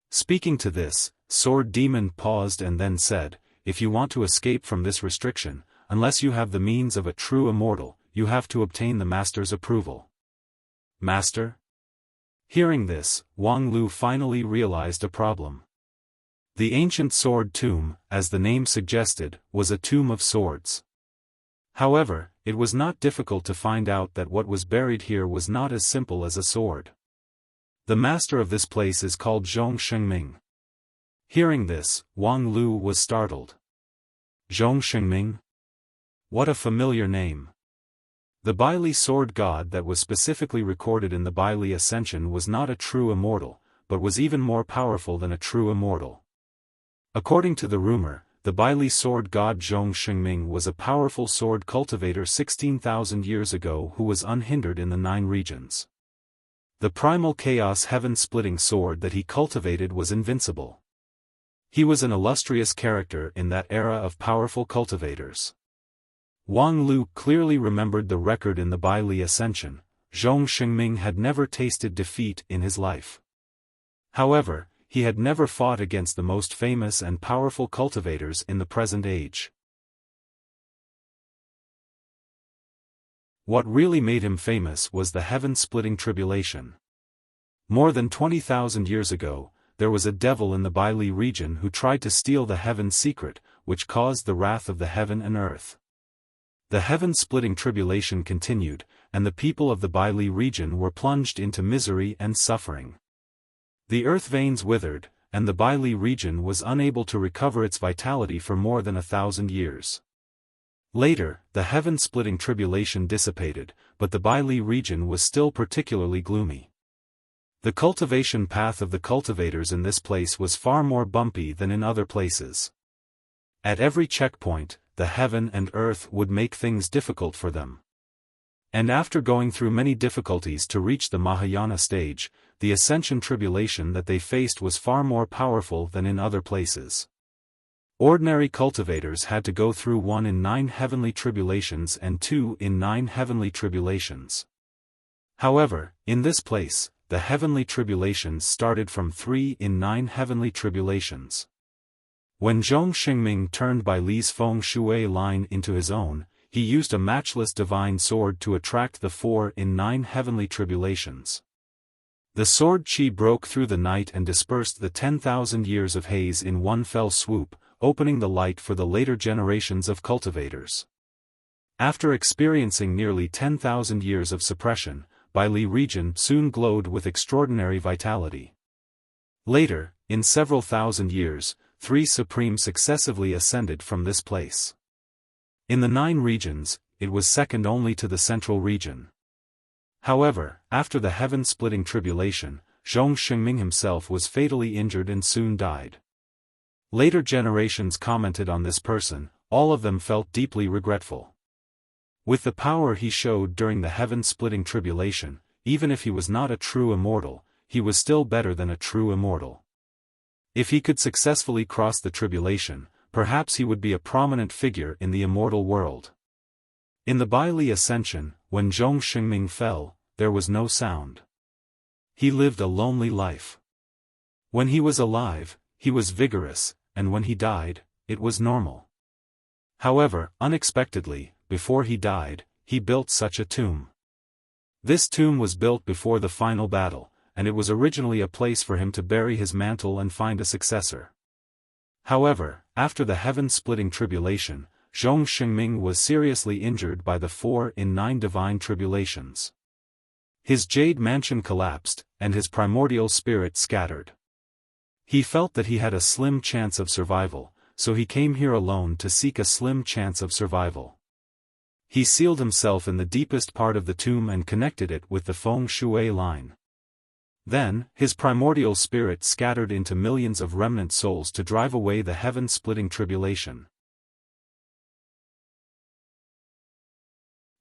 Speaking to this, Sword Demon paused and then said, if you want to escape from this restriction, unless you have the means of a true immortal, you have to obtain the master's approval. Master? Hearing this, Wang Lu finally realized a problem. The ancient sword tomb, as the name suggested, was a tomb of swords. However, it was not difficult to find out that what was buried here was not as simple as a sword. The master of this place is called Zhong Shengming. Hearing this, Wang Lu was startled. Zhong Shengming? What a familiar name. The Baili sword god that was specifically recorded in the Baili Ascension was not a true immortal, but was even more powerful than a true immortal. According to the rumor, the Baili sword god Zhong Xingming was a powerful sword cultivator 16,000 years ago who was unhindered in the 9 regions. The primal chaos heaven-splitting sword that he cultivated was invincible. He was an illustrious character in that era of powerful cultivators. Wang Lu clearly remembered the record in the Baili Ascension. Zhong Xingming had never tasted defeat in his life. However, he had never fought against the most famous and powerful cultivators in the present age. What really made him famous was the heaven-splitting tribulation. More than 20,000 years ago, there was a devil in the Baili region who tried to steal the heaven's secret, which caused the wrath of the heaven and earth. The heaven-splitting tribulation continued, and the people of the Baili region were plunged into misery and suffering. The earth veins withered, and the Baili region was unable to recover its vitality for more than 1,000 years. Later, the heaven-splitting tribulation dissipated, but the Baili region was still particularly gloomy. The cultivation path of the cultivators in this place was far more bumpy than in other places. At every checkpoint, the heaven and earth would make things difficult for them. And after going through many difficulties to reach the Mahayana stage, the ascension tribulation that they faced was far more powerful than in other places. Ordinary cultivators had to go through 1 in 9 heavenly tribulations and 2 in 9 heavenly tribulations. However, in this place, the heavenly tribulations started from 3 in 9 heavenly tribulations. When Zhong Xingming turned Baili's feng shui line into his own, he used a matchless divine sword to attract the 4 in 9 heavenly tribulations. The sword chi broke through the night and dispersed the 10,000 years of haze in one fell swoop, opening the light for the later generations of cultivators. After experiencing nearly 10,000 years of suppression, Baili region soon glowed with extraordinary vitality. Later, in several thousand years, 3 supremes successively ascended from this place. In the 9 regions, it was second only to the central region. However, after the heaven-splitting tribulation, Zhong Xingming himself was fatally injured and soon died. Later generations commented on this person, all of them felt deeply regretful. With the power he showed during the heaven-splitting tribulation, even if he was not a true immortal, he was still better than a true immortal. If he could successfully cross the tribulation, perhaps he would be a prominent figure in the immortal world. In the Baili Ascension, when Zhong Xingming fell, there was no sound. He lived a lonely life. When he was alive, he was vigorous, and when he died, it was normal. However, unexpectedly, before he died, he built such a tomb. This tomb was built before the final battle, and it was originally a place for him to bury his mantle and find a successor. However, after the heaven-splitting tribulation, Zhong Xingming was seriously injured by the 4 in 9 divine tribulations. His jade mansion collapsed, and his primordial spirit scattered. He felt that he had a slim chance of survival, so he came here alone to seek a slim chance of survival. He sealed himself in the deepest part of the tomb and connected it with the feng shui line. Then, his primordial spirit scattered into millions of remnant souls to drive away the heaven-splitting tribulation.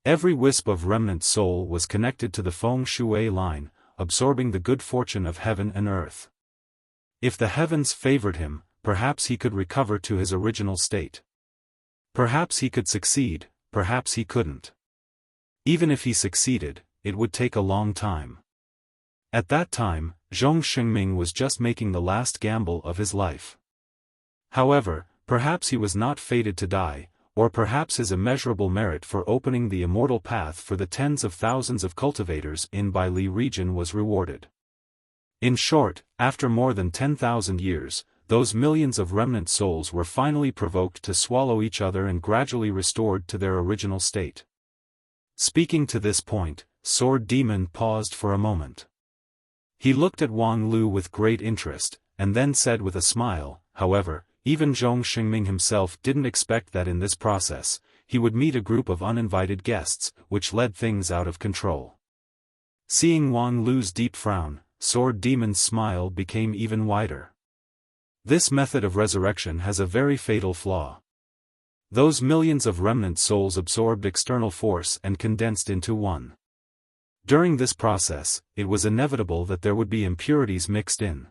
Every wisp of remnant soul was connected to the feng shui line, absorbing the good fortune of heaven and earth. If the heavens favored him, perhaps he could recover to his original state. Perhaps he could succeed, perhaps he couldn't. Even if he succeeded, it would take a long time. At that time, Zhong Xingming was just making the last gamble of his life. However, perhaps he was not fated to die, or perhaps his immeasurable merit for opening the immortal path for the tens of thousands of cultivators in Baili region was rewarded. In short, after more than 10,000 years, those millions of remnant souls were finally provoked to swallow each other and gradually restored to their original state. Speaking to this point, Sword Demon paused for a moment. He looked at Wang Lu with great interest, and then said with a smile, however, even Zhong Xingming himself didn't expect that in this process, he would meet a group of uninvited guests, which led things out of control. Seeing Wang Lu's deep frown, Sword Demon's smile became even wider. This method of resurrection has a very fatal flaw. Those millions of remnant souls absorbed external force and condensed into one. During this process, it was inevitable that there would be impurities mixed in.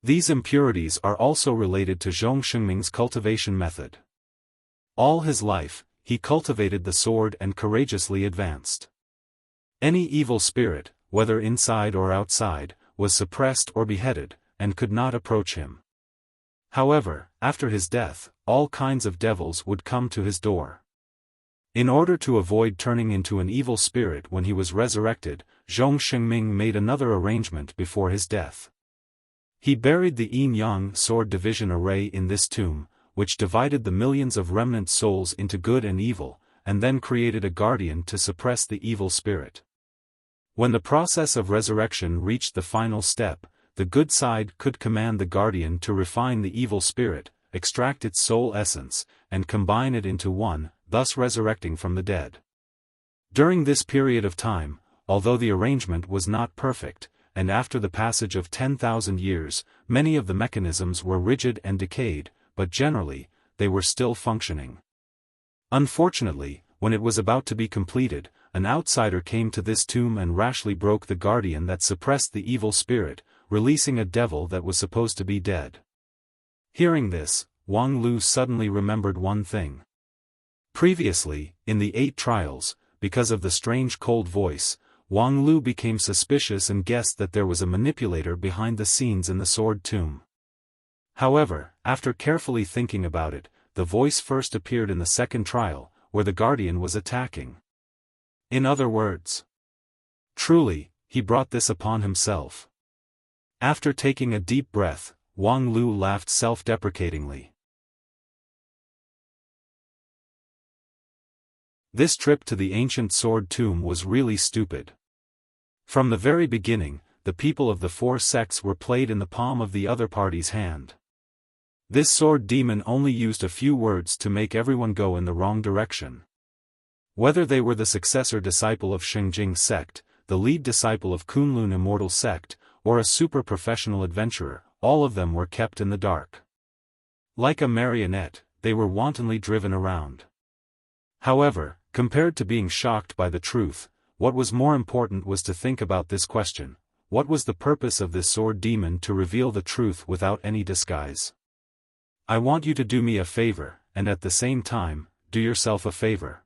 These impurities are also related to Zhong Shengming's cultivation method. All his life, he cultivated the sword and courageously advanced. Any evil spirit, whether inside or outside, was suppressed or beheaded, and could not approach him. However, after his death, all kinds of devils would come to his door. In order to avoid turning into an evil spirit when he was resurrected, Zhong Shengming made another arrangement before his death. He buried the yin-yang sword division array in this tomb, which divided the millions of remnant souls into good and evil, and then created a guardian to suppress the evil spirit. When the process of resurrection reached the final step, the good side could command the guardian to refine the evil spirit, extract its soul essence, and combine it into one, thus resurrecting from the dead. During this period of time, although the arrangement was not perfect, and after the passage of 10,000 years, many of the mechanisms were rigid and decayed, but generally, they were still functioning. Unfortunately, when it was about to be completed, an outsider came to this tomb and rashly broke the guardian that suppressed the evil spirit, releasing a devil that was supposed to be dead. Hearing this, Wang Lu suddenly remembered one thing. Previously, in the 8 trials, because of the strange cold voice, Wang Lu became suspicious and guessed that there was a manipulator behind the scenes in the sword tomb. However, after carefully thinking about it, the voice first appeared in the 2nd trial, where the guardian was attacking. In other words, truly, he brought this upon himself. After taking a deep breath, Wang Lu laughed self-deprecatingly. This trip to the ancient sword tomb was really stupid. From the very beginning, the people of the 4 sects were played in the palm of the other party's hand. This sword demon only used a few words to make everyone go in the wrong direction. Whether they were the successor disciple of Xingjing sect, the lead disciple of Kunlun immortal sect, or a super-professional adventurer, all of them were kept in the dark. Like a marionette, they were wantonly driven around. However, compared to being shocked by the truth, what was more important was to think about this question: what was the purpose of this sword demon to reveal the truth without any disguise? I want you to do me a favor, and at the same time, do yourself a favor.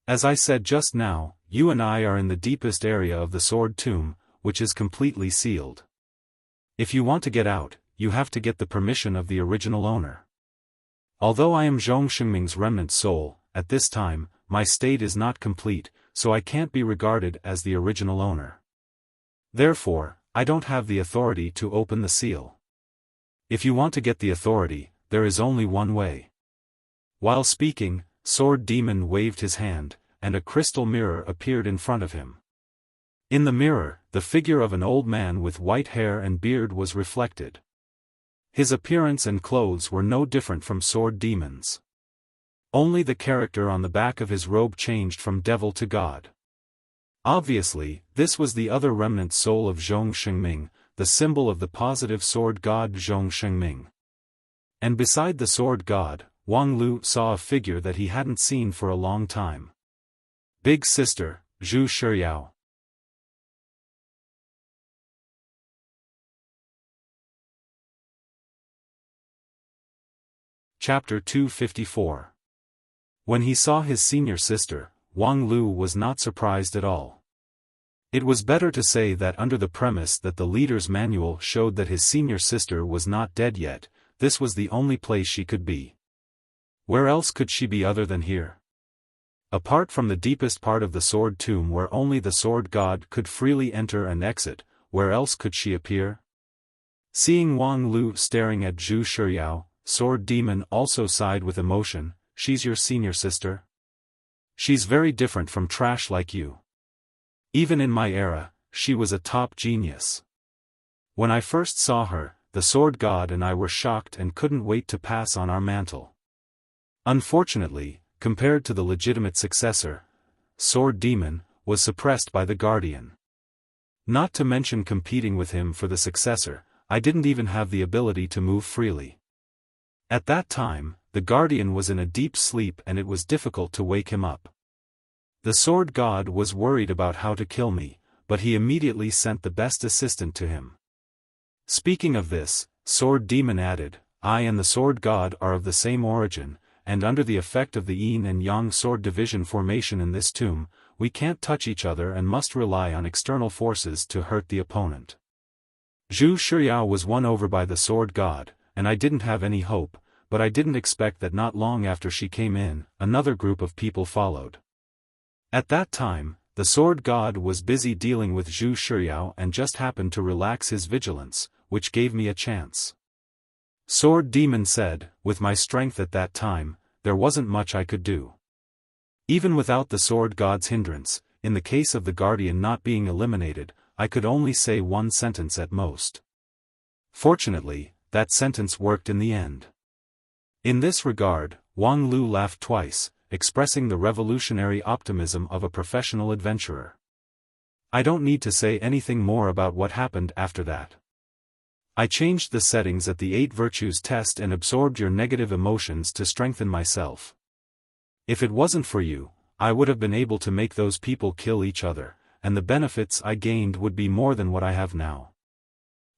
As I said just now, you and I are in the deepest area of the sword tomb, which is completely sealed. If you want to get out, you have to get the permission of the original owner. Although I am Zhong Shengming's remnant soul, at this time, my state is not complete, so I can't be regarded as the original owner. Therefore, I don't have the authority to open the seal. If you want to get the authority, there is only one way. While speaking, Sword Demon waved his hand, and a crystal mirror appeared in front of him. In the mirror, the figure of an old man with white hair and beard was reflected. His appearance and clothes were no different from Sword Demon's. Only the character on the back of his robe changed from devil to god. Obviously, this was the other remnant soul of Zhong Shengming, the symbol of the positive sword god Zhong Shengming. And beside the sword god, Wang Lu saw a figure that he hadn't seen for a long time. Big Sister, Zhu Shiyao. Chapter 254. When he saw his senior sister, Wang Lu was not surprised at all. It was better to say that under the premise that the leader's manual showed that his senior sister was not dead yet, this was the only place she could be. Where else could she be other than here? Apart from the deepest part of the sword tomb where only the sword god could freely enter and exit, where else could she appear? Seeing Wang Lu staring at Zhu Shiyao, Sword Demon also sighed with emotion. She's your senior sister? She's very different from trash like you. Even in my era, she was a top genius. When I first saw her, the sword god and I were shocked and couldn't wait to pass on our mantle. Unfortunately, compared to the legitimate successor, Sword Demon was suppressed by the Guardian. Not to mention competing with him for the successor, I didn't even have the ability to move freely. At that time, the guardian was in a deep sleep and it was difficult to wake him up. The sword god was worried about how to kill me, but he immediately sent the best assistant to him. Speaking of this, Sword Demon added, I and the sword god are of the same origin, and under the effect of the yin and yang sword division formation in this tomb, we can't touch each other and must rely on external forces to hurt the opponent. Zhu Shiyao was won over by the sword god, and I didn't have any hope, but I didn't expect that not long after she came in, another group of people followed. At that time, the sword god was busy dealing with Zhu Shiyao and just happened to relax his vigilance, which gave me a chance. Sword Demon said, with my strength at that time, there wasn't much I could do. Even without the sword god's hindrance, in the case of the guardian not being eliminated, I could only say one sentence at most. Fortunately, that sentence worked in the end. In this regard, Wang Lu laughed twice, expressing the revolutionary optimism of a professional adventurer. I don't need to say anything more about what happened after that. I changed the settings at the 8 Virtues test and absorbed your negative emotions to strengthen myself. If it wasn't for you, I would have been able to make those people kill each other, and the benefits I gained would be more than what I have now.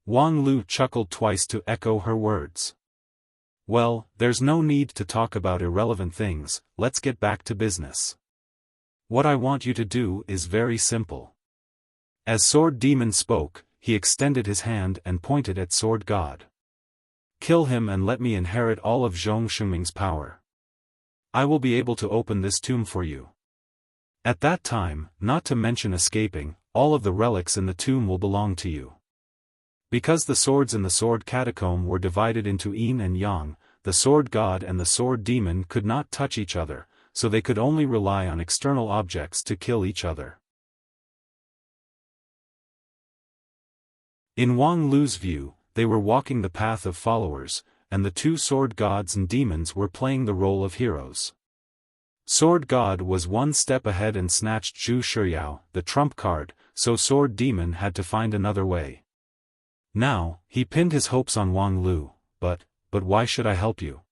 Wang Lu chuckled twice to echo her words. Well, there's no need to talk about irrelevant things, let's get back to business. What I want you to do is very simple. As Sword Demon spoke, he extended his hand and pointed at Sword God. Kill him and let me inherit all of Zhong Shengming's power. I will be able to open this tomb for you. At that time, not to mention escaping, all of the relics in the tomb will belong to you. Because the swords in the sword catacomb were divided into yin and yang, the sword god and the sword demon could not touch each other, so they could only rely on external objects to kill each other. In Wang Lu's view, they were walking the path of followers, and the two sword gods and demons were playing the role of heroes. Sword God was one step ahead and snatched Zhu Shiyao, the trump card, so Sword Demon had to find another way. Now, he pinned his hopes on Wang Lu, but why should I help you?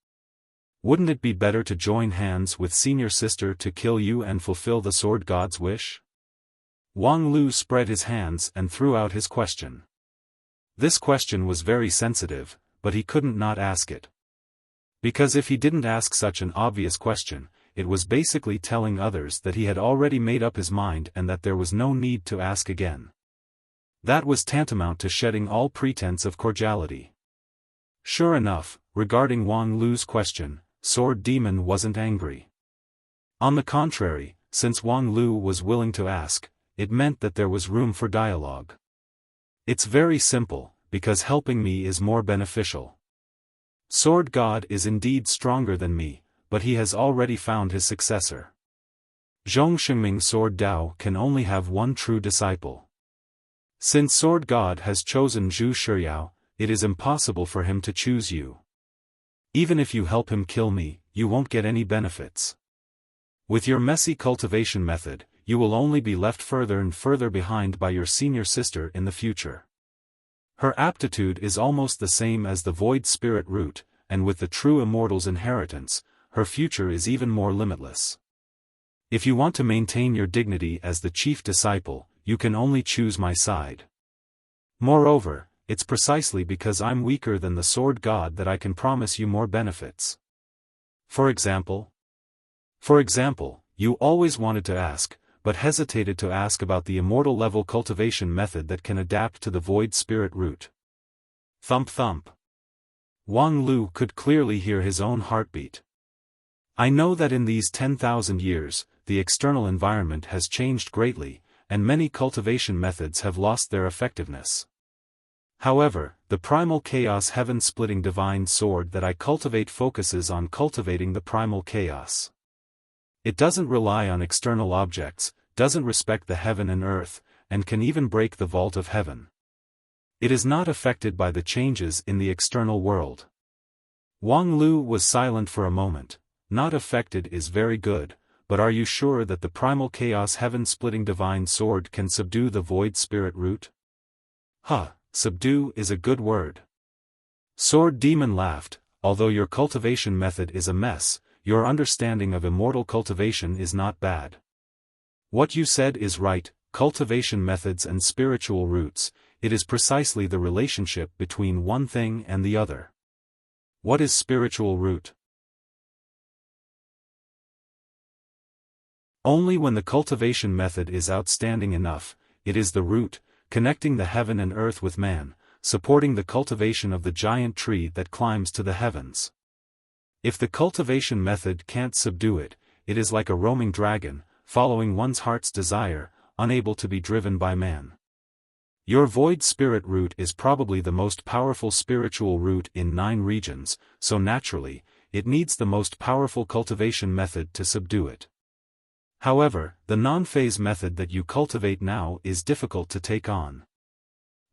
Wouldn't it be better to join hands with senior sister to kill you and fulfill the Sword God's wish? Wang Lu spread his hands and threw out his question. This question was very sensitive, but he couldn't not ask it. Because if he didn't ask such an obvious question, it was basically telling others that he had already made up his mind and that there was no need to ask again. That was tantamount to shedding all pretense of cordiality. Sure enough, regarding Wang Lu's question, Sword Demon wasn't angry. On the contrary, since Wang Lu was willing to ask, it meant that there was room for dialogue. It's very simple, because helping me is more beneficial. Sword God is indeed stronger than me, but he has already found his successor. Zhong Shengming Sword Dao can only have one true disciple. Since Sword God has chosen Zhu Shiyao, it is impossible for him to choose you. Even if you help him kill me, you won't get any benefits. With your messy cultivation method, you will only be left further and further behind by your senior sister in the future. Her aptitude is almost the same as the Void Spirit root, and with the true immortal's inheritance, her future is even more limitless. If you want to maintain your dignity as the chief disciple, you can only choose my side. Moreover, it's precisely because I'm weaker than the Sword God that I can promise you more benefits. For example, you always wanted to ask, but hesitated to ask about the immortal level cultivation method that can adapt to the Void Spirit root. Thump thump. Wang Lu could clearly hear his own heartbeat. I know that in these 10,000 years, the external environment has changed greatly, and many cultivation methods have lost their effectiveness. However, the primal chaos heaven-splitting divine sword that I cultivate focuses on cultivating the primal chaos. It doesn't rely on external objects, doesn't respect the heaven and earth, and can even break the vault of heaven. It is not affected by the changes in the external world. Wang Lu was silent for a moment. Not affected is very good, but are you sure that the primal chaos heaven-splitting divine sword can subdue the Void Spirit root? subdue is a good word. Sword Demon laughed. Although your cultivation method is a mess, your understanding of immortal cultivation is not bad. What you said is right, cultivation methods and spiritual roots, it is precisely the relationship between one thing and the other. What is spiritual root? Only when the cultivation method is outstanding enough, it is the root, connecting the heaven and earth with man, supporting the cultivation of the giant tree that climbs to the heavens. If the cultivation method can't subdue it, it is like a roaming dragon, following one's heart's desire, unable to be driven by man. Your void spirit root is probably the most powerful spiritual root in 9 regions, so naturally, it needs the most powerful cultivation method to subdue it. However, the non-phase method that you cultivate now is difficult to take on.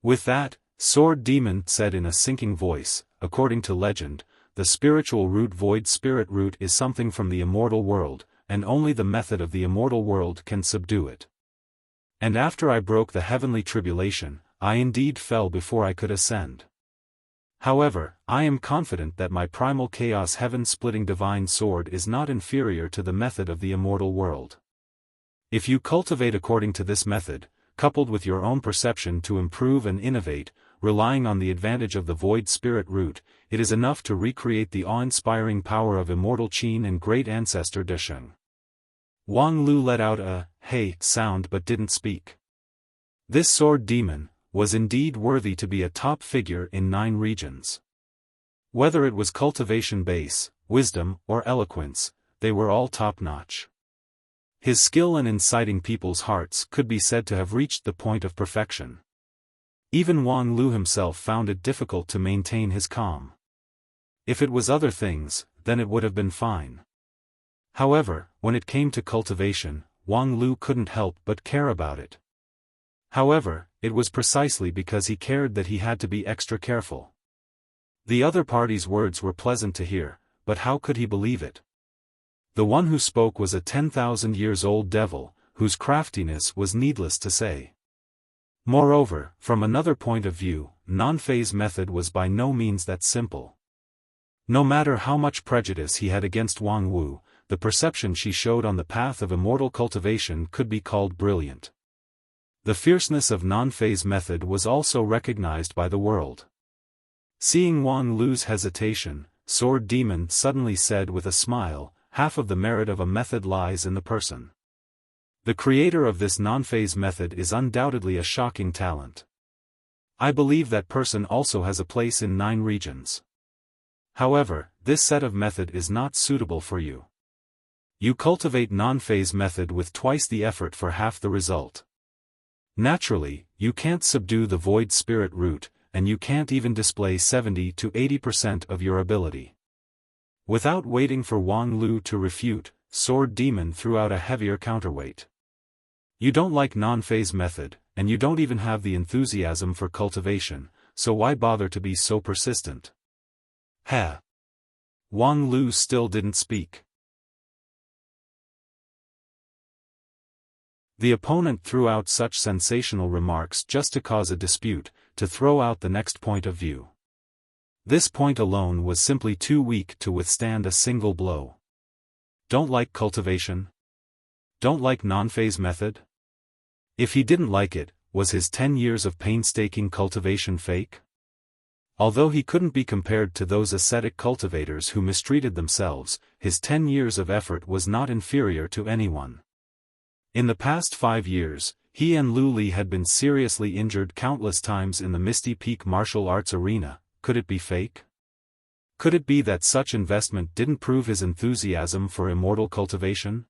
With that, Sword Demon said in a sinking voice, according to legend, the spiritual root void spirit root is something from the immortal world, and only the method of the immortal world can subdue it. And after I broke the heavenly tribulation, I indeed fell before I could ascend. However, I am confident that my primal chaos heaven-splitting divine sword is not inferior to the method of the immortal world. If you cultivate according to this method, coupled with your own perception to improve and innovate, relying on the advantage of the void spirit root, it is enough to recreate the awe-inspiring power of immortal Qin and great ancestor Desheng. Wang Lu let out a "hey" sound but didn't speak. This sword demon was indeed worthy to be a top figure in 9 regions. Whether it was cultivation base, wisdom, or eloquence, they were all top-notch. His skill in inciting people's hearts could be said to have reached the point of perfection. Even Wang Lu himself found it difficult to maintain his calm. If it was other things, then it would have been fine. However, when it came to cultivation, Wang Lu couldn't help but care about it. However, it was precisely because he cared that he had to be extra careful. The other party's words were pleasant to hear, but how could he believe it? The one who spoke was a 10,000 years old devil, whose craftiness was needless to say. Moreover, from another point of view, non-phase method was by no means that simple. No matter how much prejudice he had against Wang Wu, the perception she showed on the path of immortal cultivation could be called brilliant. The fierceness of non-phase method was also recognized by the world. Seeing Wang Lu's hesitation, Sword Demon suddenly said with a smile, half of the merit of a method lies in the person. The creator of this non-phase method is undoubtedly a shocking talent. I believe that person also has a place in 9 regions. However, this set of method is not suitable for you. You cultivate non-phase method with twice the effort for half the result. Naturally, you can't subdue the void spirit root, and you can't even display 70 to 80% of your ability. Without waiting for Wang Lu to refute, Sword Demon threw out a heavier counterweight. You don't like non-phase method, and you don't even have the enthusiasm for cultivation, so why bother to be so persistent? Heh. Wang Lu still didn't speak. The opponent threw out such sensational remarks just to cause a dispute, to throw out the next point of view. This point alone was simply too weak to withstand a single blow. Don't like cultivation? Don't like non-phase method? If he didn't like it, was his 10 years of painstaking cultivation fake? Although he couldn't be compared to those ascetic cultivators who mistreated themselves, his 10 years of effort was not inferior to anyone. In the past 5 years, he and Lu Li had been seriously injured countless times in the Misty Peak martial arts arena. Could it be fake? Could it be that such investment didn't prove his enthusiasm for immortal cultivation?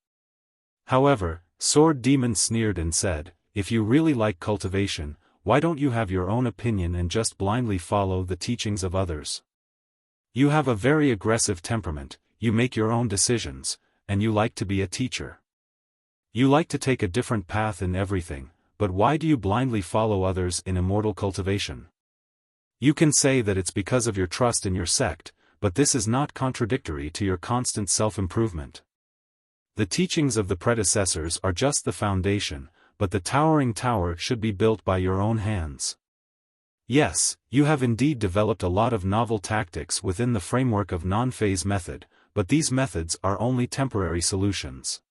However, Sword Demon sneered and said, if you really like cultivation, why don't you have your own opinion and just blindly follow the teachings of others? You have a very aggressive temperament, you make your own decisions, and you like to be a teacher. You like to take a different path in everything, but why do you blindly follow others in immortal cultivation? You can say that it's because of your trust in your sect, but this is not contradictory to your constant self-improvement. The teachings of the predecessors are just the foundation, but the towering tower should be built by your own hands. Yes, you have indeed developed a lot of novel tactics within the framework of non-phase method, but these methods are only temporary solutions.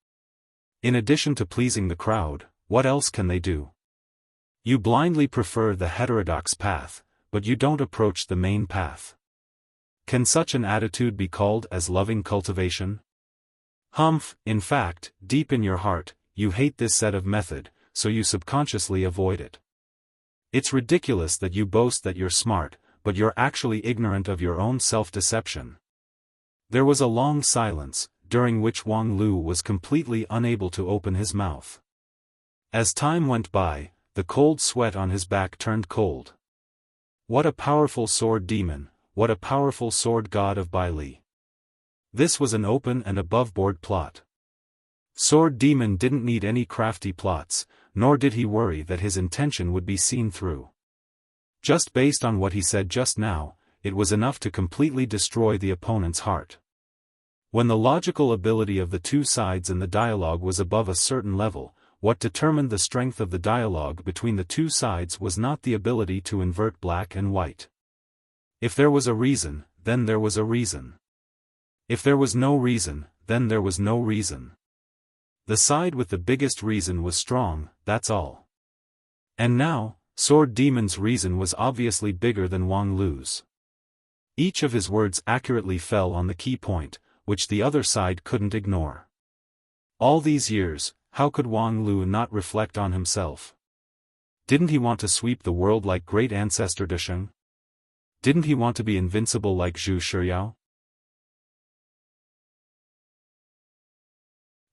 In addition to pleasing the crowd, what else can they do? You blindly prefer the heterodox path, but you don't approach the main path. Can such an attitude be called as loving cultivation? Humph, in fact, deep in your heart, you hate this set of method, so you subconsciously avoid it. It's ridiculous that you boast that you're smart, but you're actually ignorant of your own self-deception. There was a long silence, during which Wang Lu was completely unable to open his mouth. As time went by, the cold sweat on his back turned cold. What a powerful sword demon, what a powerful sword god of Bai Li. This was an open and above-board plot. Sword demon didn't need any crafty plots, nor did he worry that his intention would be seen through. Just based on what he said just now, it was enough to completely destroy the opponent's heart. When the logical ability of the two sides in the dialogue was above a certain level, what determined the strength of the dialogue between the two sides was not the ability to invert black and white. If there was a reason, then there was a reason. If there was no reason, then there was no reason. The side with the biggest reason was strong, that's all. And now, Sword Demon's reason was obviously bigger than Wang Lu's. Each of his words accurately fell on the key point, which the other side couldn't ignore. All these years, how could Wang Lu not reflect on himself? Didn't he want to sweep the world like great ancestor Desheng? Didn't he want to be invincible like Zhu Shiyao?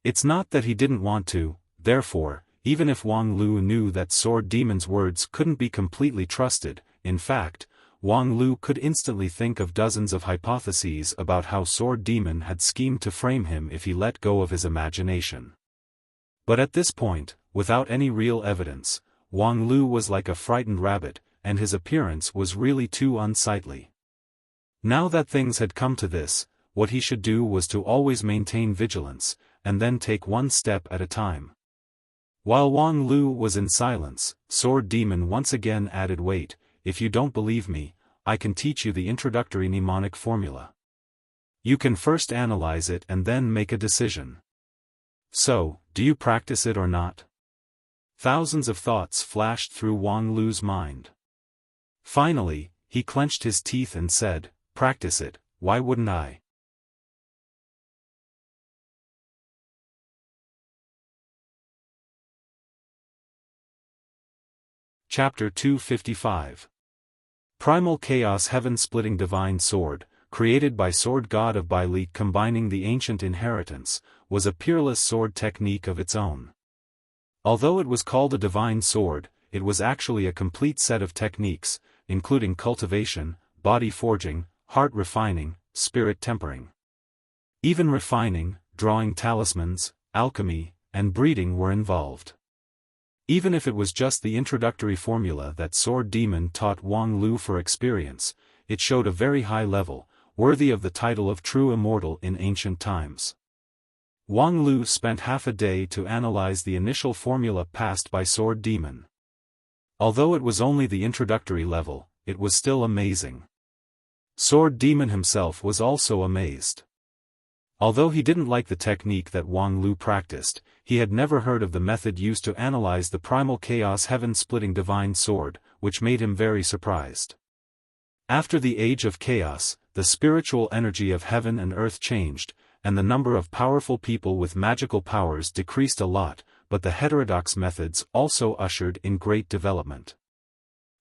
It's not that he didn't want to, therefore, even if Wang Lu knew that Sword Demon's words couldn't be completely trusted, in fact, Wang Lu could instantly think of dozens of hypotheses about how Sword Demon had schemed to frame him if he let go of his imagination. But at this point, without any real evidence, Wang Lu was like a frightened rabbit, and his appearance was really too unsightly. Now that things had come to this, what he should do was to always maintain vigilance, and then take one step at a time. While Wang Lu was in silence, Sword Demon once again added, "Wait, if you don't believe me, I can teach you the introductory mnemonic formula. You can first analyze it and then make a decision. So, do you practice it or not?" Thousands of thoughts flashed through Wang Lu's mind. Finally, he clenched his teeth and said, "Practice it, why wouldn't I?" Chapter 255. Primal Chaos Heaven-Splitting Divine Sword, created by Sword God of Bai Li combining the ancient inheritance, was a peerless sword technique of its own. Although it was called a divine sword, it was actually a complete set of techniques, including cultivation, body forging, heart refining, spirit tempering. Even refining, drawing talismans, alchemy, and breeding were involved. Even if it was just the introductory formula that Sword Demon taught Wang Lu for experience, it showed a very high level, worthy of the title of true immortal in ancient times. Wang Lu spent half a day to analyze the initial formula passed by Sword Demon. Although it was only the introductory level, it was still amazing. Sword Demon himself was also amazed. Although he didn't like the technique that Wang Lu practiced, he had never heard of the method used to analyze the primal chaos heaven-splitting divine sword, which made him very surprised. After the age of chaos, the spiritual energy of heaven and earth changed, and the number of powerful people with magical powers decreased a lot, but the heterodox methods also ushered in great development.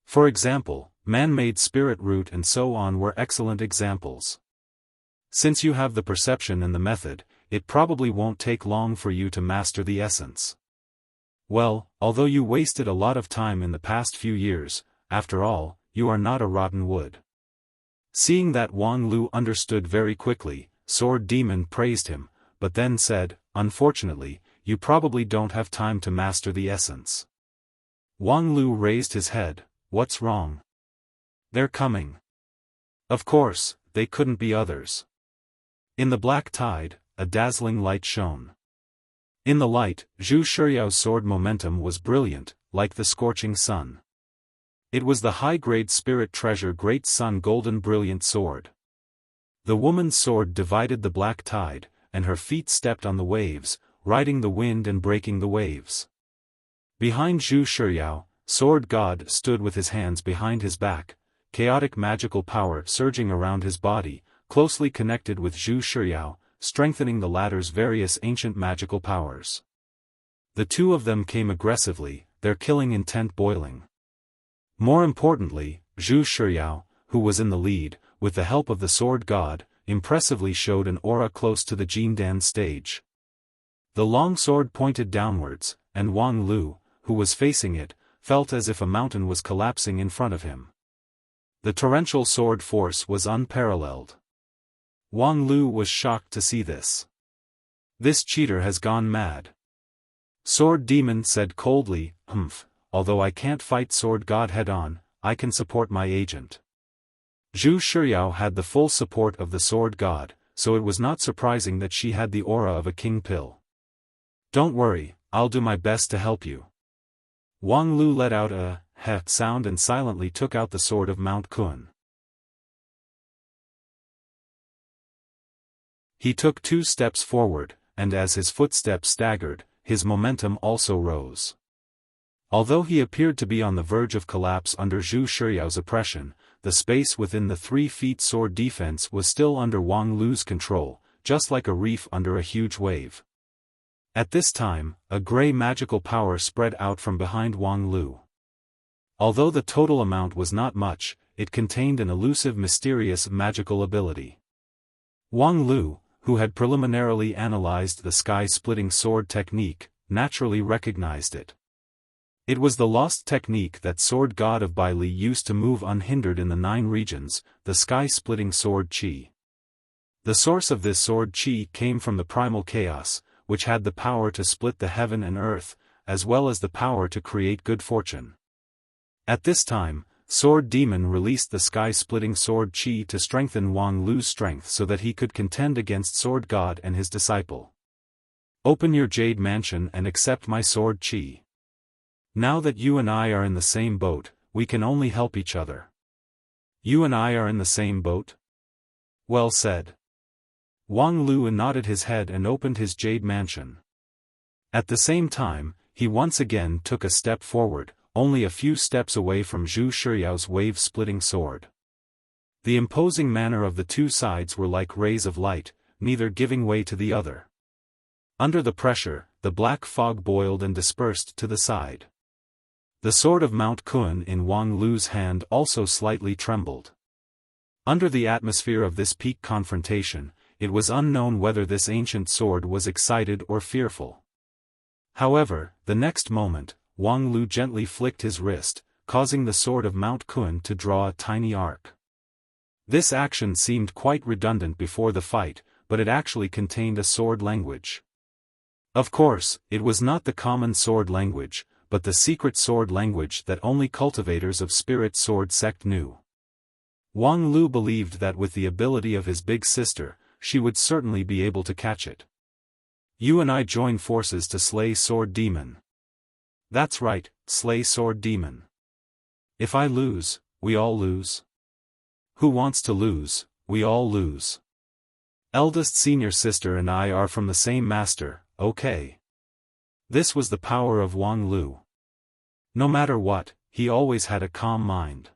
For example, man-made spirit root and so on were excellent examples. Since you have the perception and the method, it probably won't take long for you to master the essence. Well, although you wasted a lot of time in the past few years, after all, you are not a rotten wood. Seeing that Wang Lu understood very quickly, Sword Demon praised him, but then said, "Unfortunately, you probably don't have time to master the essence." Wang Lu raised his head. "What's wrong?" "They're coming." Of course, they couldn't be others. In the black tide, a dazzling light shone. In the light, Zhu Shiyao's sword momentum was brilliant, like the scorching sun. It was the high-grade spirit treasure Great Sun Golden Brilliant Sword. The woman's sword divided the black tide, and her feet stepped on the waves, riding the wind and breaking the waves. Behind Zhu Shiyao, Sword God stood with his hands behind his back, chaotic magical power surging around his body, closely connected with Zhu Shiyao, strengthening the latter's various ancient magical powers. The two of them came aggressively, their killing intent boiling. More importantly, Zhu Shiyao, who was in the lead, with the help of the Sword God, impressively showed an aura close to the Jindan stage. The long sword pointed downwards, and Wang Lu, who was facing it, felt as if a mountain was collapsing in front of him. The torrential sword force was unparalleled. Wang Lu was shocked to see this. This cheater has gone mad. Sword Demon said coldly, although I can't fight Sword God head-on, I can support my agent. Zhu Shiyao had the full support of the Sword God, so it was not surprising that she had the aura of a king pill. Don't worry, I'll do my best to help you. Wang Lu let out a heh sound and silently took out the sword of Mount Kun. He took 2 steps forward, and as his footsteps staggered, his momentum also rose. Although he appeared to be on the verge of collapse under Zhu Shiyao's oppression, the space within the 3 feet sword defense was still under Wang Lu's control, just like a reef under a huge wave. At this time, a gray magical power spread out from behind Wang Lu. Although the total amount was not much, it contained an elusive mysterious magical ability. Wang Lu, who had preliminarily analyzed the sky-splitting sword technique, naturally recognized it. It was the lost technique that Sword God of Baili used to move unhindered in the 9 regions, the sky-splitting sword qi. The source of this sword qi came from the primal chaos, which had the power to split the heaven and earth, as well as the power to create good fortune. At this time, Sword Demon released the sky-splitting sword qi to strengthen Wang Lu's strength so that he could contend against Sword God and his disciple. Open your jade mansion and accept my sword qi. Now that you and I are in the same boat, we can only help each other. You and I are in the same boat? Well said. Wang Lu nodded his head and opened his jade mansion. At the same time, he once again took a step forward, only a few steps away from Zhu Shiyao's wave-splitting sword. The imposing manner of the 2 sides were like rays of light, neither giving way to the other. Under the pressure, the black fog boiled and dispersed to the side. The sword of Mount Kun in Wang Lu's hand also slightly trembled. Under the atmosphere of this peak confrontation, it was unknown whether this ancient sword was excited or fearful. However, the next moment, Wang Lu gently flicked his wrist, causing the sword of Mount Kun to draw a tiny arc. This action seemed quite redundant before the fight, but it actually contained a sword language. Of course, it was not the common sword language, but the secret sword language that only cultivators of Spirit Sword Sect knew. Wang Lu believed that with the ability of his big sister, she would certainly be able to catch it. You and I join forces to slay Sword Demon. That's right, slay Sword Demon. If I lose, we all lose. Who wants to lose? We all lose. Eldest senior sister and I are from the same master, okay. This was the power of Wang Lu. No matter what, he always had a calm mind.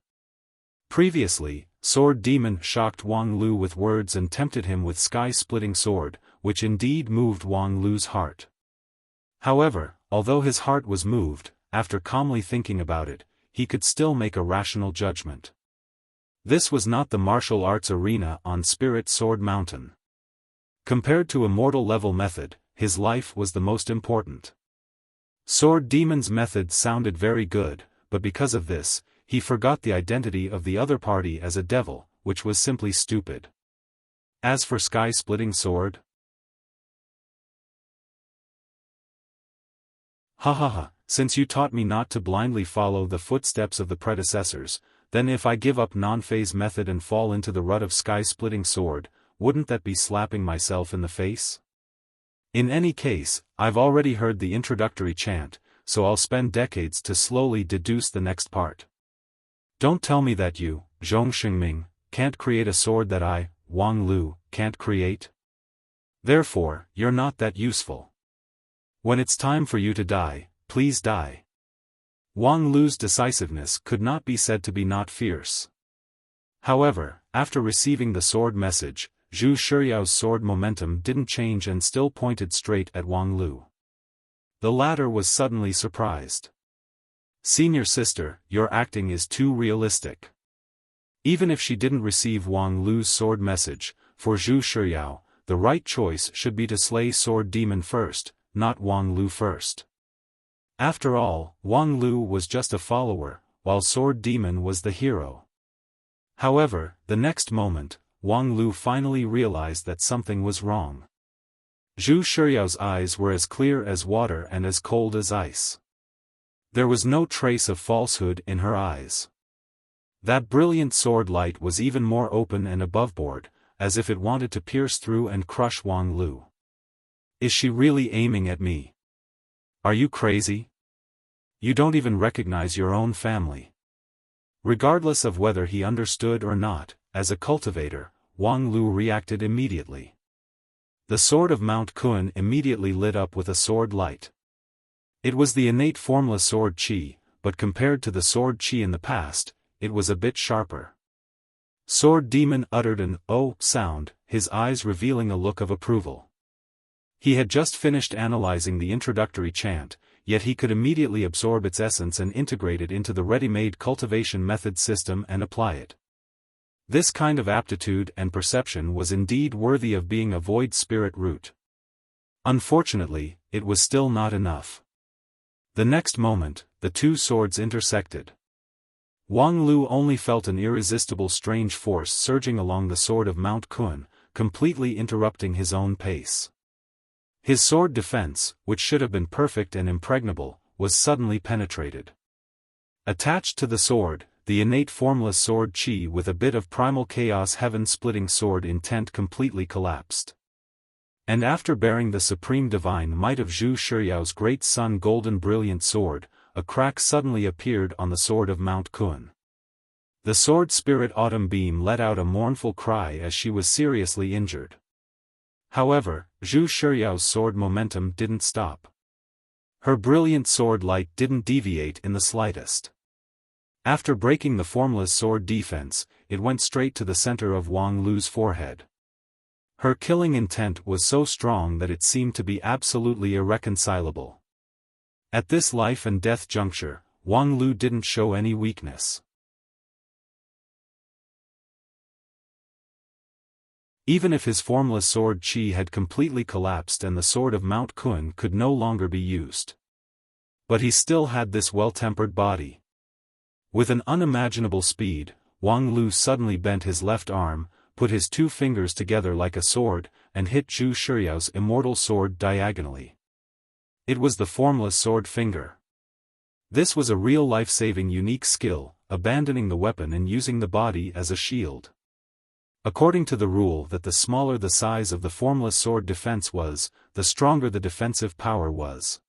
Previously, Sword Demon shocked Wang Lu with words and tempted him with sky-splitting sword, which indeed moved Wang Lu's heart. However, although his heart was moved, after calmly thinking about it, he could still make a rational judgment. This was not the martial arts arena on Spirit Sword Mountain. Compared to a mortal-level method, his life was the most important. Sword Demon's method sounded very good, but because of this, he forgot the identity of the other party as a devil, which was simply stupid. As for sky-splitting sword? Ha ha ha, since you taught me not to blindly follow the footsteps of the predecessors, then if I give up non-phase method and fall into the rut of sky-splitting sword, wouldn't that be slapping myself in the face? In any case, I've already heard the introductory chant, so I'll spend decades to slowly deduce the next part. Don't tell me that you, Zhong Xingming, can't create a sword that I, Wang Lu, can't create? Therefore, you're not that useful. When it's time for you to die, please die. Wang Lu's decisiveness could not be said to be not fierce. However, after receiving the sword message, Zhu Shiyao's sword momentum didn't change and still pointed straight at Wang Lu. The latter was suddenly surprised. Senior sister, your acting is too realistic. Even if she didn't receive Wang Lu's sword message, for Zhu Shiyao, the right choice should be to slay Sword Demon first, not Wang Lu first. After all, Wang Lu was just a follower, while Sword Demon was the hero. However, the next moment, Wang Lu finally realized that something was wrong. Zhu Shiyao's eyes were as clear as water and as cold as ice. There was no trace of falsehood in her eyes. That brilliant sword light was even more open and aboveboard, as if it wanted to pierce through and crush Wang Lu. Is she really aiming at me? Are you crazy? You don't even recognize your own family. Regardless of whether he understood or not, as a cultivator, Wang Lu reacted immediately. The sword of Mount Kun immediately lit up with a sword light. It was the innate formless sword qi, but compared to the sword qi in the past, it was a bit sharper. Sword Demon uttered an "oh" sound, his eyes revealing a look of approval. He had just finished analyzing the introductory chant, yet he could immediately absorb its essence and integrate it into the ready-made cultivation method system and apply it. This kind of aptitude and perception was indeed worthy of being a void spirit root. Unfortunately, it was still not enough. The next moment, the two swords intersected. Wang Lu only felt an irresistible strange force surging along the sword of Mount Kun, completely interrupting his own pace. His sword defense, which should have been perfect and impregnable, was suddenly penetrated. Attached to the sword, the innate formless sword qi with a bit of primal chaos heaven-splitting sword intent completely collapsed. And after bearing the supreme divine might of Zhu Shiyao's great sun golden brilliant sword, a crack suddenly appeared on the sword of Mount Kun. The sword spirit autumn beam let out a mournful cry as she was seriously injured. However, Zhu Shiyao's sword momentum didn't stop. Her brilliant sword light didn't deviate in the slightest. After breaking the formless sword defense, it went straight to the center of Wang Lu's forehead. Her killing intent was so strong that it seemed to be absolutely irreconcilable. At this life and death juncture, Wang Lu didn't show any weakness. Even if his formless sword qi had completely collapsed and the sword of Mount Kun could no longer be used. But he still had this well-tempered body. With an unimaginable speed, Wang Lu suddenly bent his left arm, put his two fingers together like a sword, and hit Zhu Shiyao's immortal sword diagonally. It was the formless sword finger. This was a real life-saving unique skill, abandoning the weapon and using the body as a shield. According to the rule that the smaller the size of the formless sword defense was, the stronger the defensive power was.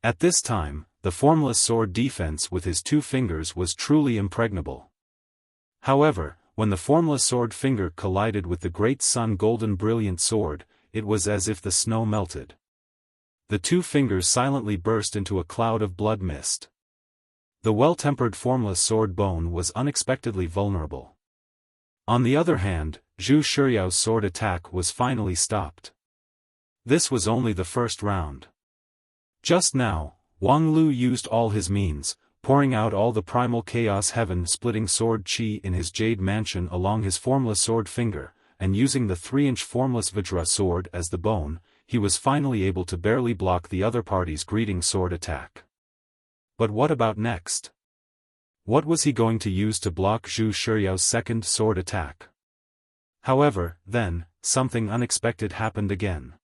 At this time, the formless sword defense with his two fingers was truly impregnable. However, when the formless sword finger collided with the great sun golden brilliant sword, it was as if the snow melted. The two fingers silently burst into a cloud of blood mist. The well-tempered formless sword bone was unexpectedly vulnerable. On the other hand, Zhu Shiyao's sword attack was finally stopped. This was only the first round. Just now, Wang Lu used all his means, pouring out all the primal chaos heaven-splitting sword qi in his jade mansion along his formless sword finger, and using the 3-inch formless Vajra sword as the bone, he was finally able to barely block the other party's greeting sword attack. But what about next? What was he going to use to block Zhu Shiyao's second sword attack? However, then, something unexpected happened again.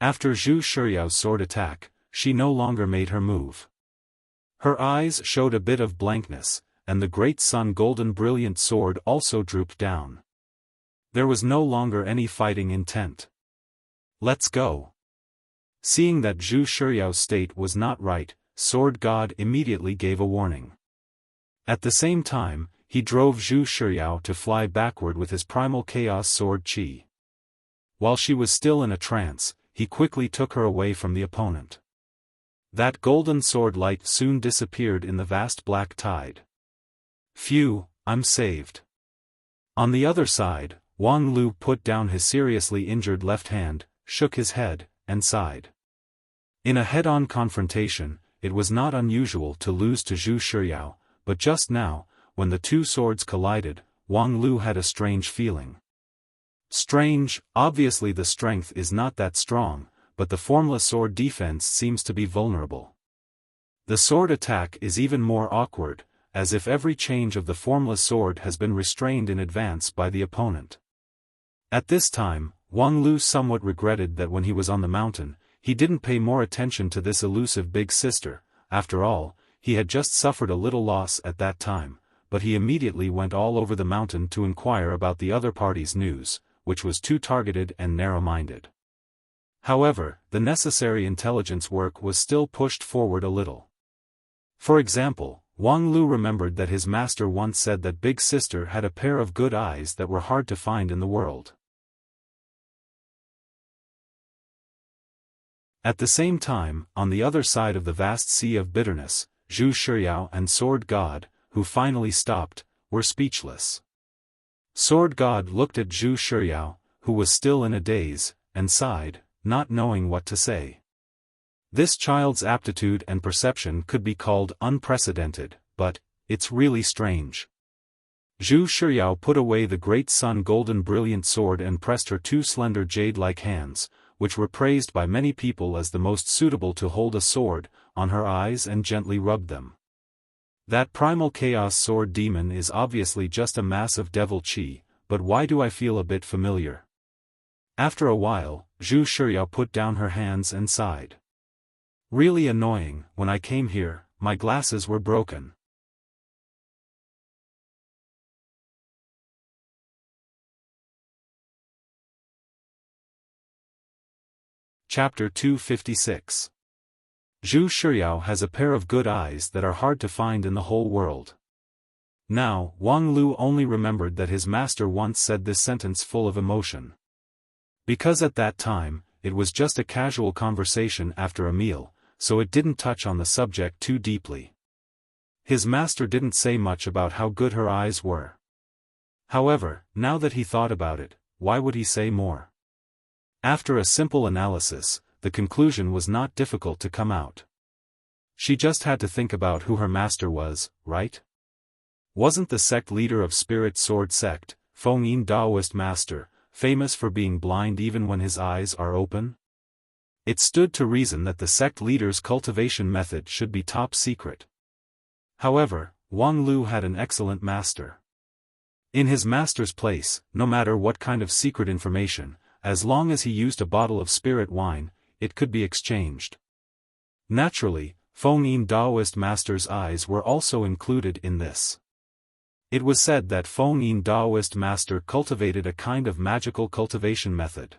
After Zhu Shiyao's sword attack, she no longer made her move. Her eyes showed a bit of blankness, and the great sun golden brilliant sword also drooped down. There was no longer any fighting intent. Let's go. Seeing that Zhu Shiyao's state was not right, Sword God immediately gave a warning. At the same time, he drove Zhu Shiyao to fly backward with his primal chaos sword Qi. While she was still in a trance, he quickly took her away from the opponent. That golden sword light soon disappeared in the vast black tide. Phew, I'm saved. On the other side, Wang Lu put down his seriously injured left hand, shook his head, and sighed. In a head-on confrontation, it was not unusual to lose to Zhu Shiyao, but just now, when the two swords collided, Wang Lu had a strange feeling. Strange, obviously the strength is not that strong, but the formless sword defense seems to be vulnerable. The sword attack is even more awkward, as if every change of the formless sword has been restrained in advance by the opponent. At this time, Wang Lu somewhat regretted that when he was on the mountain, he didn't pay more attention to this elusive big sister. After all, he had just suffered a little loss at that time, but he immediately went all over the mountain to inquire about the other party's news, which was too targeted and narrow-minded. However, the necessary intelligence work was still pushed forward a little. For example, Wang Lu remembered that his master once said that Big Sister had a pair of good eyes that were hard to find in the world. At the same time, on the other side of the vast sea of bitterness, Zhu Shiyao and Sword God, who finally stopped, were speechless. Sword God looked at Zhu Shiyao, who was still in a daze, and sighed, not knowing what to say. This child's aptitude and perception could be called unprecedented, but it's really strange. Zhu Shiyao put away the great sun golden brilliant sword and pressed her two slender jade-like hands, which were praised by many people as the most suitable to hold a sword, on her eyes and gently rubbed them. That primal chaos sword demon is obviously just a mass of devil qi, but why do I feel a bit familiar? After a while, Zhu Shiyao put down her hands and sighed. Really annoying, when I came here, my glasses were broken. Chapter 256. Zhu Shiyao has a pair of good eyes that are hard to find in the whole world. Now, Wang Lu only remembered that his master once said this sentence full of emotion. Because at that time, it was just a casual conversation after a meal, so it didn't touch on the subject too deeply. His master didn't say much about how good her eyes were. However, now that he thought about it, why would he say more? After a simple analysis, the conclusion was not difficult to come out. She just had to think about who her master was, right? Wasn't the sect leader of Spirit Sword Sect, Fengyin Daoist master, famous for being blind even when his eyes are open? It stood to reason that the sect leader's cultivation method should be top secret. However, Wang Lu had an excellent master. In his master's place, no matter what kind of secret information, as long as he used a bottle of spirit wine, it could be exchanged. Naturally, Fengyin Daoist master's eyes were also included in this. It was said that Fengyin Daoist master cultivated a kind of magical cultivation method.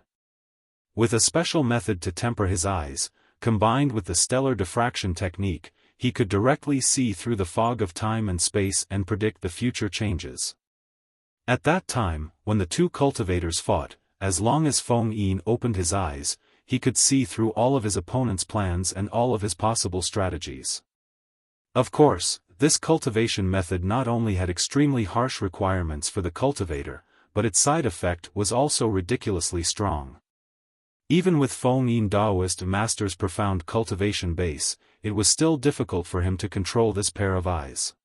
With a special method to temper his eyes, combined with the stellar diffraction technique, he could directly see through the fog of time and space and predict the future changes. At that time, when the two cultivators fought, as long as Fengyin opened his eyes, he could see through all of his opponent's plans and all of his possible strategies. Of course, this cultivation method not only had extremely harsh requirements for the cultivator, but its side effect was also ridiculously strong. Even with Fengyin Daoist master's profound cultivation base, it was still difficult for him to control this pair of eyes.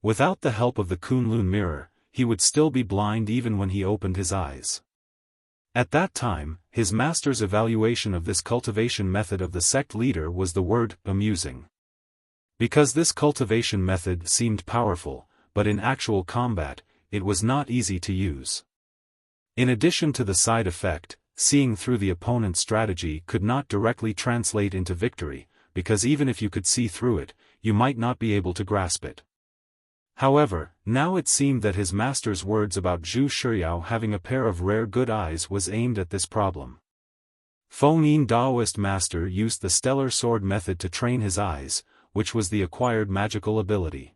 Without the help of the Kunlun mirror, he would still be blind even when he opened his eyes. At that time, his master's evaluation of this cultivation method of the sect leader was the word amusing. Because this cultivation method seemed powerful, but in actual combat, it was not easy to use. In addition to the side effect, seeing through the opponent's strategy could not directly translate into victory, because even if you could see through it, you might not be able to grasp it. However, now it seemed that his master's words about Zhu Shiyao having a pair of rare good eyes was aimed at this problem. Fengyin Daoist master used the stellar sword method to train his eyes, which was the acquired magical ability.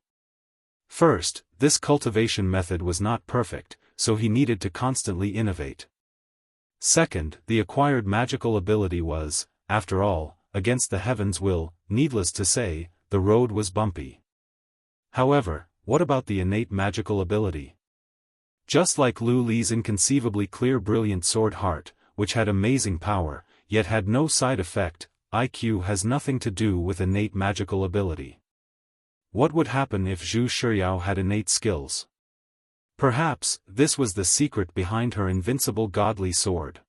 First, this cultivation method was not perfect, so he needed to constantly innovate. Second, the acquired magical ability was, after all, against the heavens' will. Needless to say, the road was bumpy. However, what about the innate magical ability? Just like Lu Li's inconceivably clear brilliant sword heart, which had amazing power, yet had no side effect, IQ has nothing to do with innate magical ability. What would happen if Zhu Shiyao had innate skills? Perhaps, this was the secret behind her invincible godly sword.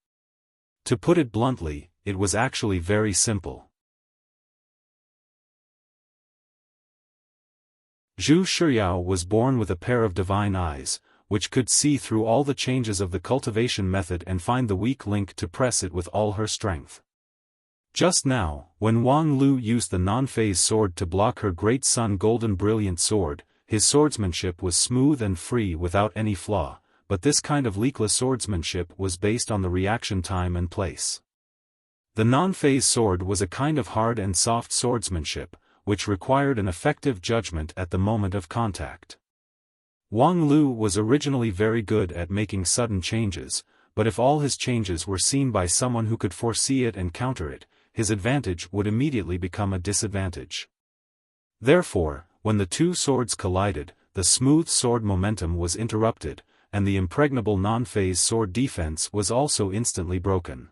To put it bluntly, it was actually very simple. Zhu Shiyao was born with a pair of divine eyes, which could see through all the changes of the cultivation method and find the weak link to press it with all her strength. Just now, when Wang Lu used the non-phase sword to block her great sun golden brilliant sword, his swordsmanship was smooth and free without any flaw, but this kind of leakless swordsmanship was based on the reaction time and place. The non-phase sword was a kind of hard and soft swordsmanship, which required an effective judgment at the moment of contact. Wang Lu was originally very good at making sudden changes, but if all his changes were seen by someone who could foresee it and counter it, his advantage would immediately become a disadvantage. Therefore, when the two swords collided, the smooth sword momentum was interrupted, and the impregnable non-phase sword defense was also instantly broken.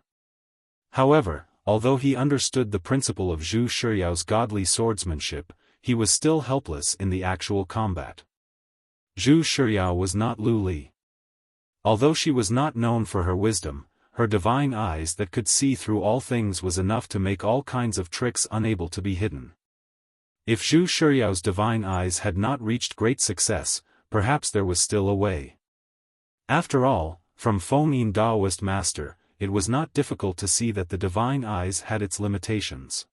However, although he understood the principle of Zhu Shiyao's godly swordsmanship, he was still helpless in the actual combat. Zhu Shiyao was not Lu Li. Although she was not known for her wisdom, her divine eyes that could see through all things was enough to make all kinds of tricks unable to be hidden. If Zhu Shiyao's divine eyes had not reached great success, perhaps there was still a way. After all, from Feng Yin Daoist master, it was not difficult to see that the divine eyes had its limitations.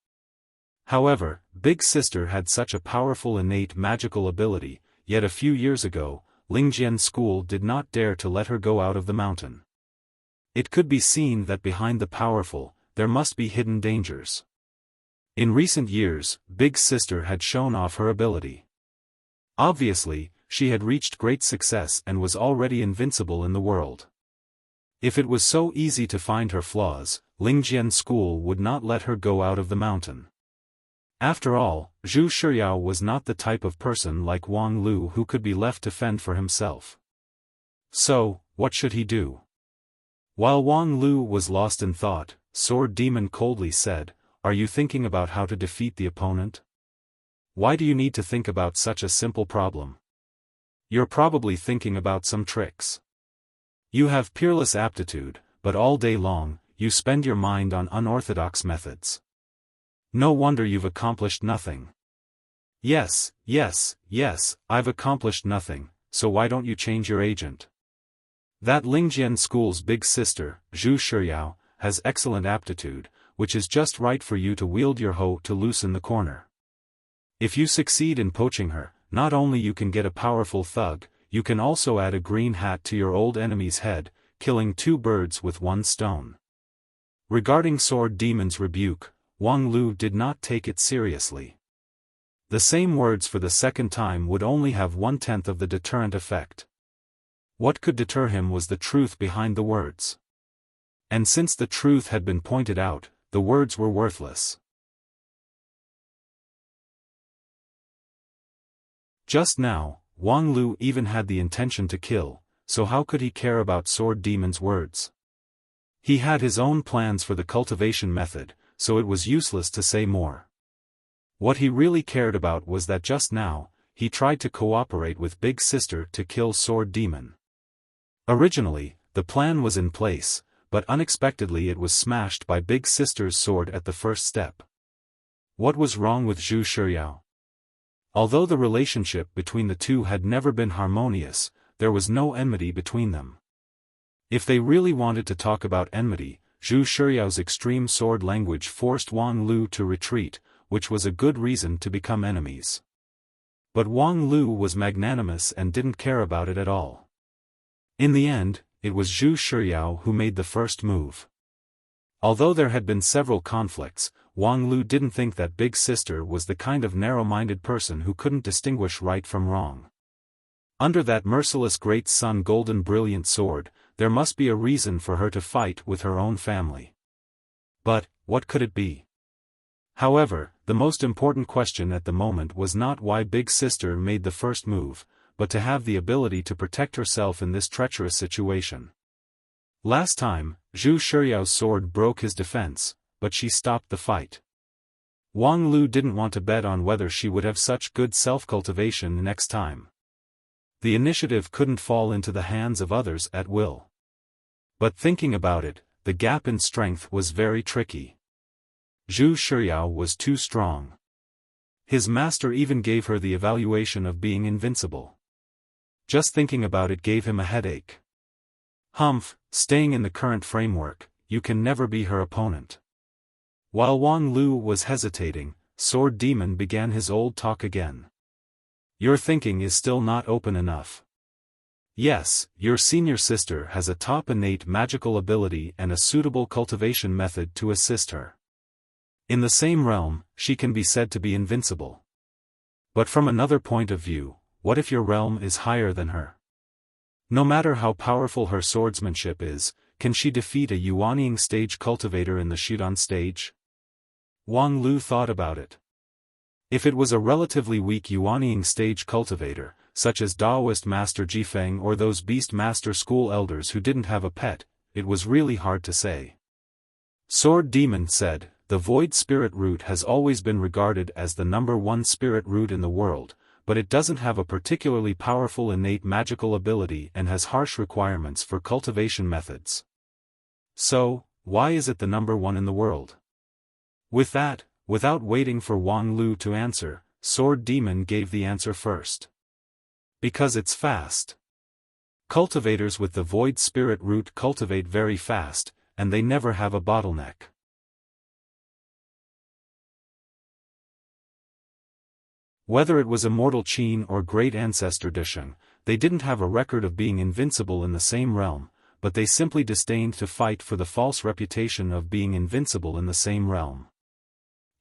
However, Big Sister had such a powerful innate magical ability, yet a few years ago, Lingjian School did not dare to let her go out of the mountain. It could be seen that behind the powerful, there must be hidden dangers. In recent years, Big Sister had shown off her ability. Obviously, she had reached great success and was already invincible in the world. If it was so easy to find her flaws, Lingjian School would not let her go out of the mountain. After all, Zhu Shiyao was not the type of person like Wang Lu who could be left to fend for himself. So, what should he do? While Wang Lu was lost in thought, Sword Demon coldly said, "Are you thinking about how to defeat the opponent? Why do you need to think about such a simple problem? You're probably thinking about some tricks. You have peerless aptitude, but all day long, you spend your mind on unorthodox methods. No wonder you've accomplished nothing." Yes, I've accomplished nothing, so why don't you change your agent? That Lingjian School's big sister, Zhu Shiyao, has excellent aptitude, which is just right for you to wield your hoe to loosen the corner. If you succeed in poaching her, not only you can get a powerful thug, you can also add a green hat to your old enemy's head, killing two birds with one stone. Regarding Sword Demon's rebuke, Wang Lu did not take it seriously. The same words for the second time would only have 1/10 of the deterrent effect. What could deter him was the truth behind the words. And since the truth had been pointed out, the words were worthless. Just now, Wang Lu even had the intention to kill, so how could he care about Sword Demon's words? He had his own plans for the cultivation method, so it was useless to say more. What he really cared about was that just now, he tried to cooperate with Big Sister to kill Sword Demon. Originally, the plan was in place, but unexpectedly it was smashed by Big Sister's sword at the first step. What was wrong with Zhu Shiyao? Although the relationship between the two had never been harmonious, there was no enmity between them. If they really wanted to talk about enmity, Zhu Shiyao's extreme sword language forced Wang Lu to retreat, which was a good reason to become enemies. But Wang Lu was magnanimous and didn't care about it at all. In the end, it was Zhu Shiyao who made the first move. Although there had been several conflicts, Wang Lu didn't think that Big Sister was the kind of narrow-minded person who couldn't distinguish right from wrong. Under that merciless great sun golden brilliant sword, there must be a reason for her to fight with her own family. But, what could it be? However, the most important question at the moment was not why Big Sister made the first move, but to have the ability to protect herself in this treacherous situation. Last time, Zhu Shiyao's sword broke his defense, but she stopped the fight. Wang Lu didn't want to bet on whether she would have such good self-cultivation next time. The initiative couldn't fall into the hands of others at will. But thinking about it, the gap in strength was very tricky. Zhu Shiyao was too strong. His master even gave her the evaluation of being invincible. Just thinking about it gave him a headache. Humph, staying in the current framework, you can never be her opponent. While Wang Lu was hesitating, Sword Demon began his old talk again. Your thinking is still not open enough. Yes, your senior sister has a top innate magical ability and a suitable cultivation method to assist her. In the same realm, she can be said to be invincible. But from another point of view, what if your realm is higher than her? No matter how powerful her swordsmanship is, can she defeat a Yuanying stage cultivator in the Shudan stage? Wang Lu thought about it. If it was a relatively weak Yuanying stage cultivator, such as Daoist Master Jifeng or those Beast Master school elders who didn't have a pet, it was really hard to say. Sword Demon said, the Void Spirit Root has always been regarded as the #1 spirit root in the world, but it doesn't have a particularly powerful innate magical ability and has harsh requirements for cultivation methods. So, why is it the #1 in the world? With that, without waiting for Wang Lu to answer, Sword Demon gave the answer first. Because it's fast. Cultivators with the Void Spirit Root cultivate very fast, and they never have a bottleneck. Whether it was Immortal Qin or Great Ancestor Disheng, they didn't have a record of being invincible in the same realm, but they simply disdained to fight for the false reputation of being invincible in the same realm.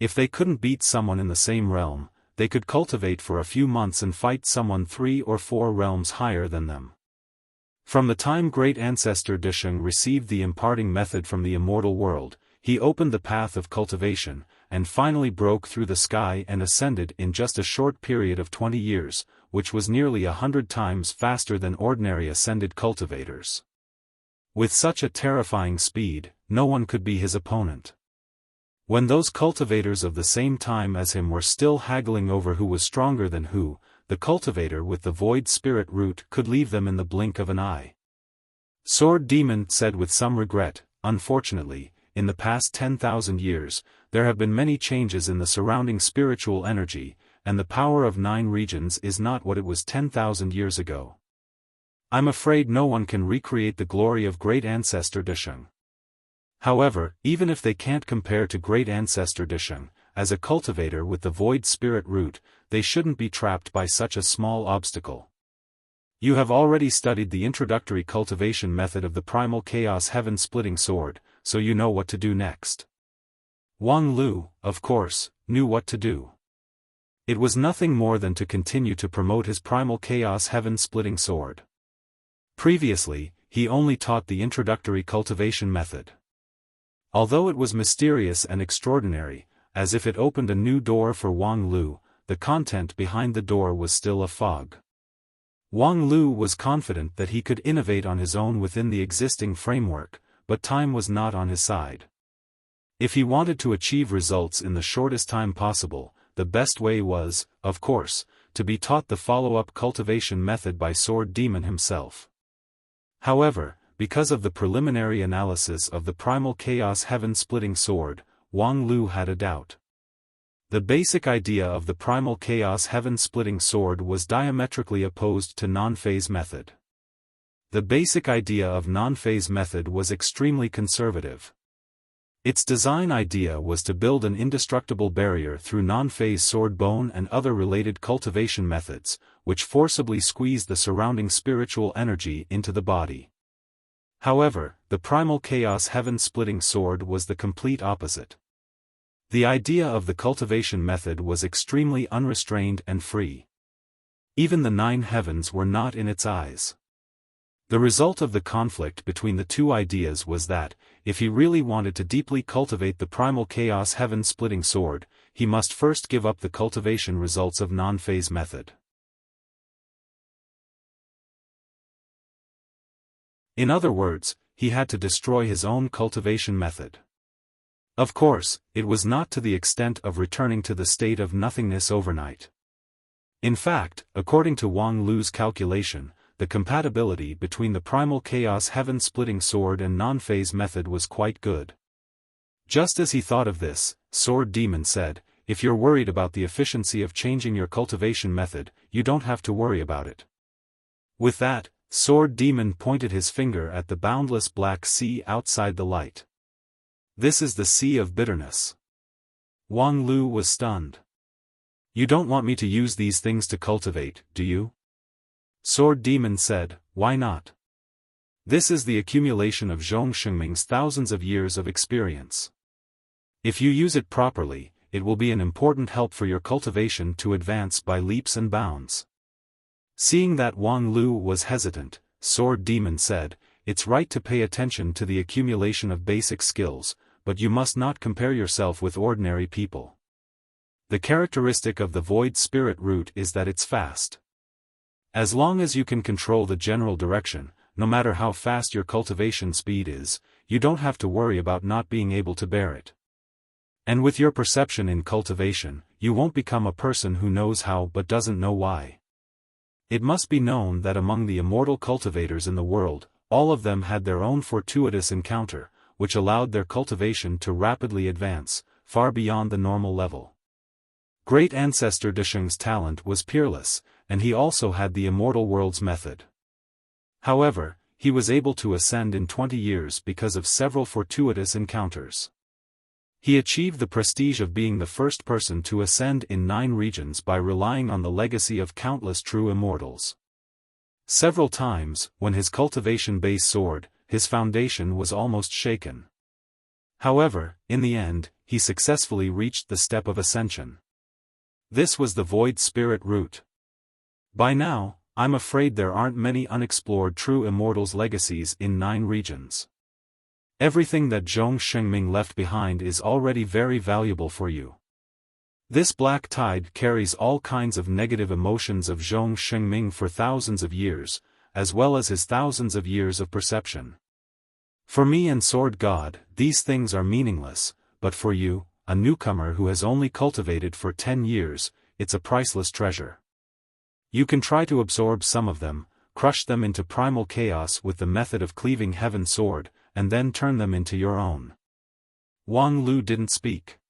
If they couldn't beat someone in the same realm, they could cultivate for a few months and fight someone 3 or 4 realms higher than them. From the time Great Ancestor Disheng received the imparting method from the immortal world, he opened the path of cultivation, and finally broke through the sky and ascended in just a short period of 20 years, which was nearly 100 times faster than ordinary ascended cultivators. With such a terrifying speed, no one could be his opponent. When those cultivators of the same time as him were still haggling over who was stronger than who, the cultivator with the Void Spirit Root could leave them in the blink of an eye. Sword Demon said with some regret, unfortunately, in the past 10,000 years, there have been many changes in the surrounding spiritual energy, and the power of 9 regions is not what it was 10,000 years ago. I'm afraid no one can recreate the glory of Great Ancestor Disheng. However, even if they can't compare to Great Ancestor Disheng, as a cultivator with the Void Spirit Root, they shouldn't be trapped by such a small obstacle. You have already studied the introductory cultivation method of the Primal Chaos Heaven-Splitting Sword, so you know what to do next. Wang Lu, of course, knew what to do. It was nothing more than to continue to promote his Primal Chaos Heaven-Splitting Sword. Previously, he only taught the introductory cultivation method. Although it was mysterious and extraordinary, as if it opened a new door for Wang Lu, the content behind the door was still a fog. Wang Lu was confident that he could innovate on his own within the existing framework, but time was not on his side. If he wanted to achieve results in the shortest time possible, the best way was, of course, to be taught the follow-up cultivation method by Sword Demon himself. However, because of the preliminary analysis of the Primal Chaos Heaven-Splitting Sword, Wang Lu had a doubt. The basic idea of the Primal Chaos Heaven-Splitting Sword was diametrically opposed to non-phase method. The basic idea of non-phase method was extremely conservative. Its design idea was to build an indestructible barrier through non-phase sword bone and other related cultivation methods, which forcibly squeeze the surrounding spiritual energy into the body. However, the Primal Chaos Heaven-Splitting Sword was the complete opposite. The idea of the cultivation method was extremely unrestrained and free. Even the 9 heavens were not in its eyes. The result of the conflict between the two ideas was that, if he really wanted to deeply cultivate the primal chaos heaven-splitting sword, he must first give up the cultivation results of non-phase method. In other words, he had to destroy his own cultivation method. Of course, it was not to the extent of returning to the state of nothingness overnight. In fact, according to Wang Lu's calculation, the compatibility between the primal chaos heaven-splitting sword and non-phase method was quite good. Just as he thought of this, Sword Demon said, "If you're worried about the efficiency of changing your cultivation method, you don't have to worry about it." With that, Sword Demon pointed his finger at the boundless black sea outside the light. "This is the sea of bitterness." Wang Lu was stunned. "You don't want me to use these things to cultivate, do you?" Sword Demon said, "Why not? This is the accumulation of Zhong Shengming's thousands of years of experience. If you use it properly, it will be an important help for your cultivation to advance by leaps and bounds." Seeing that Wang Lu was hesitant, Sword Demon said, "It's right to pay attention to the accumulation of basic skills, but you must not compare yourself with ordinary people. The characteristic of the Void Spirit root is that it's fast. As long as you can control the general direction, no matter how fast your cultivation speed is, you don't have to worry about not being able to bear it. And with your perception in cultivation, you won't become a person who knows how but doesn't know why." It must be known that among the immortal cultivators in the world, all of them had their own fortuitous encounter, which allowed their cultivation to rapidly advance, far beyond the normal level. Great Ancestor Desheng's talent was peerless, and he also had the immortal world's method. However, he was able to ascend in 20 years because of several fortuitous encounters. He achieved the prestige of being the first person to ascend in 9 regions by relying on the legacy of countless true immortals. Several times, when his cultivation base soared, his foundation was almost shaken. However, in the end, he successfully reached the step of ascension. This was the Void Spirit root. By now, I'm afraid there aren't many unexplored true immortals' legacies in 9 regions. Everything that Zhong Shengming left behind is already very valuable for you. This black tide carries all kinds of negative emotions of Zhong Shengming for thousands of years, as well as his thousands of years of perception. For me and Sword God, these things are meaningless, but for you, a newcomer who has only cultivated for 10 years, it's a priceless treasure. You can try to absorb some of them, crush them into primal chaos with the method of cleaving heaven sword, and then turn them into your own." Wang Lu didn't speak.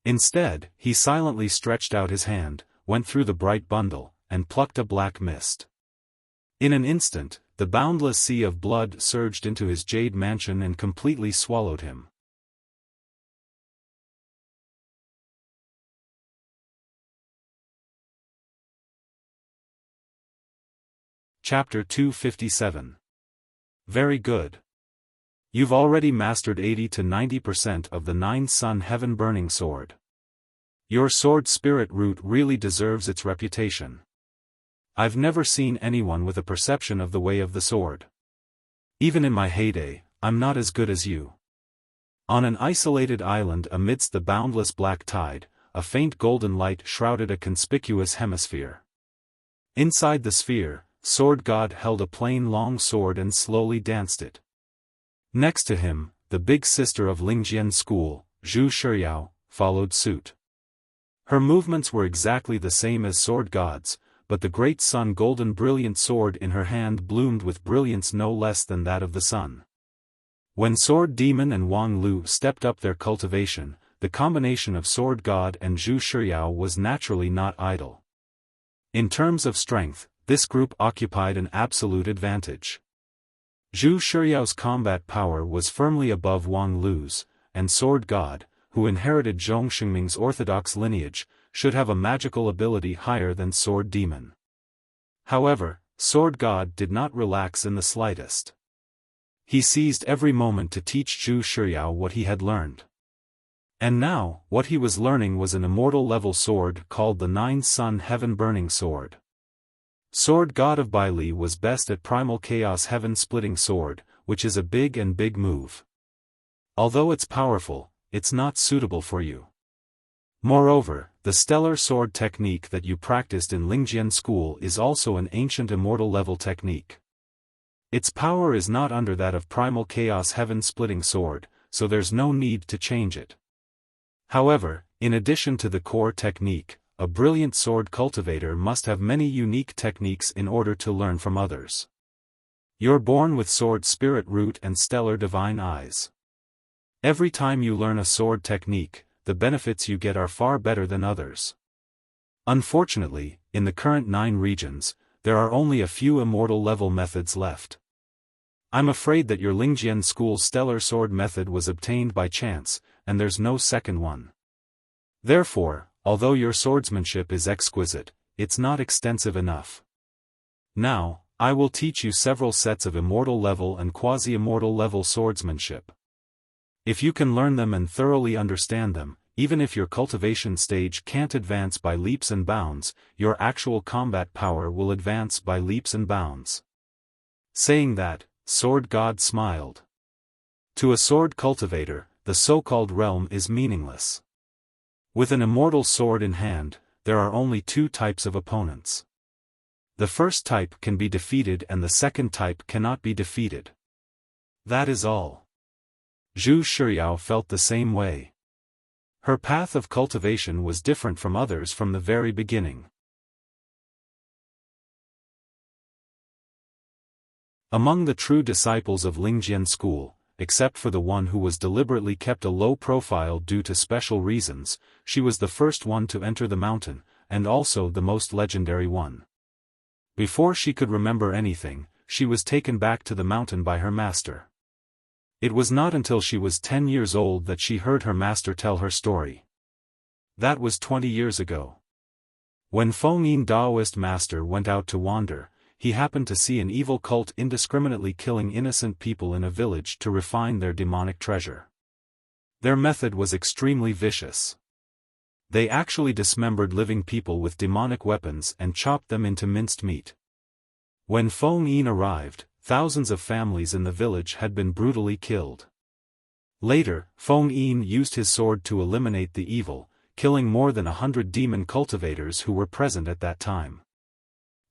Instead, he silently stretched out his hand, went through the bright bundle, and plucked a black mist. In an instant, the boundless sea of blood surged into his jade mansion and completely swallowed him. Chapter 257. Very good. You've already mastered 80 to 90% of the 9 Sun Heaven Burning Sword. Your sword spirit root really deserves its reputation. I've never seen anyone with a perception of the way of the sword. Even in my heyday, I'm not as good as you. On an isolated island amidst the boundless black tide, a faint golden light shrouded a conspicuous hemisphere. Inside the sphere, Sword God held a plain long sword and slowly danced it. Next to him, the big sister of Lingjian school, Zhu Shiyao, followed suit. Her movements were exactly the same as Sword God's, but the great sun golden brilliant sword in her hand bloomed with brilliance no less than that of the sun. When Sword Demon and Wang Lu stepped up their cultivation, the combination of Sword God and Zhu Shiyao was naturally not idle. In terms of strength, this group occupied an absolute advantage. Zhu Shiyao's combat power was firmly above Wang Lu's, and Sword God, who inherited Zhong Shengming's orthodox lineage, should have a magical ability higher than Sword Demon. However, Sword God did not relax in the slightest. He seized every moment to teach Zhu Shiyao what he had learned. And now, what he was learning was an immortal level sword called the 9 Sun Heaven Burning Sword. Sword God of Baili was best at Primal Chaos Heaven-splitting sword, which is a big move. Although it's powerful, it's not suitable for you. Moreover, the stellar sword technique that you practiced in Lingjian school is also an ancient immortal level technique. Its power is not under that of Primal Chaos Heaven-splitting sword, so there's no need to change it. However, in addition to the core technique, a brilliant sword cultivator must have many unique techniques in order to learn from others. You're born with sword spirit root and stellar divine eyes. Every time you learn a sword technique, the benefits you get are far better than others. Unfortunately, in the current 9 regions, there are only a few immortal level methods left. I'm afraid that your Lingjian school stellar sword method was obtained by chance, and there's no second one. Therefore, although your swordsmanship is exquisite, it's not extensive enough. Now, I will teach you several sets of immortal level and quasi-immortal level swordsmanship. If you can learn them and thoroughly understand them, even if your cultivation stage can't advance by leaps and bounds, your actual combat power will advance by leaps and bounds. Saying that, Sword God smiled. To a sword cultivator, the so-called realm is meaningless. With an immortal sword in hand, there are only 2 types of opponents. The first type can be defeated and the second type cannot be defeated. That is all. Zhu Shiyao felt the same way. Her path of cultivation was different from others from the very beginning. Among the true disciples of Lingjian school, except for the one who was deliberately kept a low profile due to special reasons, she was the first one to enter the mountain, and also the most legendary one. Before she could remember anything, she was taken back to the mountain by her master. It was not until she was 10 years old that she heard her master tell her story. That was 20 years ago. When Feng Yin Daoist master went out to wander, he happened to see an evil cult indiscriminately killing innocent people in a village to refine their demonic treasure. Their method was extremely vicious. They actually dismembered living people with demonic weapons and chopped them into minced meat. When Feng Yin arrived, thousands of families in the village had been brutally killed. Later, Feng Yin used his sword to eliminate the evil, killing more than 100 demon cultivators who were present at that time.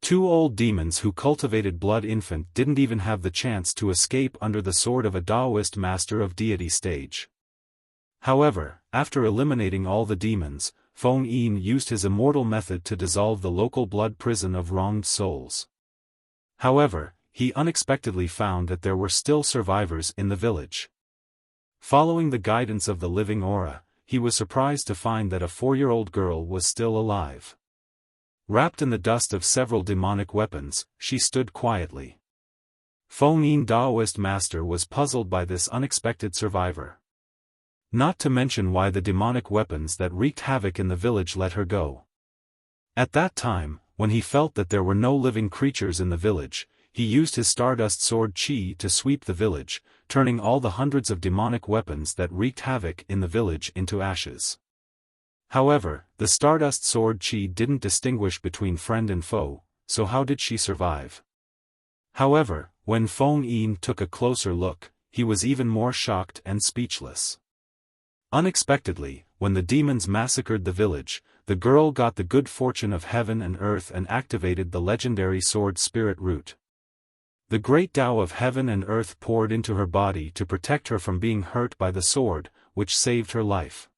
2 old demons who cultivated Blood Infant didn't even have the chance to escape under the sword of a Taoist master of deity stage. However, after eliminating all the demons, Feng Yin used his immortal method to dissolve the local blood prison of wronged souls. However, he unexpectedly found that there were still survivors in the village. Following the guidance of the living aura, he was surprised to find that a 4-year-old girl was still alive. Wrapped in the dust of several demonic weapons, she stood quietly. Feng Yin Daoist master was puzzled by this unexpected survivor. Not to mention why the demonic weapons that wreaked havoc in the village let her go. At that time, when he felt that there were no living creatures in the village, he used his Stardust Sword Qi to sweep the village, turning all the hundreds of demonic weapons that wreaked havoc in the village into ashes. However, the Stardust Sword Qi didn't distinguish between friend and foe, so how did she survive? However, when Feng Yin took a closer look, he was even more shocked and speechless. Unexpectedly, when the demons massacred the village, the girl got the good fortune of heaven and earth and activated the legendary sword spirit root. The great Tao of heaven and earth poured into her body to protect her from being hurt by the sword, which saved her life.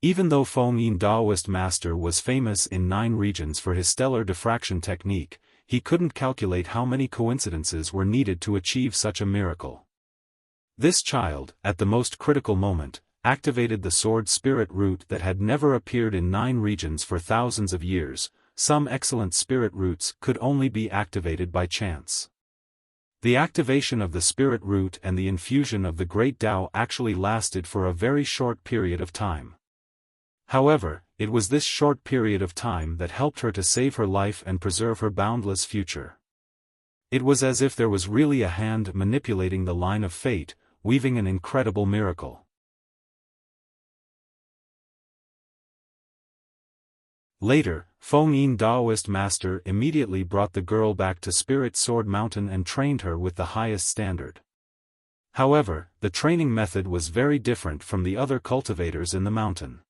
Even though Feng Yin Daoist master was famous in 9 regions for his stellar diffraction technique, he couldn't calculate how many coincidences were needed to achieve such a miracle. This child, at the most critical moment, activated the sword spirit root that had never appeared in 9 regions for thousands of years. Some excellent spirit roots could only be activated by chance. The activation of the spirit root and the infusion of the great Tao actually lasted for a very short period of time. However, it was this short period of time that helped her to save her life and preserve her boundless future. It was as if there was really a hand manipulating the line of fate, weaving an incredible miracle. Later, Feng Yin Daoist master immediately brought the girl back to Spirit Sword Mountain and trained her with the highest standard. However, the training method was very different from the other cultivators in the mountain.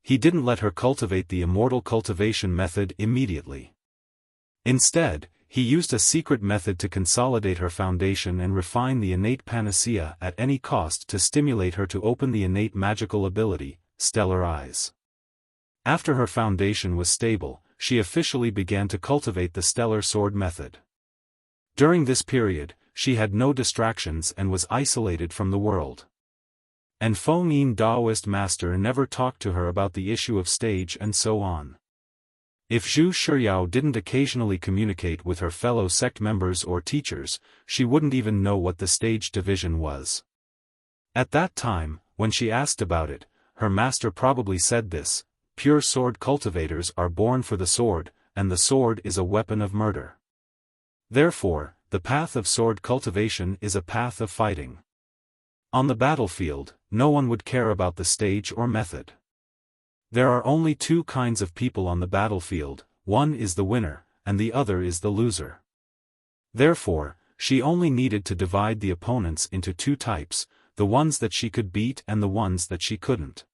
He didn't let her cultivate the immortal cultivation method immediately. Instead, he used a secret method to consolidate her foundation and refine the innate panacea at any cost to stimulate her to open the innate magical ability, Stellar Eyes. After her foundation was stable, she officially began to cultivate the Stellar Sword method. During this period, she had no distractions and was isolated from the world. And Feng Yin Daoist master never talked to her about the issue of stage and so on. If Zhu Shiyao didn't occasionally communicate with her fellow sect members or teachers, she wouldn't even know what the stage division was. At that time, when she asked about it, her master probably said this: pure sword cultivators are born for the sword, and the sword is a weapon of murder. Therefore, the path of sword cultivation is a path of fighting. On the battlefield, no one would care about the stage or method. There are only two kinds of people on the battlefield, one is the winner, and the other is the loser. Therefore, she only needed to divide the opponents into two types, the ones that she could beat and the ones that she couldn't.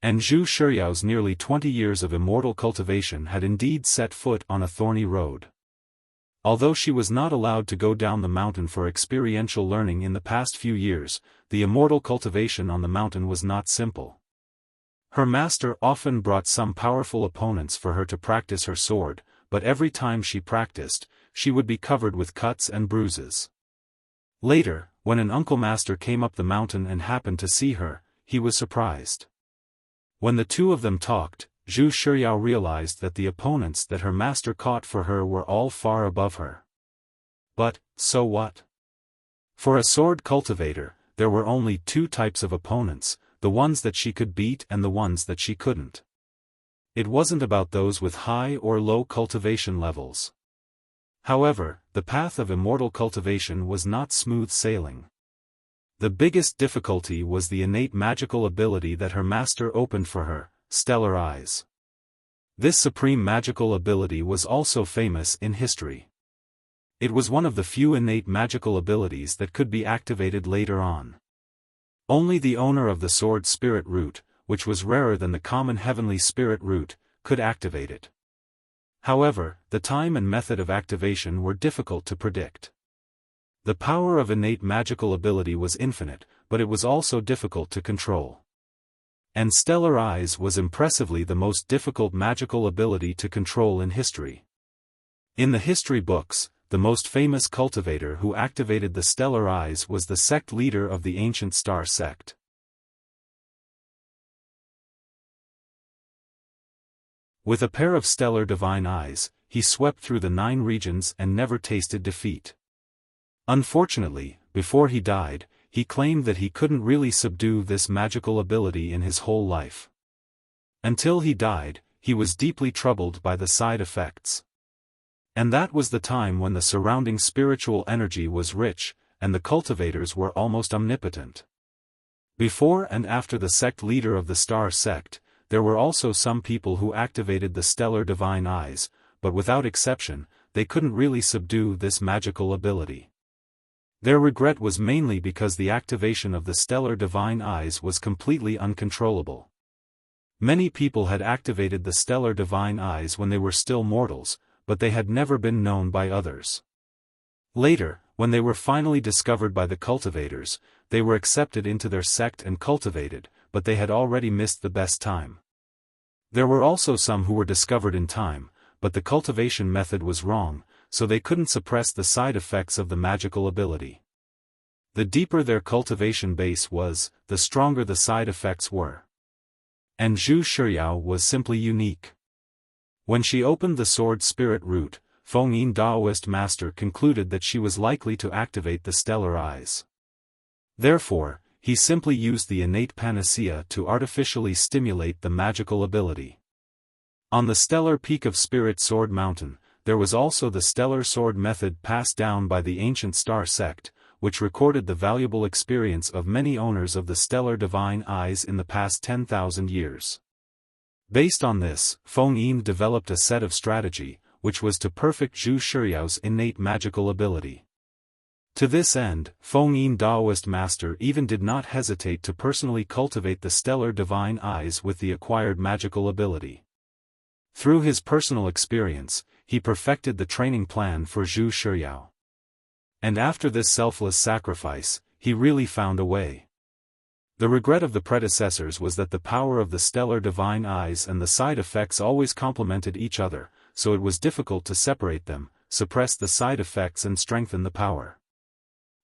And Zhu Shiyao's nearly 20 years of immortal cultivation had indeed set foot on a thorny road. Although she was not allowed to go down the mountain for experiential learning in the past few years, the immortal cultivation on the mountain was not simple. Her master often brought some powerful opponents for her to practice her sword, but every time she practiced, she would be covered with cuts and bruises. Later, when an uncle master came up the mountain and happened to see her, he was surprised. When the two of them talked, Zhu Shiyao realized that the opponents that her master caught for her were all far above her. But, so what? For a sword cultivator, there were only two types of opponents, the ones that she could beat and the ones that she couldn't. It wasn't about those with high or low cultivation levels. However, the path of immortal cultivation was not smooth sailing. The biggest difficulty was the innate magical ability that her master opened for her, Stellar Eyes. This supreme magical ability was also famous in history. It was one of the few innate magical abilities that could be activated later on. Only the owner of the sword spirit root, which was rarer than the common heavenly spirit root, could activate it. However, the time and method of activation were difficult to predict. The power of innate magical ability was infinite, but it was also difficult to control. And Stellar Eyes was impressively the most difficult magical ability to control in history. In the history books, the most famous cultivator who activated the Stellar Eyes was the sect leader of the ancient Star sect. With a pair of stellar divine eyes, he swept through the 9 regions and never tasted defeat. Unfortunately, before he died, he claimed that he couldn't really subdue this magical ability in his whole life. Until he died, he was deeply troubled by the side effects. And that was the time when the surrounding spiritual energy was rich, and the cultivators were almost omnipotent. Before and after the sect leader of the Star sect, there were also some people who activated the stellar divine eyes, but without exception, they couldn't really subdue this magical ability. Their regret was mainly because the activation of the stellar divine eyes was completely uncontrollable. Many people had activated the stellar divine eyes when they were still mortals, but they had never been known by others. Later, when they were finally discovered by the cultivators, they were accepted into their sect and cultivated, but they had already missed the best time. There were also some who were discovered in time, but the cultivation method was wrong, so they couldn't suppress the side effects of the magical ability. The deeper their cultivation base was, the stronger the side effects were. And Zhu Shiyao was simply unique. When she opened the sword spirit root, Feng Yin Daoist master concluded that she was likely to activate the stellar eyes. Therefore, he simply used the innate panacea to artificially stimulate the magical ability. On the stellar peak of Spirit Sword Mountain, there was also the stellar sword method passed down by the ancient Star sect, which recorded the valuable experience of many owners of the stellar divine eyes in the past 10,000 years. Based on this, Feng Yin developed a set of strategy, which was to perfect Zhu Shiyao's innate magical ability. To this end, Feng Yin Daoist master even did not hesitate to personally cultivate the stellar divine eyes with the acquired magical ability. Through his personal experience, he perfected the training plan for Zhu Shiyao. And after this selfless sacrifice, he really found a way. The regret of the predecessors was that the power of the stellar divine eyes and the side effects always complemented each other, so it was difficult to separate them, suppress the side effects and strengthen the power.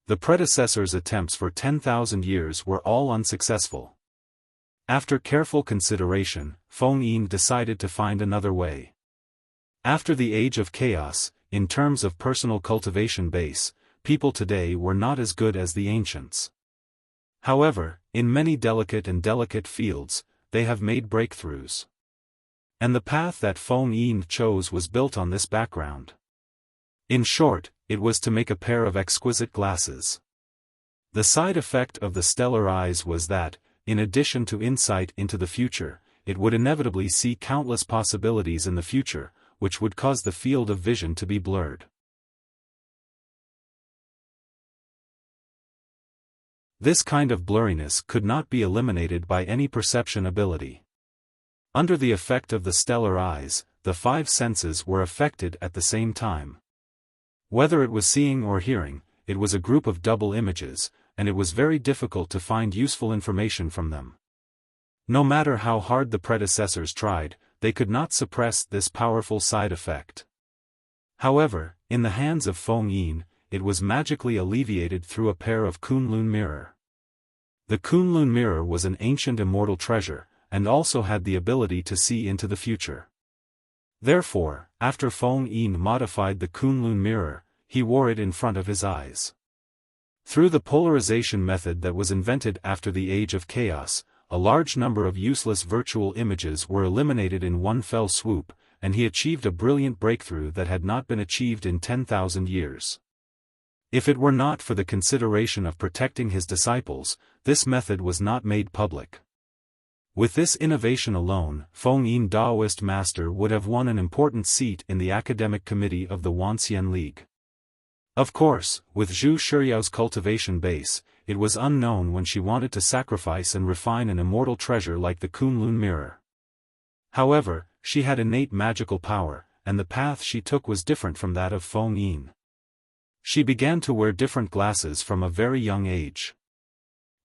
The predecessors' attempts for 10,000 years were all unsuccessful. After careful consideration, Feng Yin decided to find another way. After the Age of Chaos, in terms of personal cultivation base, people today were not as good as the ancients. However, in many delicate fields, they have made breakthroughs. And the path that Feng Yin chose was built on this background. In short, it was to make a pair of exquisite glasses. The side effect of the stellar eyes was that, in addition to insight into the future, it would inevitably see countless possibilities in the future, which would cause the field of vision to be blurred. This kind of blurriness could not be eliminated by any perception ability. Under the effect of the stellar eyes, the five senses were affected at the same time. Whether it was seeing or hearing, it was a group of double images, and it was very difficult to find useful information from them. No matter how hard the predecessors tried, they could not suppress this powerful side effect. However, in the hands of Feng Yin, it was magically alleviated through a pair of Kunlun mirror. The Kunlun mirror was an ancient immortal treasure, and also had the ability to see into the future. Therefore, after Feng Yin modified the Kunlun mirror, he wore it in front of his eyes. Through the polarization method that was invented after the Age of Chaos, a large number of useless virtual images were eliminated in one fell swoop, and he achieved a brilliant breakthrough that had not been achieved in 10,000 years. If it were not for the consideration of protecting his disciples, this method was not made public. With this innovation alone, Feng Yin Daoist master would have won an important seat in the academic committee of the Wanxian League. Of course, with Zhu Shiyao's cultivation base, it was unknown when she wanted to sacrifice and refine an immortal treasure like the Kunlun mirror. However, she had innate magical power, and the path she took was different from that of Feng Yin. She began to wear different glasses from a very young age.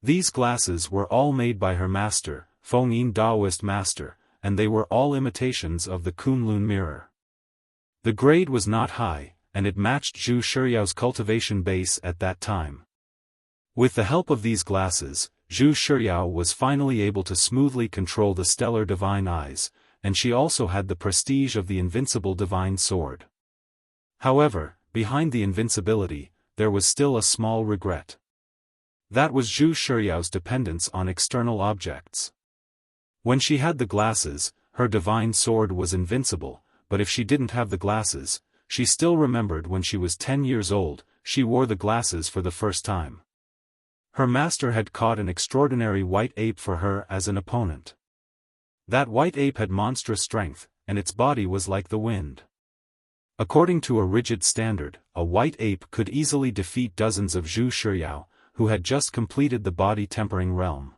These glasses were all made by her master, Feng Yin Daoist master, and they were all imitations of the Kunlun mirror. The grade was not high, and it matched Zhu Shiyao's cultivation base at that time. With the help of these glasses, Zhu Shiyao was finally able to smoothly control the stellar divine eyes, and she also had the prestige of the invincible divine sword. However, behind the invincibility, there was still a small regret. That was Zhu Shiyao's dependence on external objects. When she had the glasses, her divine sword was invincible, but if she didn't have the glasses, she still remembered when she was 10 years old, she wore the glasses for the first time. Her master had caught an extraordinary white ape for her as an opponent. That white ape had monstrous strength, and its body was like the wind. According to a rigid standard, a white ape could easily defeat dozens of Zhu Shiyao, who had just completed the body-tempering realm.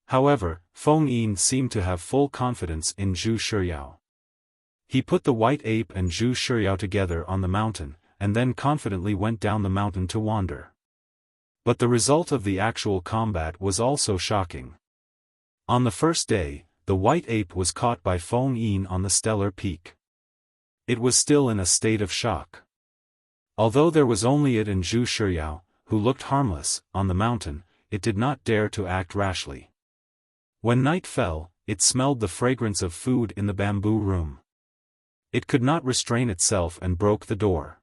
However, Feng Yin seemed to have full confidence in Zhu Shiyao. He put the white ape and Zhu Shiyao together on the mountain, and then confidently went down the mountain to wander. But the result of the actual combat was also shocking. On the first day, the white ape was caught by Feng Yin on the stellar peak. It was still in a state of shock. Although there was only it and Zhu Shiyao, who looked harmless, on the mountain, it did not dare to act rashly. When night fell, it smelled the fragrance of food in the bamboo room. It could not restrain itself and broke the door.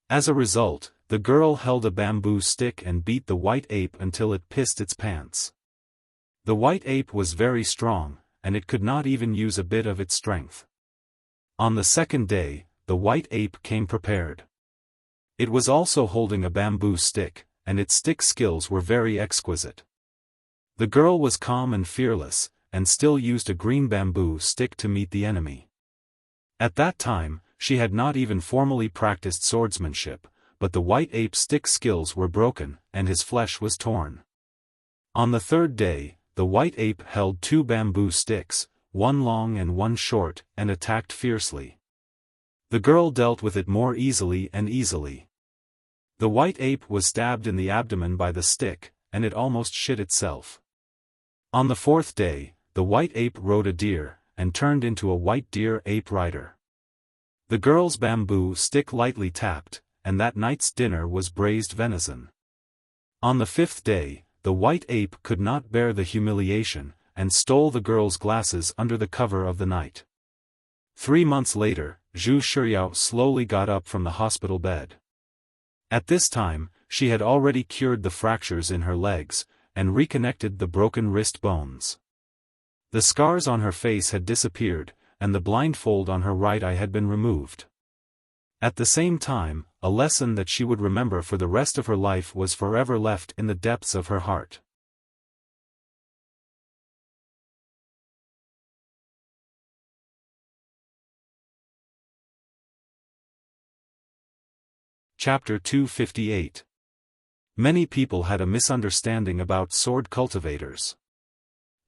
As a result, the girl held a bamboo stick and beat the white ape until it pissed its pants. The white ape was very strong, and it could not even use a bit of its strength. On the second day, the white ape came prepared. It was also holding a bamboo stick, and its stick skills were very exquisite. The girl was calm and fearless, and still used a green bamboo stick to meet the enemy. At that time, she had not even formally practiced swordsmanship, but the white ape's stick skills were broken, and his flesh was torn. On the third day, the white ape held 2 bamboo sticks, one long and one short, and attacked fiercely. The girl dealt with it more easily and easily. The white ape was stabbed in the abdomen by the stick, and it almost shit itself. On the 4th day, the white ape rode a deer, and turned into a white deer ape rider. The girl's bamboo stick lightly tapped, and that night's dinner was braised venison. On the 5th day, the white ape could not bear the humiliation, and stole the girl's glasses under the cover of the night. 3 months later, Zhu Shiyao slowly got up from the hospital bed. At this time, she had already cured the fractures in her legs, and reconnected the broken wrist bones. The scars on her face had disappeared, and the blindfold on her right eye had been removed. At the same time, a lesson that she would remember for the rest of her life was forever left in the depths of her heart. Chapter 258. Many people had a misunderstanding about sword cultivators.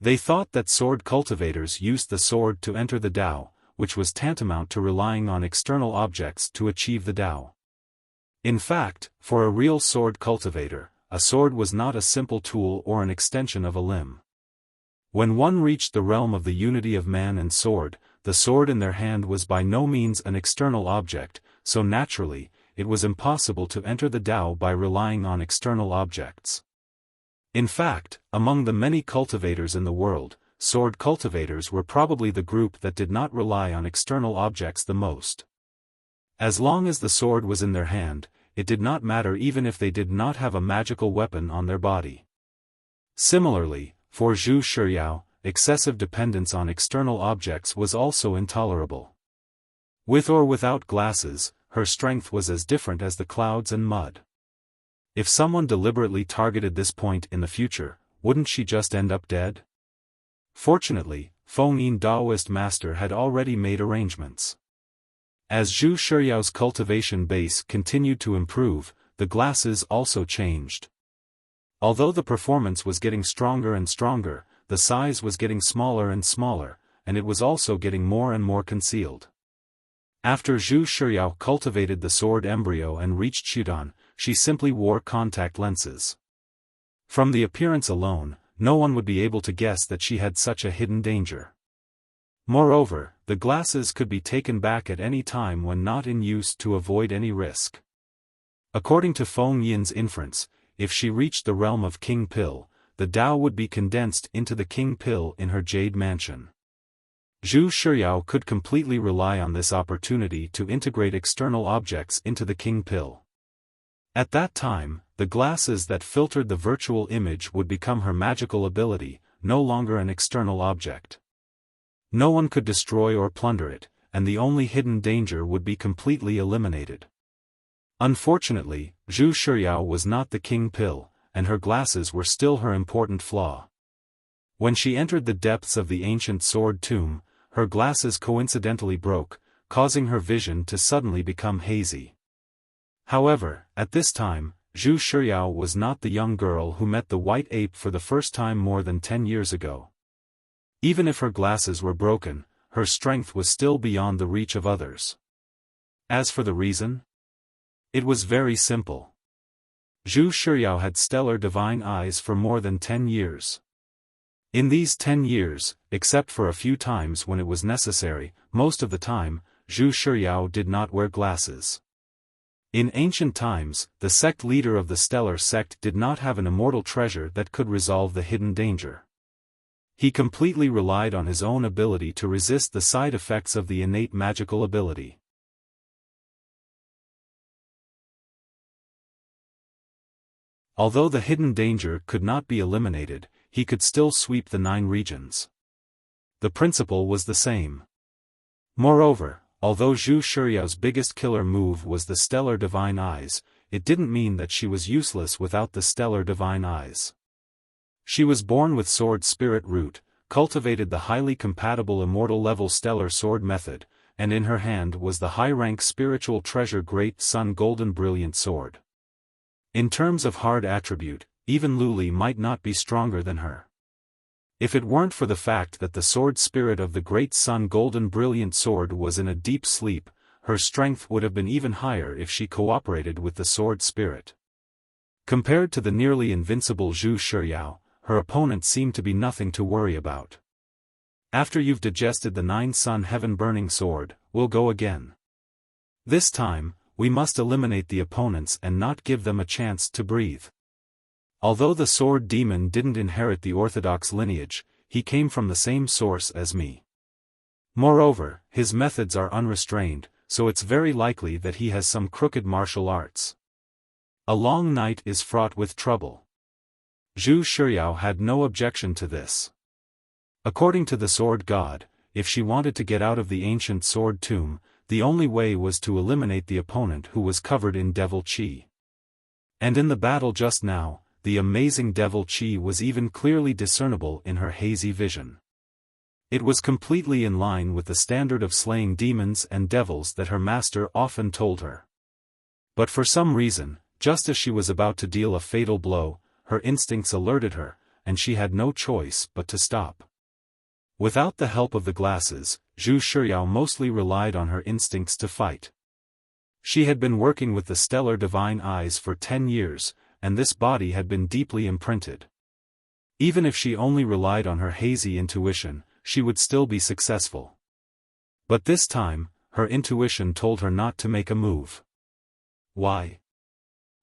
They thought that sword cultivators used the sword to enter the Tao, which was tantamount to relying on external objects to achieve the Tao. In fact, for a real sword cultivator, a sword was not a simple tool or an extension of a limb. When one reached the realm of the unity of man and sword, the sword in their hand was by no means an external object, so naturally, it was impossible to enter the Tao by relying on external objects. In fact, among the many cultivators in the world, sword cultivators were probably the group that did not rely on external objects the most. As long as the sword was in their hand, it did not matter even if they did not have a magical weapon on their body. Similarly, for Zhu Shiyao, excessive dependence on external objects was also intolerable. With or without glasses, her strength was as different as the clouds and mud. If someone deliberately targeted this point in the future, wouldn't she just end up dead? Fortunately, Feng Yin Daoist master had already made arrangements. As Zhu Shiyao's cultivation base continued to improve, the glasses also changed. Although the performance was getting stronger and stronger, the size was getting smaller and smaller, and it was also getting more and more concealed. After Zhu Shiyao cultivated the sword embryo and reached Shudan, she simply wore contact lenses. From the appearance alone, no one would be able to guess that she had such a hidden danger. Moreover, the glasses could be taken back at any time when not in use to avoid any risk. According to Feng Yin's inference, if she reached the realm of King Pill, the Tao would be condensed into the King Pill in her jade mansion. Zhu Shiyao could completely rely on this opportunity to integrate external objects into the King Pill. At that time, the glasses that filtered the virtual image would become her magical ability, no longer an external object. No one could destroy or plunder it, and the only hidden danger would be completely eliminated. Unfortunately, Zhu Shiyao was not the King Pill, and her glasses were still her important flaw. When she entered the depths of the ancient sword tomb, her glasses coincidentally broke, causing her vision to suddenly become hazy. However, at this time, Zhu Shiyao was not the young girl who met the white ape for the first time more than 10 years ago. Even if her glasses were broken, her strength was still beyond the reach of others. As for the reason? It was very simple. Zhu Shiyao had stellar divine eyes for more than 10 years. In these 10 years, except for a few times when it was necessary, most of the time, Zhu Shiyao did not wear glasses. In ancient times, the sect leader of the stellar sect did not have an immortal treasure that could resolve the hidden danger. He completely relied on his own ability to resist the side effects of the innate magical ability. Although the hidden danger could not be eliminated, he could still sweep the 9 regions. The principle was the same. Moreover, although Zhu Shiyao's biggest killer move was the stellar divine eyes, it didn't mean that she was useless without the stellar divine eyes. She was born with sword spirit root, cultivated the highly compatible immortal level stellar sword method, and in her hand was the high-rank spiritual treasure Great Sun Golden Brilliant Sword. In terms of hard attribute, even Luli might not be stronger than her. If it weren't for the fact that the sword spirit of the Great Sun Golden Brilliant Sword was in a deep sleep, her strength would have been even higher if she cooperated with the sword spirit. Compared to the nearly invincible Zhu Shiyao, her opponent seemed to be nothing to worry about. After you've digested the 9-sun heaven-burning sword, we'll go again. This time, we must eliminate the opponents and not give them a chance to breathe. Although the sword demon didn't inherit the orthodox lineage, he came from the same source as me. Moreover, his methods are unrestrained, so it's very likely that he has some crooked martial arts. A long night is fraught with trouble. Zhu Shiyao had no objection to this. According to the sword god, if she wanted to get out of the ancient sword tomb, the only way was to eliminate the opponent who was covered in devil qi. And in the battle just now, the amazing devil qi was even clearly discernible in her hazy vision. It was completely in line with the standard of slaying demons and devils that her master often told her. But for some reason, just as she was about to deal a fatal blow, her instincts alerted her, and she had no choice but to stop. Without the help of the glasses, Zhu Shiyao mostly relied on her instincts to fight. She had been working with the stellar divine eyes for 10 years, and this body had been deeply imprinted. Even if she only relied on her hazy intuition, she would still be successful. But this time, her intuition told her not to make a move. Why?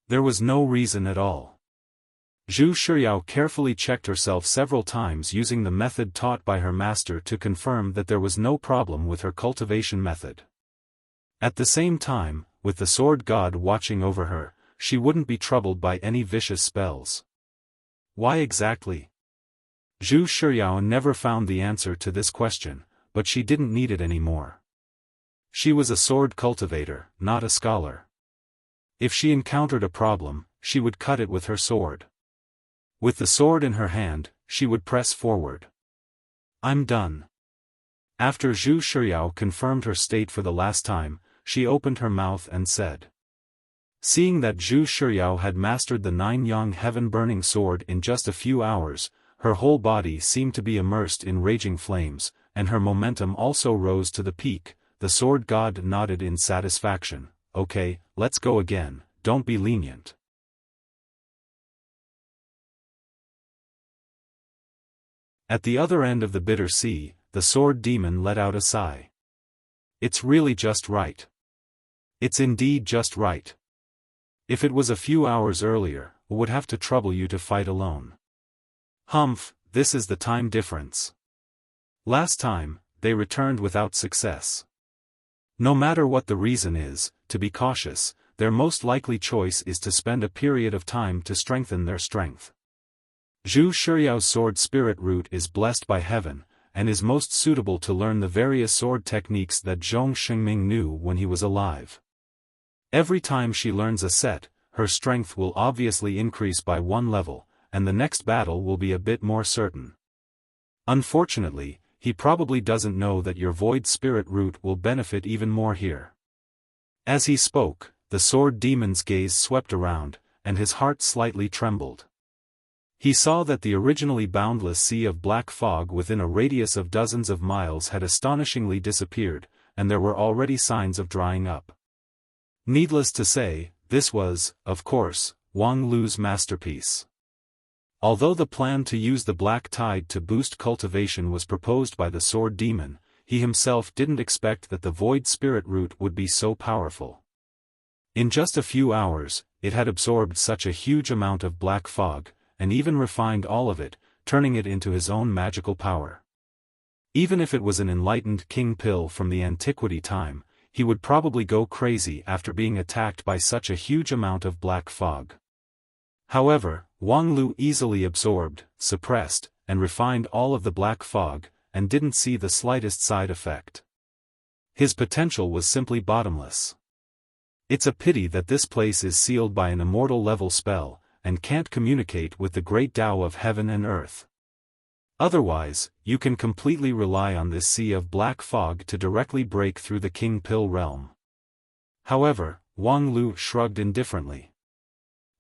There was no reason at all. Zhu Shiyao carefully checked herself several times using the method taught by her master to confirm that there was no problem with her cultivation method. At the same time, with the sword god watching over her, she wouldn't be troubled by any vicious spells. Why exactly? Zhu Shiyao never found the answer to this question, but she didn't need it anymore. She was a sword cultivator, not a scholar. If she encountered a problem, she would cut it with her sword. With the sword in her hand, she would press forward. I'm done. After Zhu Shiyao confirmed her state for the last time, she opened her mouth and said. Seeing that Zhu Shiyao had mastered the 9-yang heaven-burning sword in just a few hours, her whole body seemed to be immersed in raging flames, and her momentum also rose to the peak. The sword god nodded in satisfaction. Okay, let's go again, don't be lenient. At the other end of the bitter sea, the sword demon let out a sigh. It's really just right. It's indeed just right. If it was a few hours earlier, it would have to trouble you to fight alone. Humph, this is the time difference. Last time, they returned without success. No matter what the reason is, to be cautious, their most likely choice is to spend a period of time to strengthen their strength. Zhu Shiyao's sword spirit root is blessed by heaven, and is most suitable to learn the various sword techniques that Zhong Xingming knew when he was alive. Every time she learns a set, her strength will obviously increase by 1 level, and the next battle will be a bit more certain. Unfortunately, he probably doesn't know that your void spirit root will benefit even more here. As he spoke, the sword demon's gaze swept around, and his heart slightly trembled. He saw that the originally boundless sea of black fog within a radius of dozens of miles had astonishingly disappeared, and there were already signs of drying up. Needless to say, this was, of course, Wang Lu's masterpiece. Although the plan to use the black tide to boost cultivation was proposed by the sword demon, he himself didn't expect that the void spirit root would be so powerful. In just a few hours, it had absorbed such a huge amount of black fog, and even refined all of it, turning it into his own magical power. Even if it was an enlightened king pill from the antiquity time, he would probably go crazy after being attacked by such a huge amount of black fog. However, Wang Lu easily absorbed, suppressed, and refined all of the black fog, and didn't see the slightest side effect. His potential was simply bottomless. It's a pity that this place is sealed by an immortal level spell, and can't communicate with the great Tao of heaven and earth. Otherwise, you can completely rely on this sea of black fog to directly break through the King Pill realm. However, Wang Lu shrugged indifferently.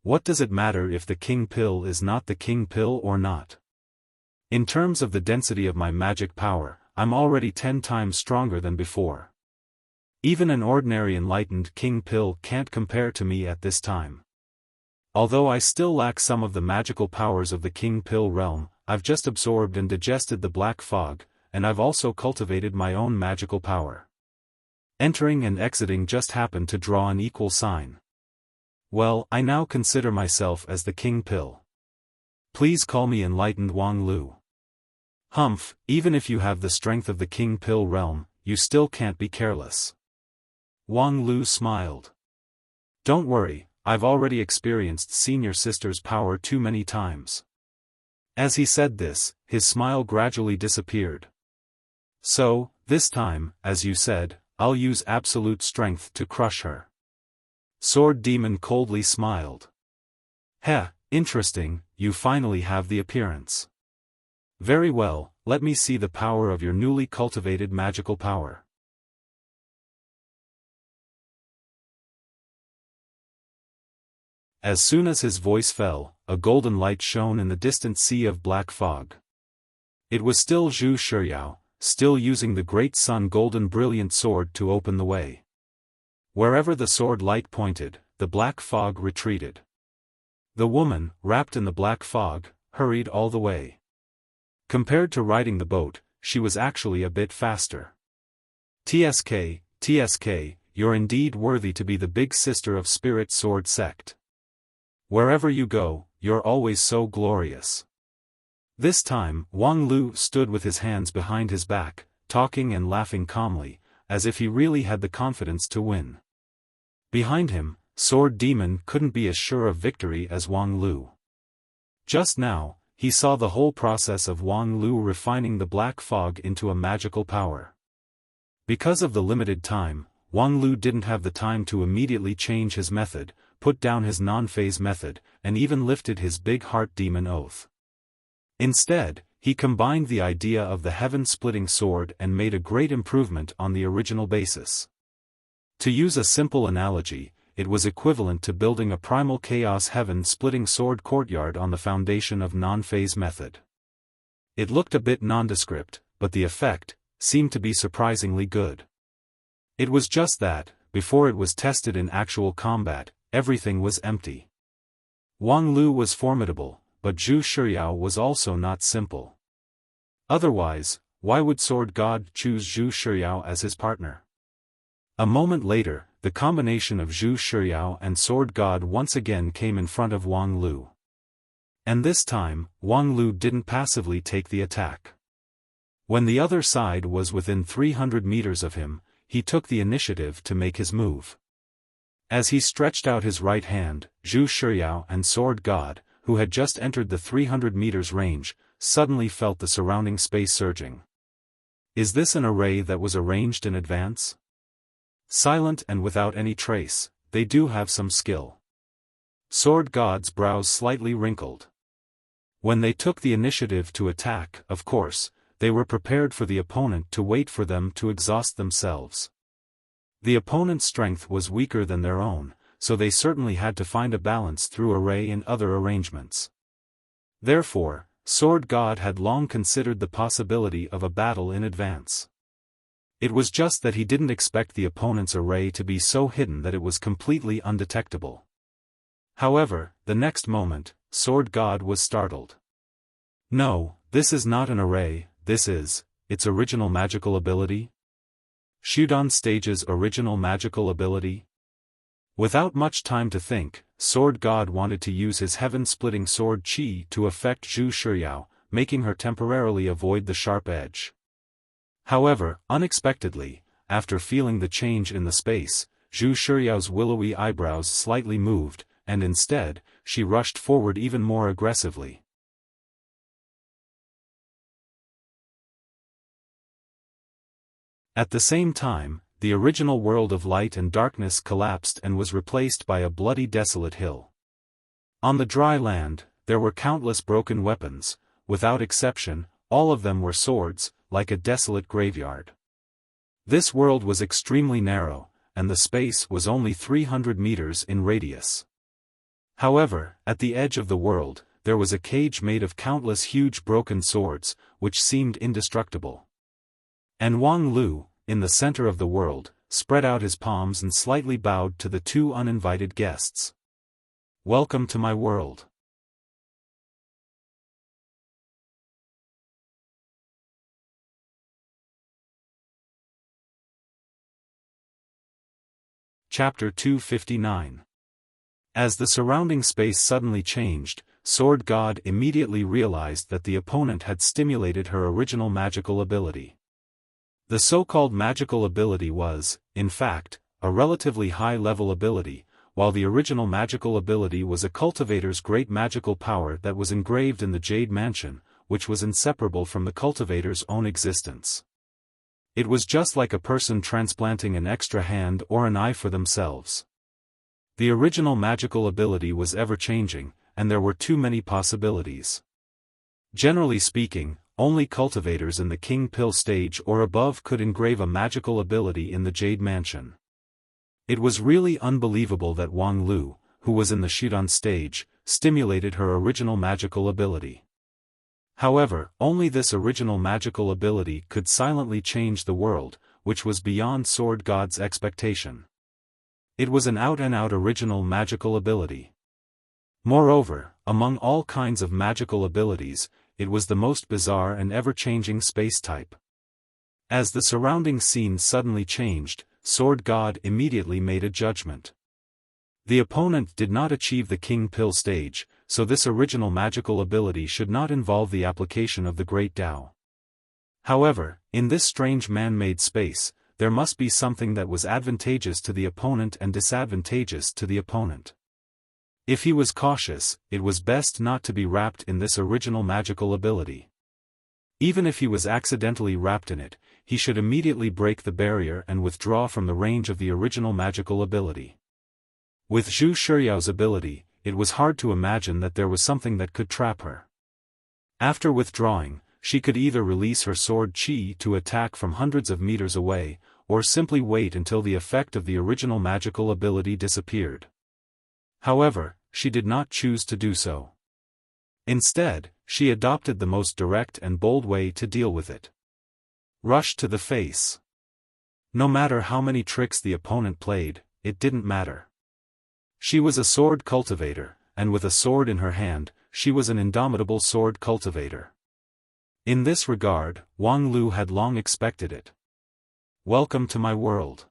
What does it matter if the King Pill is not the King Pill or not? In terms of the density of my magic power, I'm already 10 times stronger than before. Even an ordinary enlightened King Pill can't compare to me at this time. Although I still lack some of the magical powers of the King Pill realm, I've just absorbed and digested the black fog, and I've also cultivated my own magical power. Entering and exiting just happened to draw an equal sign. Well, I now consider myself as the King Pill. Please call me enlightened Wang Lu. Humph, even if you have the strength of the King Pill realm, you still can't be careless. Wang Lu smiled. Don't worry, I've already experienced Senior Sister's power too many times. As he said this, his smile gradually disappeared. So, this time, as you said, I'll use absolute strength to crush her. Sword Demon coldly smiled. Heh, interesting, you finally have the appearance. Very well, let me see the power of your newly cultivated magical power. As soon as his voice fell, a golden light shone in the distant sea of black fog. It was still Zhu Shiyao, still using the great sun golden brilliant sword to open the way. Wherever the sword light pointed, the black fog retreated. The woman, wrapped in the black fog, hurried all the way. Compared to riding the boat, she was actually a bit faster. TSK, you're indeed worthy to be the big sister of Spirit Sword Sect. Wherever you go, you're always so glorious. This time, Wang Lu stood with his hands behind his back, talking and laughing calmly, as if he really had the confidence to win. Behind him, Sword Demon couldn't be as sure of victory as Wang Lu. Just now, he saw the whole process of Wang Lu refining the black fog into a magical power. Because of the limited time, Wang Lu didn't have the time to immediately change his method, put down his non-phase method, and even lifted his big heart demon oath. Instead, he combined the idea of the heaven-splitting sword and made a great improvement on the original basis. To use a simple analogy, it was equivalent to building a primal chaos heaven-splitting sword courtyard on the foundation of non-phase method. It looked a bit nondescript, but the effect seemed to be surprisingly good. It was just that, before it was tested in actual combat, everything was empty. Wang Lu was formidable, but Zhu Shiyao was also not simple. Otherwise, why would Sword God choose Zhu Shiyao as his partner? A moment later, the combination of Zhu Shiyao and Sword God once again came in front of Wang Lu. And this time, Wang Lu didn't passively take the attack. When the other side was within 300 meters of him, he took the initiative to make his move. As he stretched out his right hand, Zhu Shiyao and Sword God, who had just entered the 300 meters range, suddenly felt the surrounding space surging. Is this an array that was arranged in advance? Silent and without any trace, they do have some skill. Sword God's brows slightly wrinkled. When they took the initiative to attack, of course, they were prepared for the opponent to wait for them to exhaust themselves. The opponent's strength was weaker than their own, so they certainly had to find a balance through array and other arrangements. Therefore, Sword God had long considered the possibility of a battle in advance. It was just that he didn't expect the opponent's array to be so hidden that it was completely undetectable. However, the next moment, Sword God was startled. No, this is not an array, this is its original magical ability? Shudan Stage's original magical ability? Without much time to think, Sword God wanted to use his heaven-splitting sword chi to affect Zhu Shiyao, making her temporarily avoid the sharp edge. However, unexpectedly, after feeling the change in the space, Zhu Shiyao's willowy eyebrows slightly moved, and instead, she rushed forward even more aggressively. At the same time, the original world of light and darkness collapsed and was replaced by a bloody desolate hill. On the dry land, there were countless broken weapons. Without exception, all of them were swords, like a desolate graveyard. This world was extremely narrow, and the space was only 300 meters in radius. However, at the edge of the world, there was a cage made of countless huge broken swords, which seemed indestructible. And Wang Lu, in the center of the world, spread out his palms and slightly bowed to the two uninvited guests. "Welcome to my world." Chapter 259. As the surrounding space suddenly changed, Sword God immediately realized that the opponent had stimulated her original magical ability. The so-called magical ability was, in fact, a relatively high-level ability, while the original magical ability was a cultivator's great magical power that was engraved in the Jade Mansion, which was inseparable from the cultivator's own existence. It was just like a person transplanting an extra hand or an eye for themselves. The original magical ability was ever-changing, and there were too many possibilities. Generally speaking, only cultivators in the King Pill stage or above could engrave a magical ability in the Jade Mansion. It was really unbelievable that Wang Lu, who was in the Shidan stage, stimulated her original magical ability. However, only this original magical ability could silently change the world, which was beyond Sword God's expectation. It was an out-and-out original magical ability. Moreover, among all kinds of magical abilities, it was the most bizarre and ever-changing space type. As the surrounding scene suddenly changed, Sword God immediately made a judgment. The opponent did not achieve the King Pill stage, so this original magical ability should not involve the application of the Great Tao. However, in this strange man-made space, there must be something that was advantageous to the opponent and disadvantageous to the opponent. If he was cautious, it was best not to be wrapped in this original magical ability. Even if he was accidentally wrapped in it, he should immediately break the barrier and withdraw from the range of the original magical ability. With Zhu Shiyao's ability, it was hard to imagine that there was something that could trap her. After withdrawing, she could either release her sword qi to attack from hundreds of meters away, or simply wait until the effect of the original magical ability disappeared. However, she did not choose to do so. Instead, she adopted the most direct and bold way to deal with it. Rush to the face. No matter how many tricks the opponent played, it didn't matter. She was a sword cultivator, and with a sword in her hand, she was an indomitable sword cultivator. In this regard, Wang Lu had long expected it. "Welcome to my world."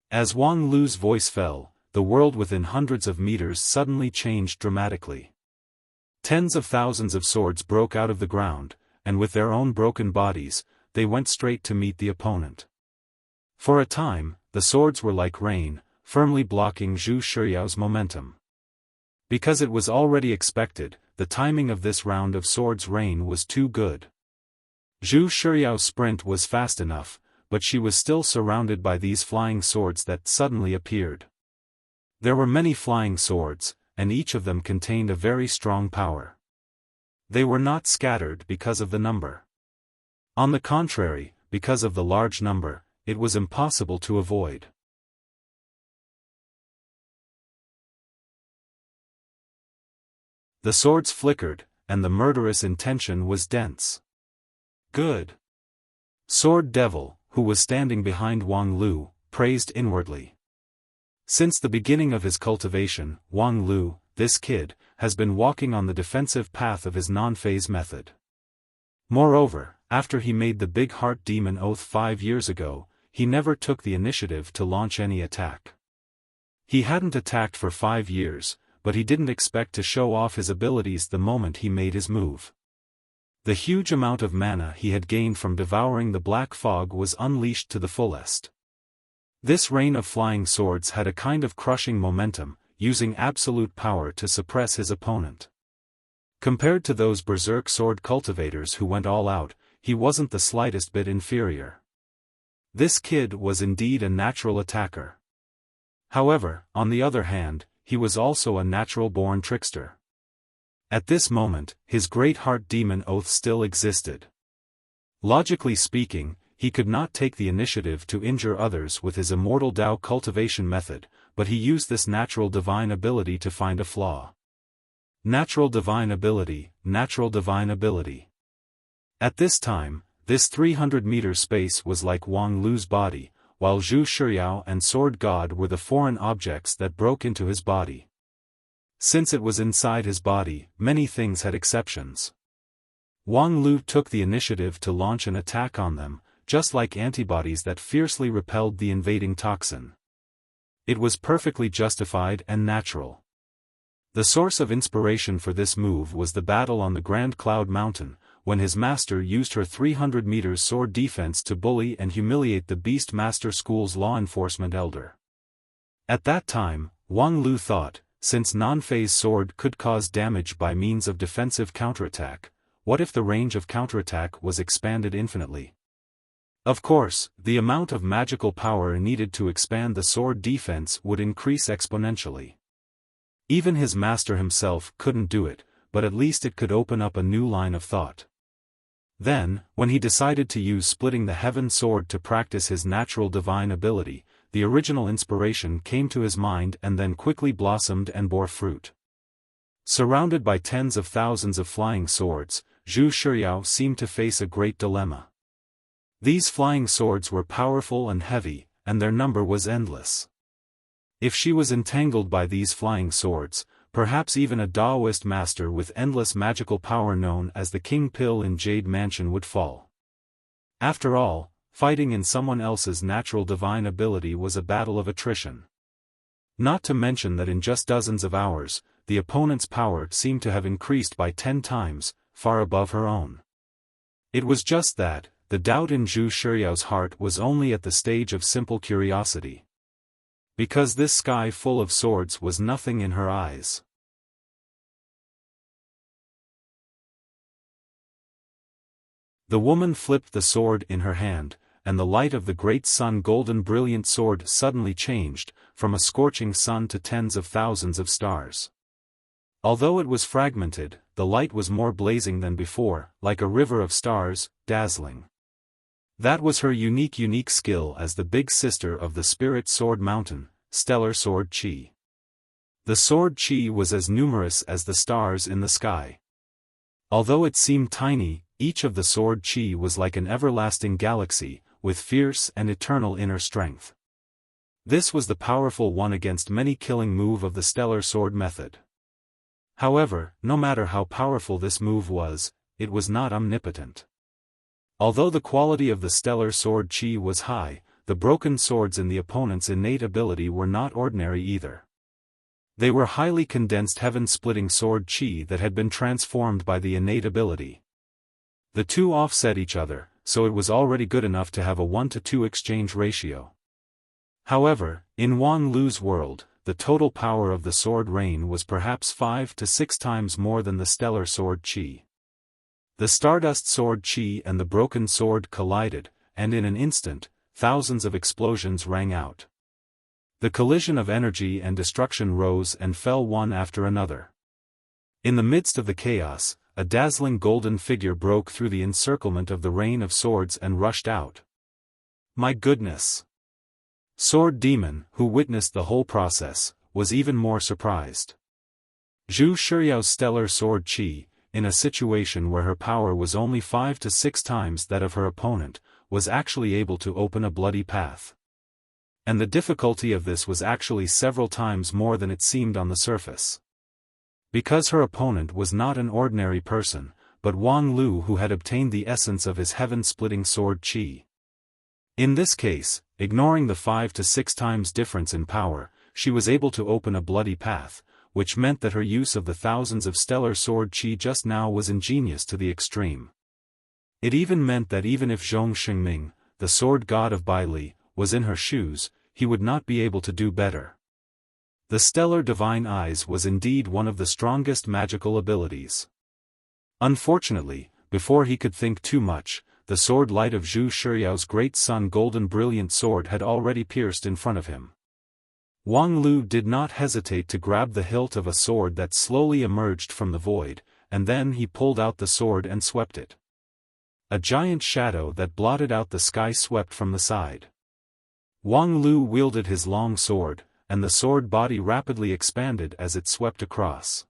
As Wang Lu's voice fell, the world within hundreds of meters suddenly changed dramatically. Tens of thousands of swords broke out of the ground, and with their own broken bodies, they went straight to meet the opponent. For a time, the swords were like rain, firmly blocking Zhu Shiyao's momentum. Because it was already expected, the timing of this round of swords rain was too good. Zhu Shiyao's sprint was fast enough, but she was still surrounded by these flying swords that suddenly appeared. There were many flying swords, and each of them contained a very strong power. They were not scattered because of the number. On the contrary, because of the large number, it was impossible to avoid. The swords flickered, and the murderous intention was dense. "Good." Sword Devil, who was standing behind Wang Lu, praised inwardly. Since the beginning of his cultivation, Wang Lu, this kid, has been walking on the defensive path of his non-phase method. Moreover, after he made the Big Heart Demon Oath 5 years ago, he never took the initiative to launch any attack. He hadn't attacked for 5 years, but he didn't expect to show off his abilities the moment he made his move. The huge amount of mana he had gained from devouring the black fog was unleashed to the fullest. This rain of flying swords had a kind of crushing momentum, using absolute power to suppress his opponent. Compared to those berserk sword cultivators who went all out, he wasn't the slightest bit inferior. This kid was indeed a natural attacker. However, on the other hand, he was also a natural-born trickster. At this moment, his great heart demon oath still existed. Logically speaking, he could not take the initiative to injure others with his immortal Tao cultivation method, but he used this natural divine ability to find a flaw. Natural divine ability, natural divine ability. At this time, this 300-meter space was like Wang Lu's body, while Zhu Shiryao and Sword God were the foreign objects that broke into his body. Since it was inside his body, many things had exceptions. Wang Lu took the initiative to launch an attack on them, just like antibodies that fiercely repelled the invading toxin. It was perfectly justified and natural. The source of inspiration for this move was the battle on the Grand Cloud Mountain, when his master used her 300 meters sword defense to bully and humiliate the Beast Master School's law enforcement elder. At that time, Wang Lu thought, since non-phase sword could cause damage by means of defensive counterattack, what if the range of counterattack was expanded infinitely? Of course, the amount of magical power needed to expand the sword defense would increase exponentially. Even his master himself couldn't do it, but at least it could open up a new line of thought. Then, when he decided to use splitting the heaven sword to practice his natural divine ability, the original inspiration came to his mind and then quickly blossomed and bore fruit. Surrounded by tens of thousands of flying swords, Zhu Shiryao seemed to face a great dilemma. These flying swords were powerful and heavy, and their number was endless. If she was entangled by these flying swords, perhaps even a Taoist master with endless magical power known as the King Pill in Jade Mansion would fall. After all, fighting in someone else's natural divine ability was a battle of attrition. Not to mention that in just dozens of hours, the opponent's power seemed to have increased by 10 times, far above her own. It was just that, the doubt in Zhu Shiryao's heart was only at the stage of simple curiosity. Because this sky full of swords was nothing in her eyes. The woman flipped the sword in her hand, and the light of the great sun golden brilliant sword suddenly changed, from a scorching sun to tens of thousands of stars. Although it was fragmented, the light was more blazing than before, like a river of stars, dazzling. That was her unique skill as the big sister of the Spirit Sword Mountain, Stellar Sword Chi. The Sword Chi was as numerous as the stars in the sky. Although it seemed tiny, each of the Sword Chi was like an everlasting galaxy, with fierce and eternal inner strength. This was the powerful one against many killing move of the Stellar Sword method. However, no matter how powerful this move was, it was not omnipotent. Although the quality of the Stellar Sword Chi was high, the broken swords in the opponent's innate ability were not ordinary either. They were highly condensed heaven-splitting sword Chi that had been transformed by the innate ability. The two offset each other, so it was already good enough to have a 1-to-2 exchange ratio. However, in Wang Lu's world, the total power of the sword rain was perhaps 5 to 6 times more than the Stellar Sword Chi. The Stardust Sword Chi and the Broken Sword collided, and in an instant, thousands of explosions rang out. The collision of energy and destruction rose and fell one after another. In the midst of the chaos, a dazzling golden figure broke through the encirclement of the rain of swords and rushed out. My goodness! Sword Demon, who witnessed the whole process, was even more surprised. Zhu Shiryao's Stellar Sword Chi, in a situation where her power was only 5 to 6 times that of her opponent, was actually able to open a bloody path. And the difficulty of this was actually several times more than it seemed on the surface. Because her opponent was not an ordinary person, but Wang Lu who had obtained the essence of his heaven-splitting sword Chi. In this case, ignoring the 5 to 6 times difference in power, she was able to open a bloody path, which meant that her use of the thousands of Stellar Sword Chi just now was ingenious to the extreme. It even meant that even if Zhong Xingming, the sword god of Bai Li, was in her shoes, he would not be able to do better. The Stellar Divine Eyes was indeed one of the strongest magical abilities. Unfortunately, before he could think too much, the sword light of Zhu Shiryao's great sun golden brilliant sword had already pierced in front of him. Wang Lu did not hesitate to grab the hilt of a sword that slowly emerged from the void, and then he pulled out the sword and swept it. A giant shadow that blotted out the sky swept from the side. Wang Lu wielded his long sword, and the sword body rapidly expanded as it swept across.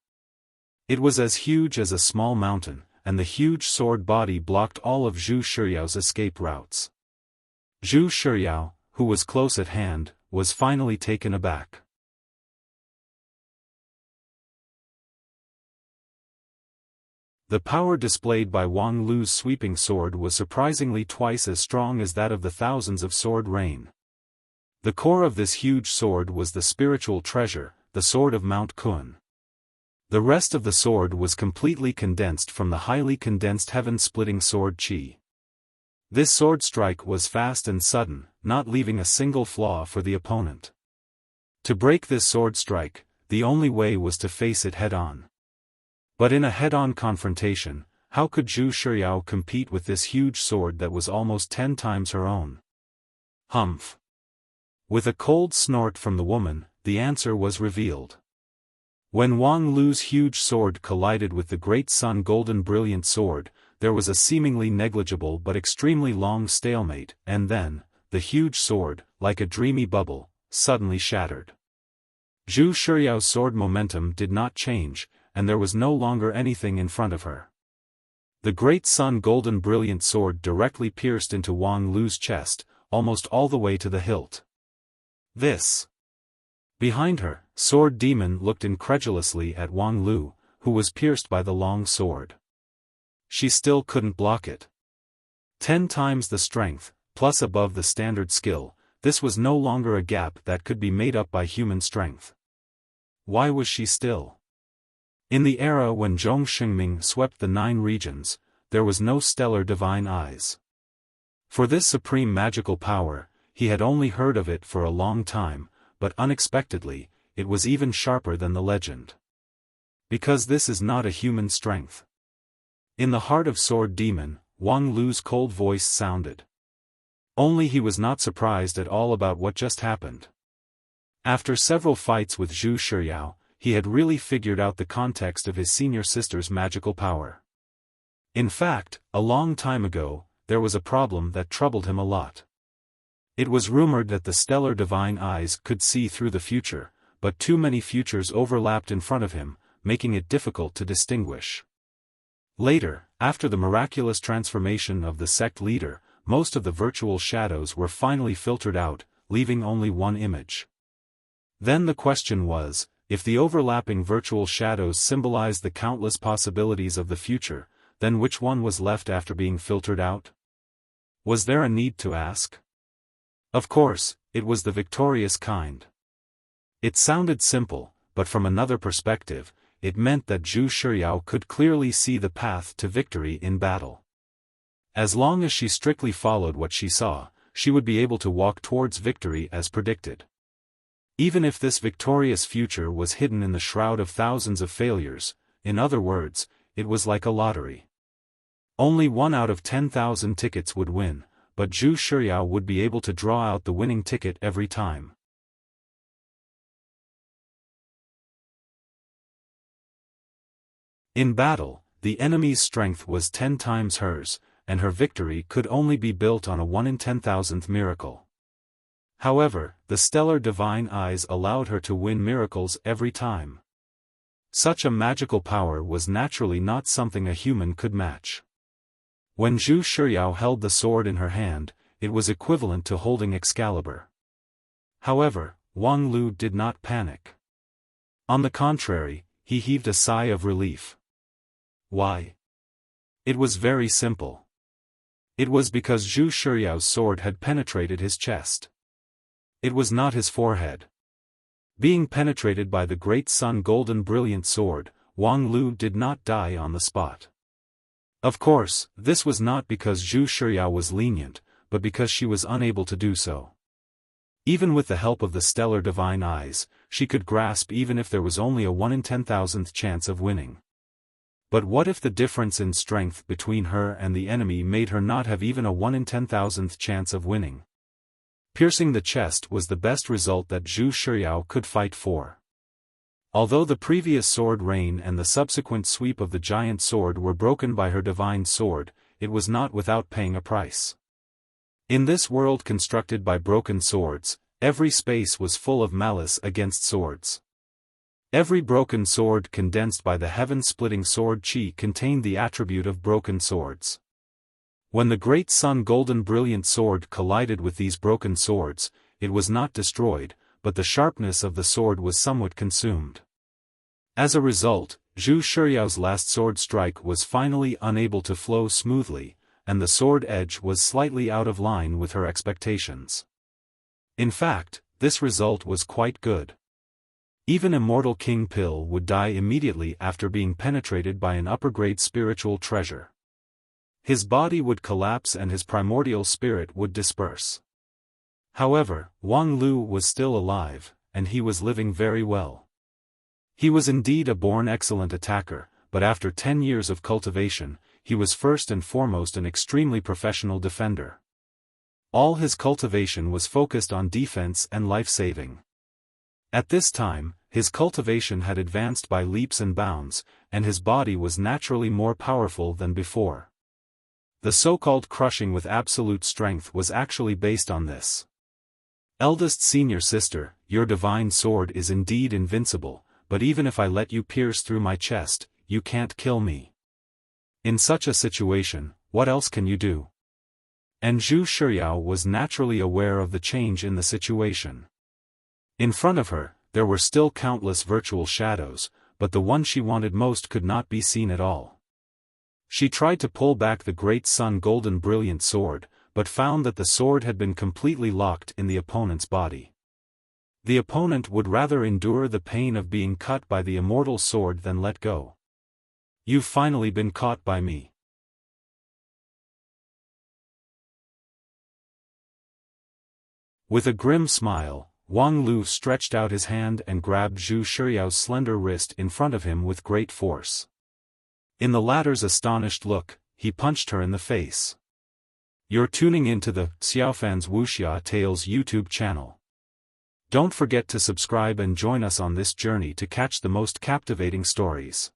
It was as huge as a small mountain, and the huge sword body blocked all of Zhu Shiyao's escape routes. Zhu Shiyao, who was close at hand, was finally taken aback. The power displayed by Wang Lu's sweeping sword was surprisingly twice as strong as that of the thousands of sword rain. The core of this huge sword was the spiritual treasure, the sword of Mount Kun. The rest of the sword was completely condensed from the highly condensed heaven-splitting sword Qi. This sword strike was fast and sudden, not leaving a single flaw for the opponent. To break this sword strike, the only way was to face it head-on. But in a head-on confrontation, how could Zhu Shiyao compete with this huge sword that was almost 10 times her own? Humph! With a cold snort from the woman, the answer was revealed. When Wang Lu's huge sword collided with the Great Sun Golden Brilliant Sword, there was a seemingly negligible but extremely long stalemate, and then, the huge sword, like a dreamy bubble, suddenly shattered. Zhu Shiyao's sword momentum did not change, and there was no longer anything in front of her. The Great Sun Golden Brilliant Sword directly pierced into Wang Lu's chest, almost all the way to the hilt. This. Behind her, Sword Demon looked incredulously at Wang Lu, who was pierced by the long sword. She still couldn't block it. 10 times the strength, plus above the standard skill, this was no longer a gap that could be made up by human strength. Why was she still? In the era when Zhong Xingming swept the 9 regions, there was no stellar divine eyes. For this supreme magical power, he had only heard of it for a long time, but unexpectedly, it was even sharper than the legend. Because this is not a human strength. In the heart of Sword Demon, Wang Lu's cold voice sounded. Only he was not surprised at all about what just happened. After several fights with Zhu Shiyao, he had really figured out the context of his senior sister's magical power. In fact, a long time ago, there was a problem that troubled him a lot. It was rumored that the stellar divine eyes could see through the future, but too many futures overlapped in front of him, making it difficult to distinguish. Later, after the miraculous transformation of the sect leader, most of the virtual shadows were finally filtered out, leaving only one image. Then the question was, if the overlapping virtual shadows symbolized the countless possibilities of the future, then which one was left after being filtered out? Was there a need to ask? Of course, it was the victorious kind. It sounded simple, but from another perspective, it meant that Zhu Shiyao could clearly see the path to victory in battle. As long as she strictly followed what she saw, she would be able to walk towards victory as predicted. Even if this victorious future was hidden in the shroud of thousands of failures, in other words, it was like a lottery. Only 1 out of 10,000 tickets would win, but Zhu Shiyao would be able to draw out the winning ticket every time. In battle, the enemy's strength was 10 times hers, and her victory could only be built on a 1 in 10,000th miracle. However, the stellar divine eyes allowed her to win miracles every time. Such a magical power was naturally not something a human could match. When Zhu Shiyao held the sword in her hand, it was equivalent to holding Excalibur. However, Wang Lu did not panic. On the contrary, he heaved a sigh of relief. Why? It was very simple. It was because Zhu Shiyao's sword had penetrated his chest. It was not his forehead. Being penetrated by the Great Sun Golden Brilliant Sword, Wang Lu did not die on the spot. Of course, this was not because Zhu Shiyao was lenient, but because she was unable to do so. Even with the help of the stellar divine eyes, she could grasp even if there was only a 1 in 10,000th chance of winning. But what if the difference in strength between her and the enemy made her not have even a 1 in 10,000th chance of winning? Piercing the chest was the best result that Zhu Shiyao could fight for. Although the previous sword rain and the subsequent sweep of the giant sword were broken by her divine sword, it was not without paying a price. In this world constructed by broken swords, every space was full of malice against swords. Every broken sword condensed by the heaven-splitting sword qi contained the attribute of broken swords. When the great sun golden brilliant sword collided with these broken swords, it was not destroyed, but the sharpness of the sword was somewhat consumed. As a result, Zhu Shiyao's last sword strike was finally unable to flow smoothly, and the sword edge was slightly out of line with her expectations. In fact, this result was quite good. Even immortal King Pill would die immediately after being penetrated by an upper-grade spiritual treasure. His body would collapse and his primordial spirit would disperse. However, Wang Lu was still alive, and he was living very well. He was indeed a born excellent attacker, but after 10 years of cultivation, he was first and foremost an extremely professional defender. All his cultivation was focused on defense and life-saving. At this time, his cultivation had advanced by leaps and bounds, and his body was naturally more powerful than before. The so-called crushing with absolute strength was actually based on this. Eldest senior sister, your divine sword is indeed invincible, but even if I let you pierce through my chest, you can't kill me. In such a situation, what else can you do? And Zhu Shiyao was naturally aware of the change in the situation. In front of her, there were still countless virtual shadows, but the one she wanted most could not be seen at all. She tried to pull back the great sun golden brilliant sword, but found that the sword had been completely locked in the opponent's body. The opponent would rather endure the pain of being cut by the immortal sword than let go. You've finally been caught by me. With a grim smile, Wang Lu stretched out his hand and grabbed Zhu Shiyao's slender wrist in front of him with great force. In the latter's astonished look, he punched her in the face. You're tuning into the Xiaofan's Wuxia Tales YouTube channel. Don't forget to subscribe and join us on this journey to catch the most captivating stories.